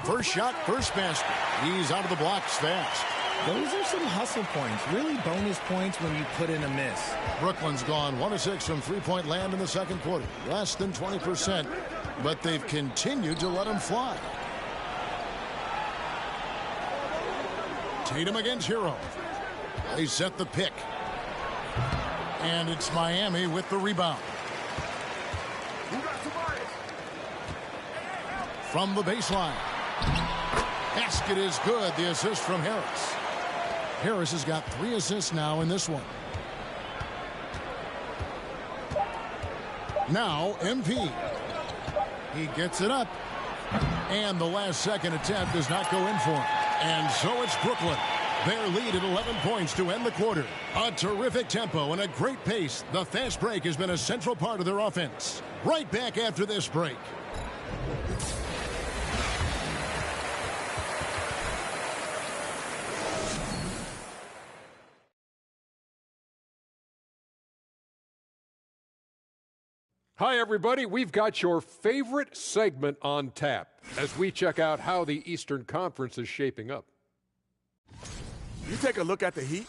First shot, first basket. He's out of the blocks fast. Those are some hustle points. Really bonus points when you put in a miss. Brooklyn's gone 1 of 6 from three-point land in the second quarter. Less than 20%, but they've continued to let him fly. Tatum against Hero. They set the pick. And it's Miami with the rebound. From the baseline. Basket is good. The assist from Harris. Harris has got 3 assists now in this one. Now MP. He gets it up. And the last second attempt does not go in for him. And so it's Brooklyn. Their lead at 11 points to end the quarter. A terrific tempo and a great pace. The fast break has been a central part of their offense. Right back after this break. Hi, everybody. We've got your favorite segment on tap as we check out how the Eastern Conference is shaping up. You take a look at the Heat,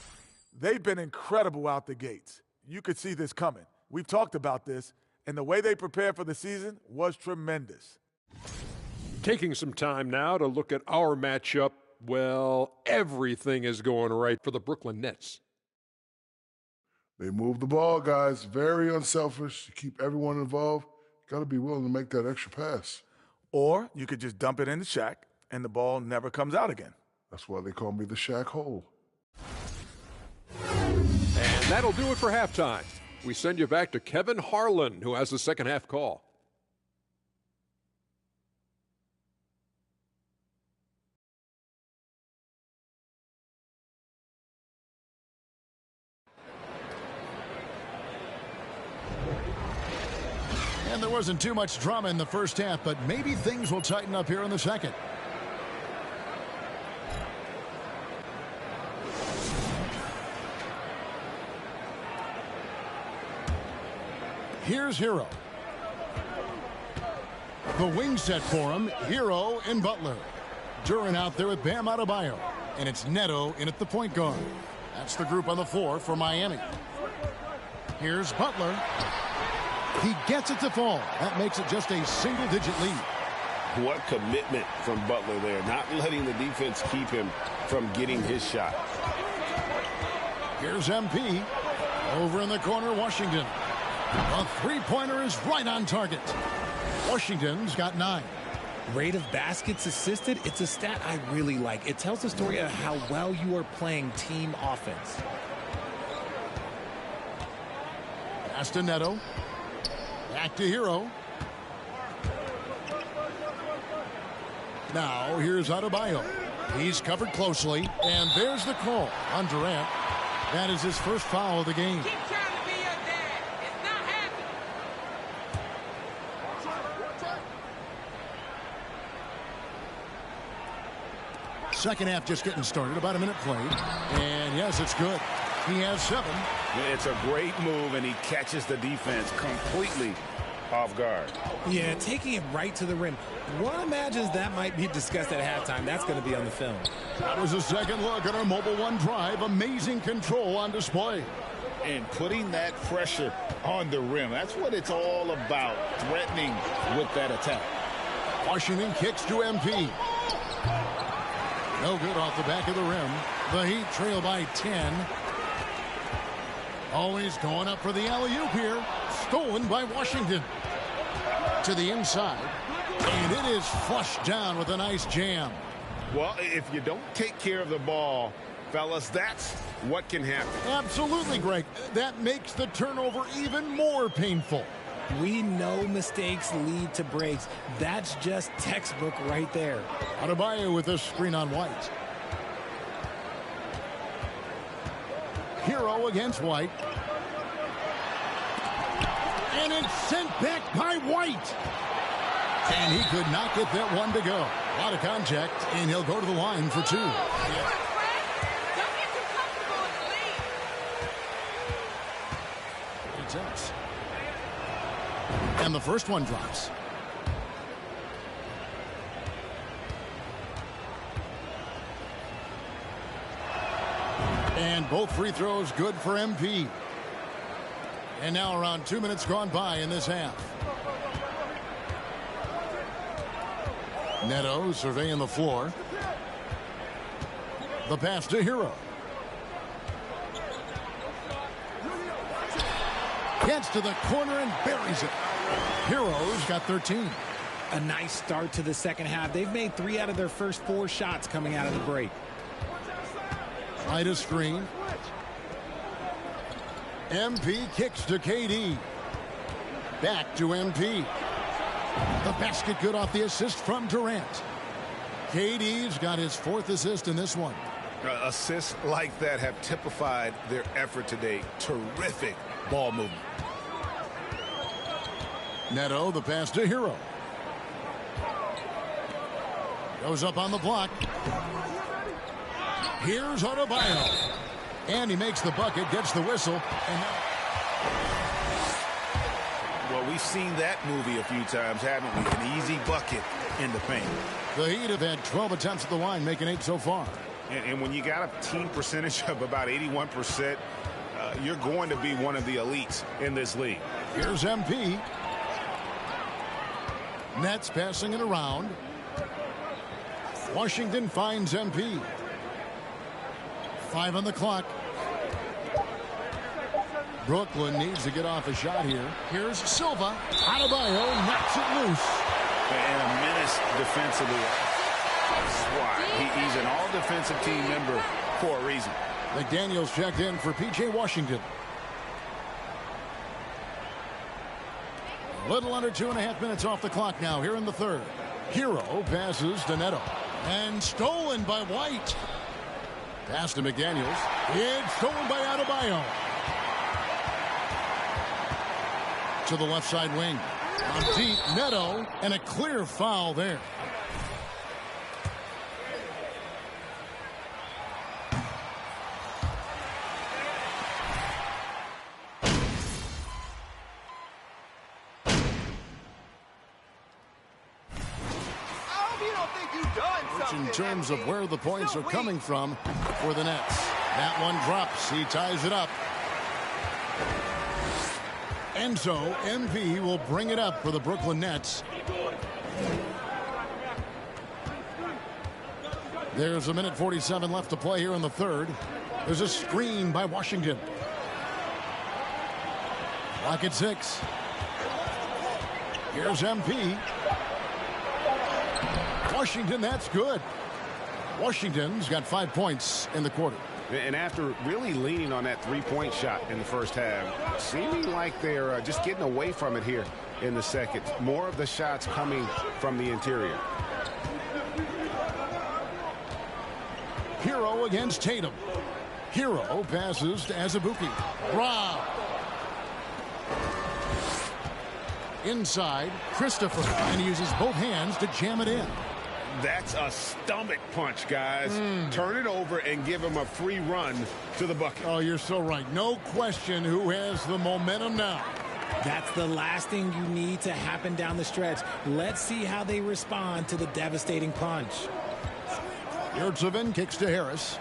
they've been incredible out the gates. You could see this coming. We've talked about this, and the way they prepared for the season was tremendous. Taking some time now to look at our matchup. Well, everything is going right for the Brooklyn Nets. They move the ball, guys. Very unselfish. You keep everyone involved. Got to be willing to make that extra pass. Or you could just dump it in the Shaq, and the ball never comes out again. That's why they call me the Shaq Hole. And that'll do it for halftime. We send you back to Kevin Harlan, who has the second half call. And there wasn't too much drama in the first half, but maybe things will tighten up here in the second. Here's Hero. The wing set for him, Hero and Butler. Duran out there with Bam Adebayo. And it's Neto in at the point guard. That's the group on the floor for Miami. Here's Butler. He gets it to fall. That makes it just a single-digit lead. What commitment from Butler there, not letting the defense keep him from getting his shot. Here's MP. Over in the corner, Washington. A three-pointer is right on target. Washington's got 9. Rate of baskets assisted, it's a stat I really like. It tells the story of how well you are playing team offense. Pass to Neto. Back to Hero. Now here's Adebayo. He's covered closely, and there's the call on Durant. That is his first foul of the game. Second half just getting started, about a minute played. And yes, it's good. He has 7. It's a great move, and he catches the defense completely off guard. Yeah, taking it right to the rim. One imagines that might be discussed at halftime. That's going to be on the film. That was a second look at our Mobile One drive. Amazing control on display. And putting that pressure on the rim. That's what it's all about, threatening with that attack. Washington kicks to MP. No good off the back of the rim. The Heat trail by 10. Always going up for the alley-oop here. Stolen by Washington. To the inside. And it is flushed down with a nice jam. Well, if you don't take care of the ball fellas, that's what can happen. Absolutely, Greg. That makes the turnover even more painful. We know mistakes lead to breaks. That's just textbook right there. Adebayo with a screen on White. Hero against White. And it's sent back by White. And he could not get that one to go. A lot of contact, and he'll go to the line for two. Intense. And the first one drops. And both free throws good for MP. And now around 2 minutes gone by in this half. Neto surveying the floor. The pass to Hero. Gets to the corner and buries it. Hero's got 13. A nice start to the second half. They've made 3 out of their first 4 shots coming out of the break. Right a screen. MP kicks to KD. Back to MP. The basket good off the assist from Durant. KD's got his 4th assist in this one. Assists like that have typified their effort today. Terrific ball movement. Neto, the pass to Hero. Goes up on the block. Here's Adebayo. And he makes the bucket, gets the whistle. And well, we've seen that movie a few times, haven't we? An easy bucket in the paint. The Heat have had 12 attempts at the line, making 8 so far. And when you got a team percentage of about 81%, you're going to be one of the elites in this league. Here's MP. Nets passing it around. Washington finds MP. 5 on the clock. Brooklyn needs to get off a shot here. Here's Silva. Adebayo knocks it loose. And a menace defensively. That's why he's an all-defensive team member for a reason. McDaniels checked in for P.J. Washington. A little under 2.5 minutes off the clock now here in the third. Hero passes to Neto. And stolen by White. Pass to McDaniels. It's stolen by Adebayo. To the left side wing. On deep, Neto, and a clear foul there. In terms of where the points are coming from for the Nets. That one drops. He ties it up. And so MP will bring it up for the Brooklyn Nets. There's 1:47 left to play here in the third. There's a screen by Washington. Clock at 6. Here's MP. Washington, that's good. Washington's got 5 points in the quarter. And after really leaning on that three-point shot in the first half, seeming like they're just getting away from it here in the second. More of the shots coming from the interior. Hero against Tatum. Hero passes to Azubuike. Rob. Inside, Christopher. And he uses both hands to jam it in. That's a stomach punch, guys. Turn it over and give him a free run to the bucket. Oh, you're so right. No question who has the momentum now. That's the last thing you need to happen down the stretch. Let's see how they respond to the devastating punch. Yurtseven kicks to Harris.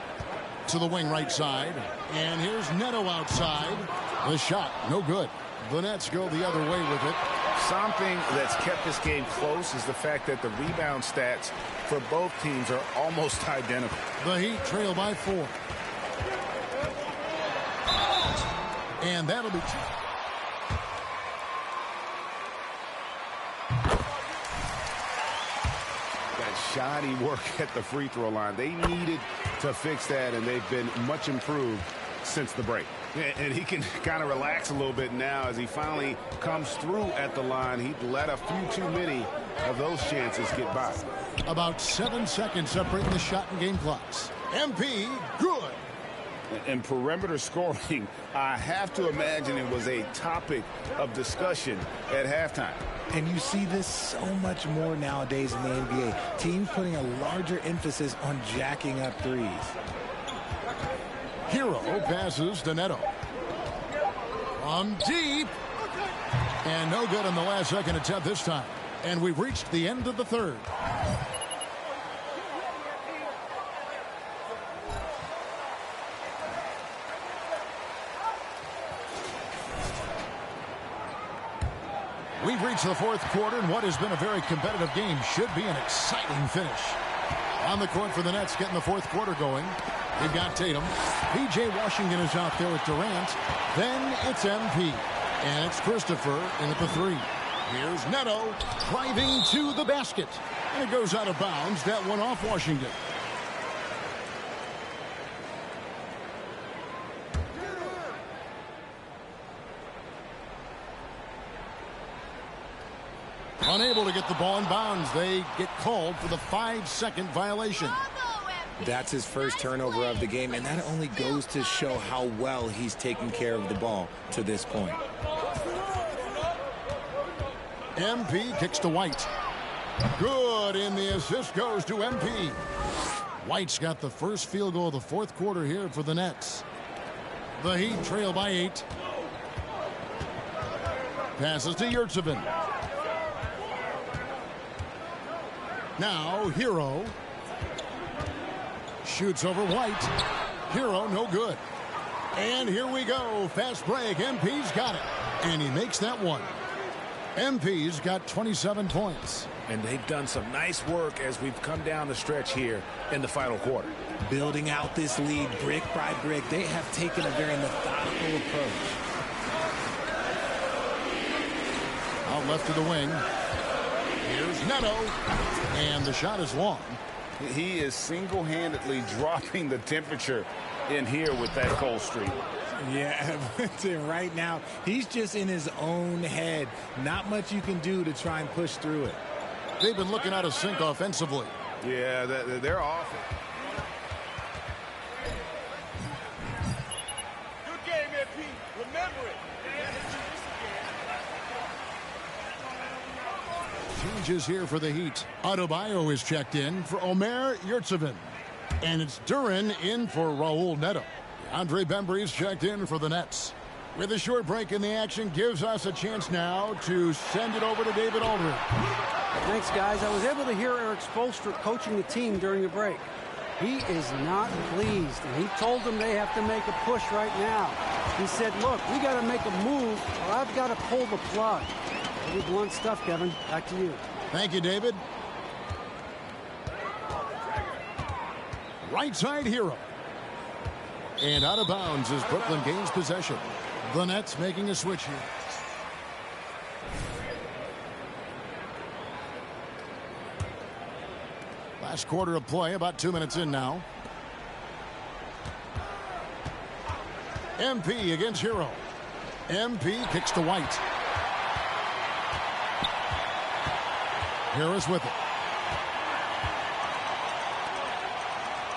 To the wing right side. And here's Neto outside. The shot, no good. The Nets go the other way with it. Something that's kept this game close is the fact that the rebound stats for both teams are almost identical. The Heat trail by 4. And that'll be... That shoddy work at the free throw line. They needed to fix that, and they've been much improved since the break. And he can kind of relax a little bit now as he finally comes through at the line. He let a few too many of those chances get by. About 7 seconds separating the shot and game clocks. MP, good. And perimeter scoring, I have to imagine it was a topic of discussion at halftime. And you see this so much more nowadays in the NBA. Teams putting a larger emphasis on jacking up threes. Hero passes to Neto. From deep. And no good on the last second attempt this time. And we've reached the end of the third. We've reached the fourth quarter, and what has been a very competitive game should be an exciting finish. On the court for the Nets, getting the fourth quarter going. We've got Tatum. P.J. Washington is out there with Durant. Then it's MP. And it's Christopher in at the three. Here's Neto driving to the basket. And it goes out of bounds. That one off Washington. Unable to get the ball in bounds. They get called for the 5-second violation. That's his first turnover of the game, and that only goes to show how well he's taken care of the ball to this point. MP kicks to White. Good, and the assist goes to MP. White's got the first field goal of the fourth quarter here for the Nets. The Heat trail by 8. Passes to Yurtsevin. Now, Hero shoots over White. Hero, no good. And here we go. Fast break. MP's got it. And he makes that one. MP's got 27 points. And they've done some nice work as we've come down the stretch here in the final quarter. Building out this lead brick by brick, they have taken a very methodical approach. Out left to the wing. Here's Neto. And the shot is long. He is single-handedly dropping the temperature in here with that cold streak. Yeah, right now, he's just in his own head. Not much you can do to try and push through it. They've been looking out of sync offensively. Yeah, they're awful. Good game, MP. Remember it. Changes here for the Heat. Adebayo is checked in for Omer Yurtsevin. And it's Duran in for Raul Neto. Andre Bembry's checked in for the Nets. With a short break in the action, gives us a chance now to send it over to David Aldridge. Thanks, guys. I was able to hear Eric Spoelstra coaching the team during the break. He is not pleased, and he told them they have to make a push right now. He said, look, we got to make a move, or I've got to pull the plug. Pretty blunt stuff, Kevin. Back to you. Thank you, David. Right side Hero. And out of bounds as Brooklyn gains possession. The Nets making a switch here. Last quarter of play, about 2 minutes in now. MP against Hero. MP kicks to White. Harris with it.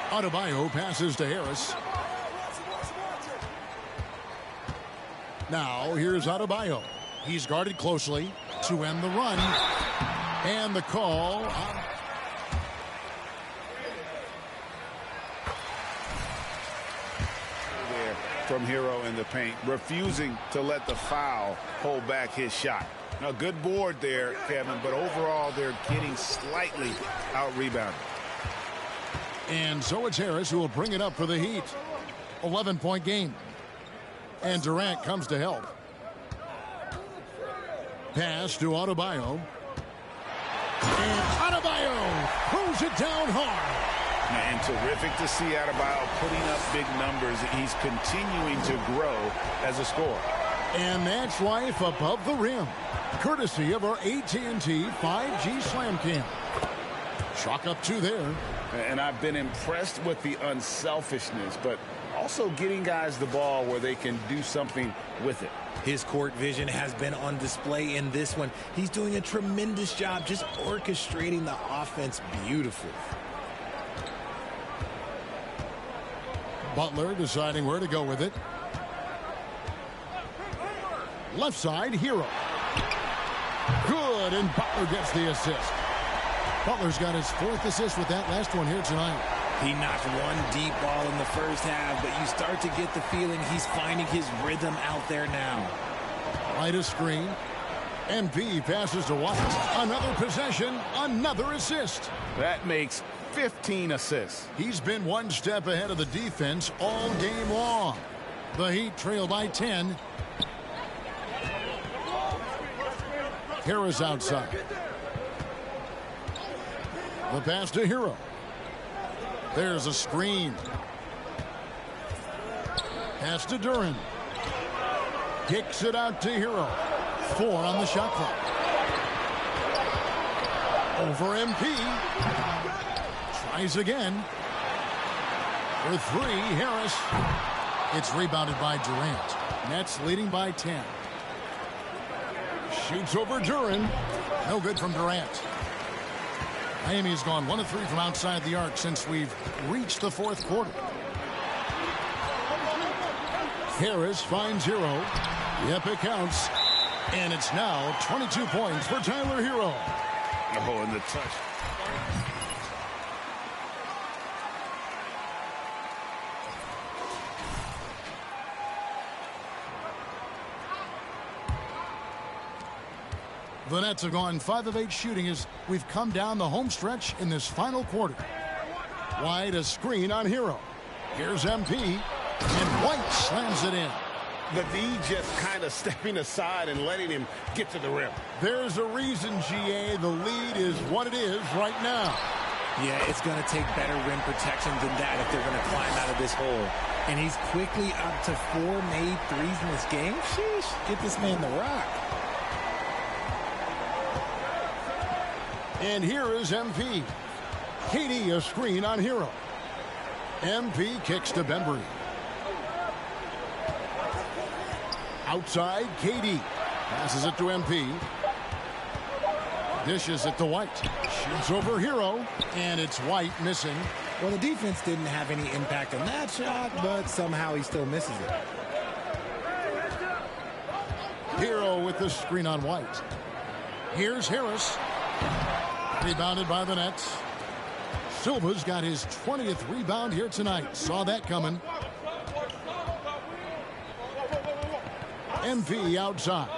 Adebayo passes to Harris. Now, here's Adebayo. He's guarded closely to end the run. And the call. There from Hero in the paint, refusing to let the foul hold back his shot. A good board there, Kevin, but overall they're getting slightly out-rebounded. And so it's Harris who will bring it up for the Heat. 11-point game. And Durant comes to help. Pass to Adebayo. And Adebayo throws it down hard. And terrific to see Adebayo putting up big numbers. He's continuing to grow as a scorer. And that's life above the rim. Courtesy of our AT&T 5G Slam Cam. Chalk up 2 there. And I've been impressed with the unselfishness, but also getting guys the ball where they can do something with it. His court vision has been on display in this one. He's doing a tremendous job just orchestrating the offense beautifully. Butler deciding where to go with it. Left side, Hero. Good, and Butler gets the assist. Butler's got his 4th assist with that last one here tonight. He knocked one deep ball in the first half, but you start to get the feeling he's finding his rhythm out there now. Right a screen. MP passes to White. Another possession, another assist. That makes 15 assists. He's been one step ahead of the defense all game long. The Heat trail by 10. Harris outside. The pass to Hero. There's a screen. Pass to Duran. Kicks it out to Hero. 4 on the shot clock. Over MP. Tries again. For 3, Harris. It's rebounded by Durant. Nets leading by 10. Shoots over Duran. No good from Durant. Miami's gone 1 of 3 from outside the arc since we've reached the 4th quarter. Harris finds Hero. Yep, it counts. And it's now 22 points for Tyler Hero. Oh, and the touch. The Nets have gone 5 of 8 shooting as we've come down the home stretch in this final quarter. Wide a screen on Hero. Here's MP, and White slams it in. The D just kind of stepping aside and letting him get to the rim. There's a reason, GA, the lead is what it is right now. Yeah, it's going to take better rim protection than that if they're going to climb out of this hole. And he's quickly up to 4 made threes in this game. Sheesh, get this man the rock. And here is MP. KD a screen on Hero. MP kicks to Bembry. Outside, KD. Passes it to MP. Dishes it to White. Shoots over Hero. And it's White missing. Well, the defense didn't have any impact on that shot, but somehow he still misses it. Hero with the screen on White. Here's Harris. Rebounded by the Nets. Silva's got his 20th rebound here tonight. Saw that coming. MP outside.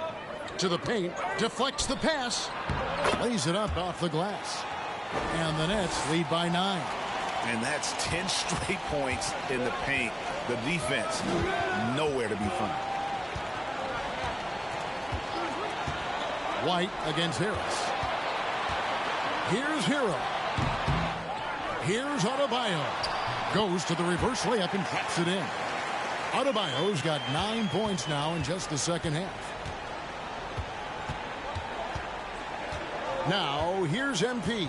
To the paint. Deflects the pass. Lays it up off the glass. And the Nets lead by 9. And that's 10 straight points in the paint. The defense, nowhere to be found. White against Harris. Here's Hero. Here's Adebayo. Goes to the reverse layup and traps it in. Adebayo's got 9 points now in just the second half. Now, here's MP.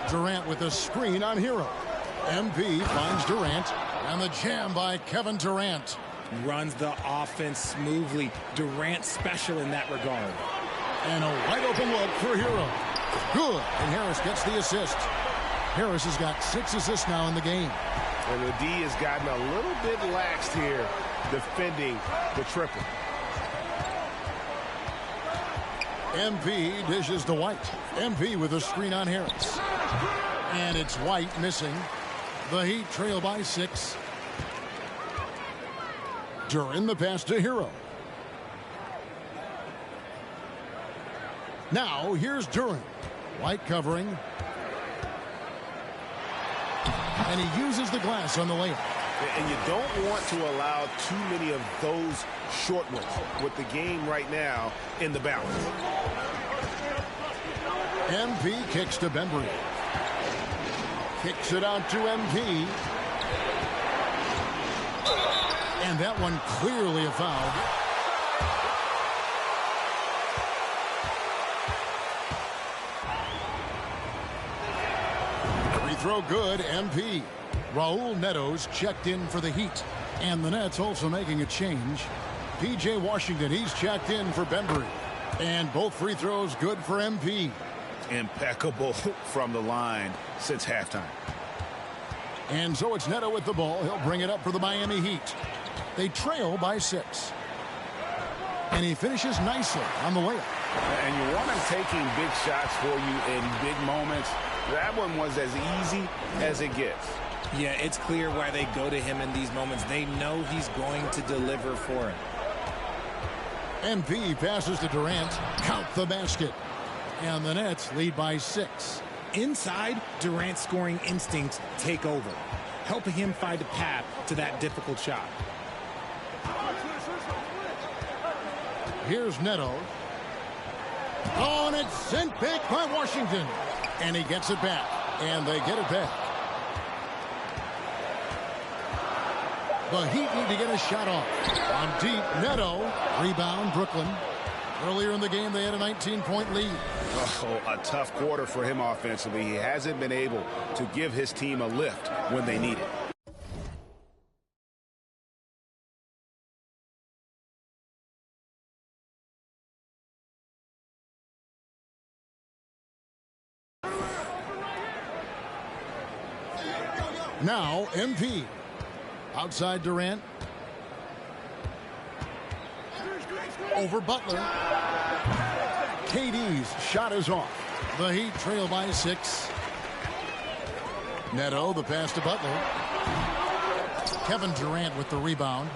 Durant with a screen on Hero. MP finds Durant. And the jam by Kevin Durant. Runs the offense smoothly. Durant special in that regard. And a wide open look for Hero. Good. And Harris gets the assist. Harris has got 6 assists now in the game. And the D has gotten a little bit laxed here defending the triple. MP dishes to White. MP with a screen on Harris. And it's White missing. The Heat trail by 6. Duran the pass to Hero. Now here's Duran. White covering. And he uses the glass on the layup. And you don't want to allow too many of those short ones with the game right now in the balance. MP kicks to Bembry. Kicks it out to MP. And that one clearly a foul. throw good, MP. Raul Neto's checked in for the Heat. And the Nets also making a change. P.J. Washington, he's checked in for Bembry. And both free throws good for MP. Impeccable from the line since halftime. And so it's Neto with the ball. He'll bring it up for the Miami Heat. They trail by 6. And he finishes nicely on the layup. And you want him taking big shots for you in big moments. That one was as easy as it gets. Yeah, it's clear why they go to him in these moments. They know he's going to deliver for him. MP passes to Durant. Count the basket. And the Nets lead by 6. Inside, Durant's scoring instincts take over, helping him find a path to that difficult shot. Here's Neto. Oh, and it's sent back by Washington. And he gets it back. And they get it back. The Heat need to get a shot off. On deep, Neto. Rebound, Brooklyn. Earlier in the game, they had a 19-point lead. Oh, a tough quarter for him offensively. He hasn't been able to give his team a lift when they need it. Now, MP. Outside Durant. Over Butler. KD's shot is off. The Heat trail by 6. Neto, the pass to Butler. Kevin Durant with the rebound.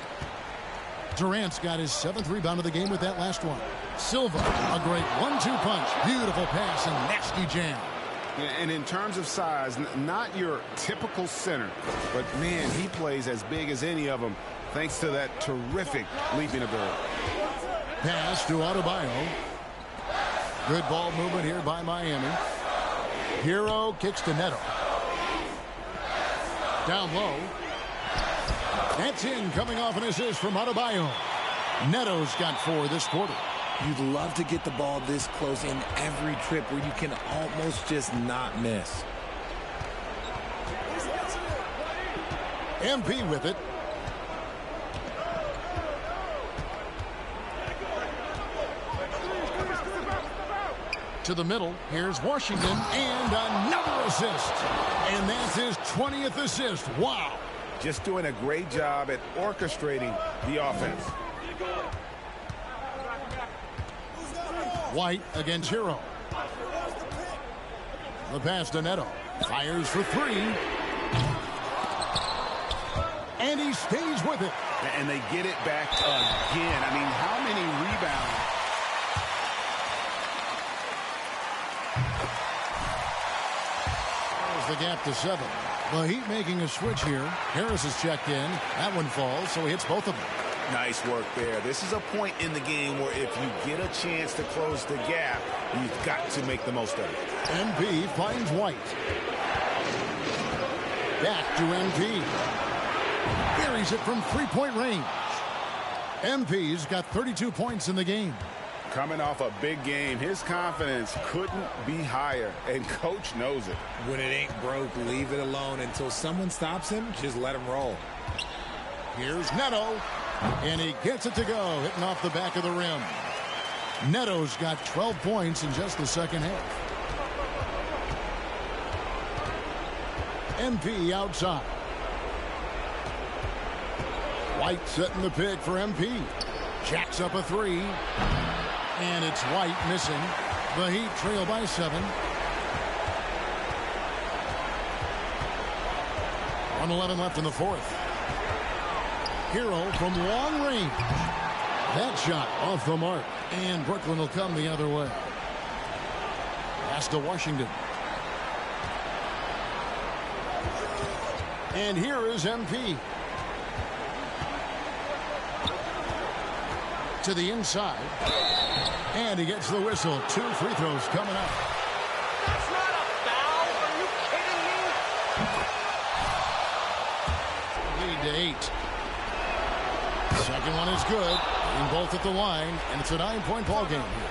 Durant's got his 7th rebound of the game with that last one. Silva, a great 1-2 punch. Beautiful pass and nasty jam. And in terms of size, not your typical center, but man, he plays as big as any of them thanks to that terrific leaping ability. Pass to Adebayo. Good ball movement here by Miami. Hero kicks to Neto. Down low. That's in, coming off an assist from Adebayo. Neto's got 4 this quarter. You'd love to get the ball this close in every trip where you can almost just not miss. MP with it. To the middle. Here's Washington. And another assist. And that's his 20th assist. Wow. Just doing a great job at orchestrating the offense. White against Hero. The pass to Neto. Fires for 3. And he stays with it. And they get it back again. I mean, how many rebounds? There's the gap to 7. The Heat making a switch here. Harris is checked in. That one falls, so he hits both of them. Nice work there. This is a point in the game where if you get a chance to close the gap, you've got to make the most of it. MP finds White. Back to MP. Buries it from 3-point range. MP's got 32 points in the game. Coming off a big game, his confidence couldn't be higher, and coach knows it. When it ain't broke, leave it alone until someone stops him. Just let him roll. Here's Neto. And he gets it to go, hitting off the back of the rim. Neto's got 12 points in just the second half. MP outside. White setting the pick for MP. Jacks up a 3. And it's White missing. The Heat trail by 7. 1:11 left in the 4th. Hero from long range. That shot off the mark. And Brooklyn will come the other way. Pass to Washington. And here is MP. To the inside. And he gets the whistle. 2 free throws coming up. That's not a foul. Are you kidding me? Lead to 8. Second one is good. In both at the line, and it's a 9-point ball game here.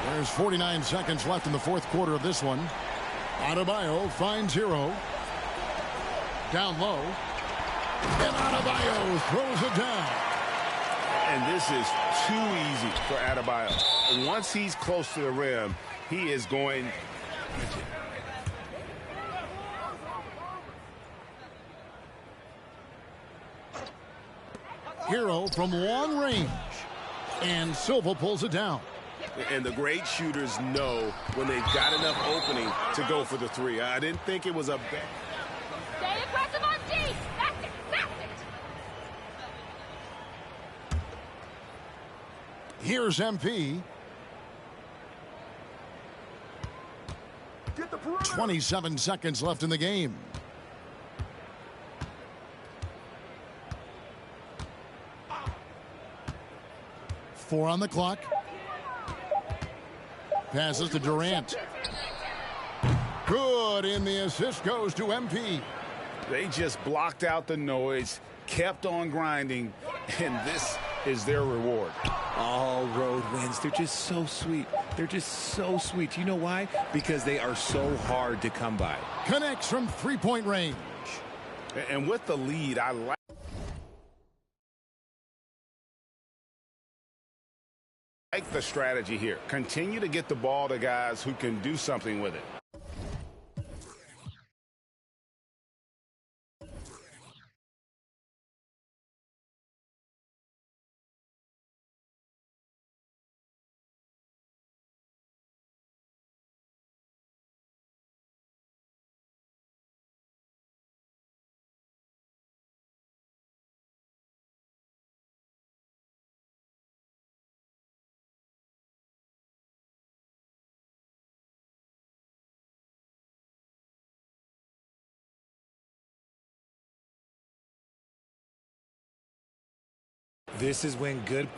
There's 49 seconds left in the fourth quarter of this one. Adebayo finds Hero. Down low. And Adebayo throws it down. And this is too easy for Adebayo. Once he's close to the rim, he is going. Hero from long range. And Silva pulls it down. And the great shooters know when they've got enough opening to go for the three. I didn't think it was a bad. Stay aggressive on D. That's it. That's it. Here's MP. 27 seconds left in the game. Four on the clock. Passes to Durant. Good, and the assist goes to MP. They just blocked out the noise, kept on grinding, and this is their reward. All road wins. They're just so sweet. They're just so sweet. You know why? Because they are so hard to come by. Connects from three-point range. And with the lead, I like the strategy here. Continue to get the ball to guys who can do something with it. This is when good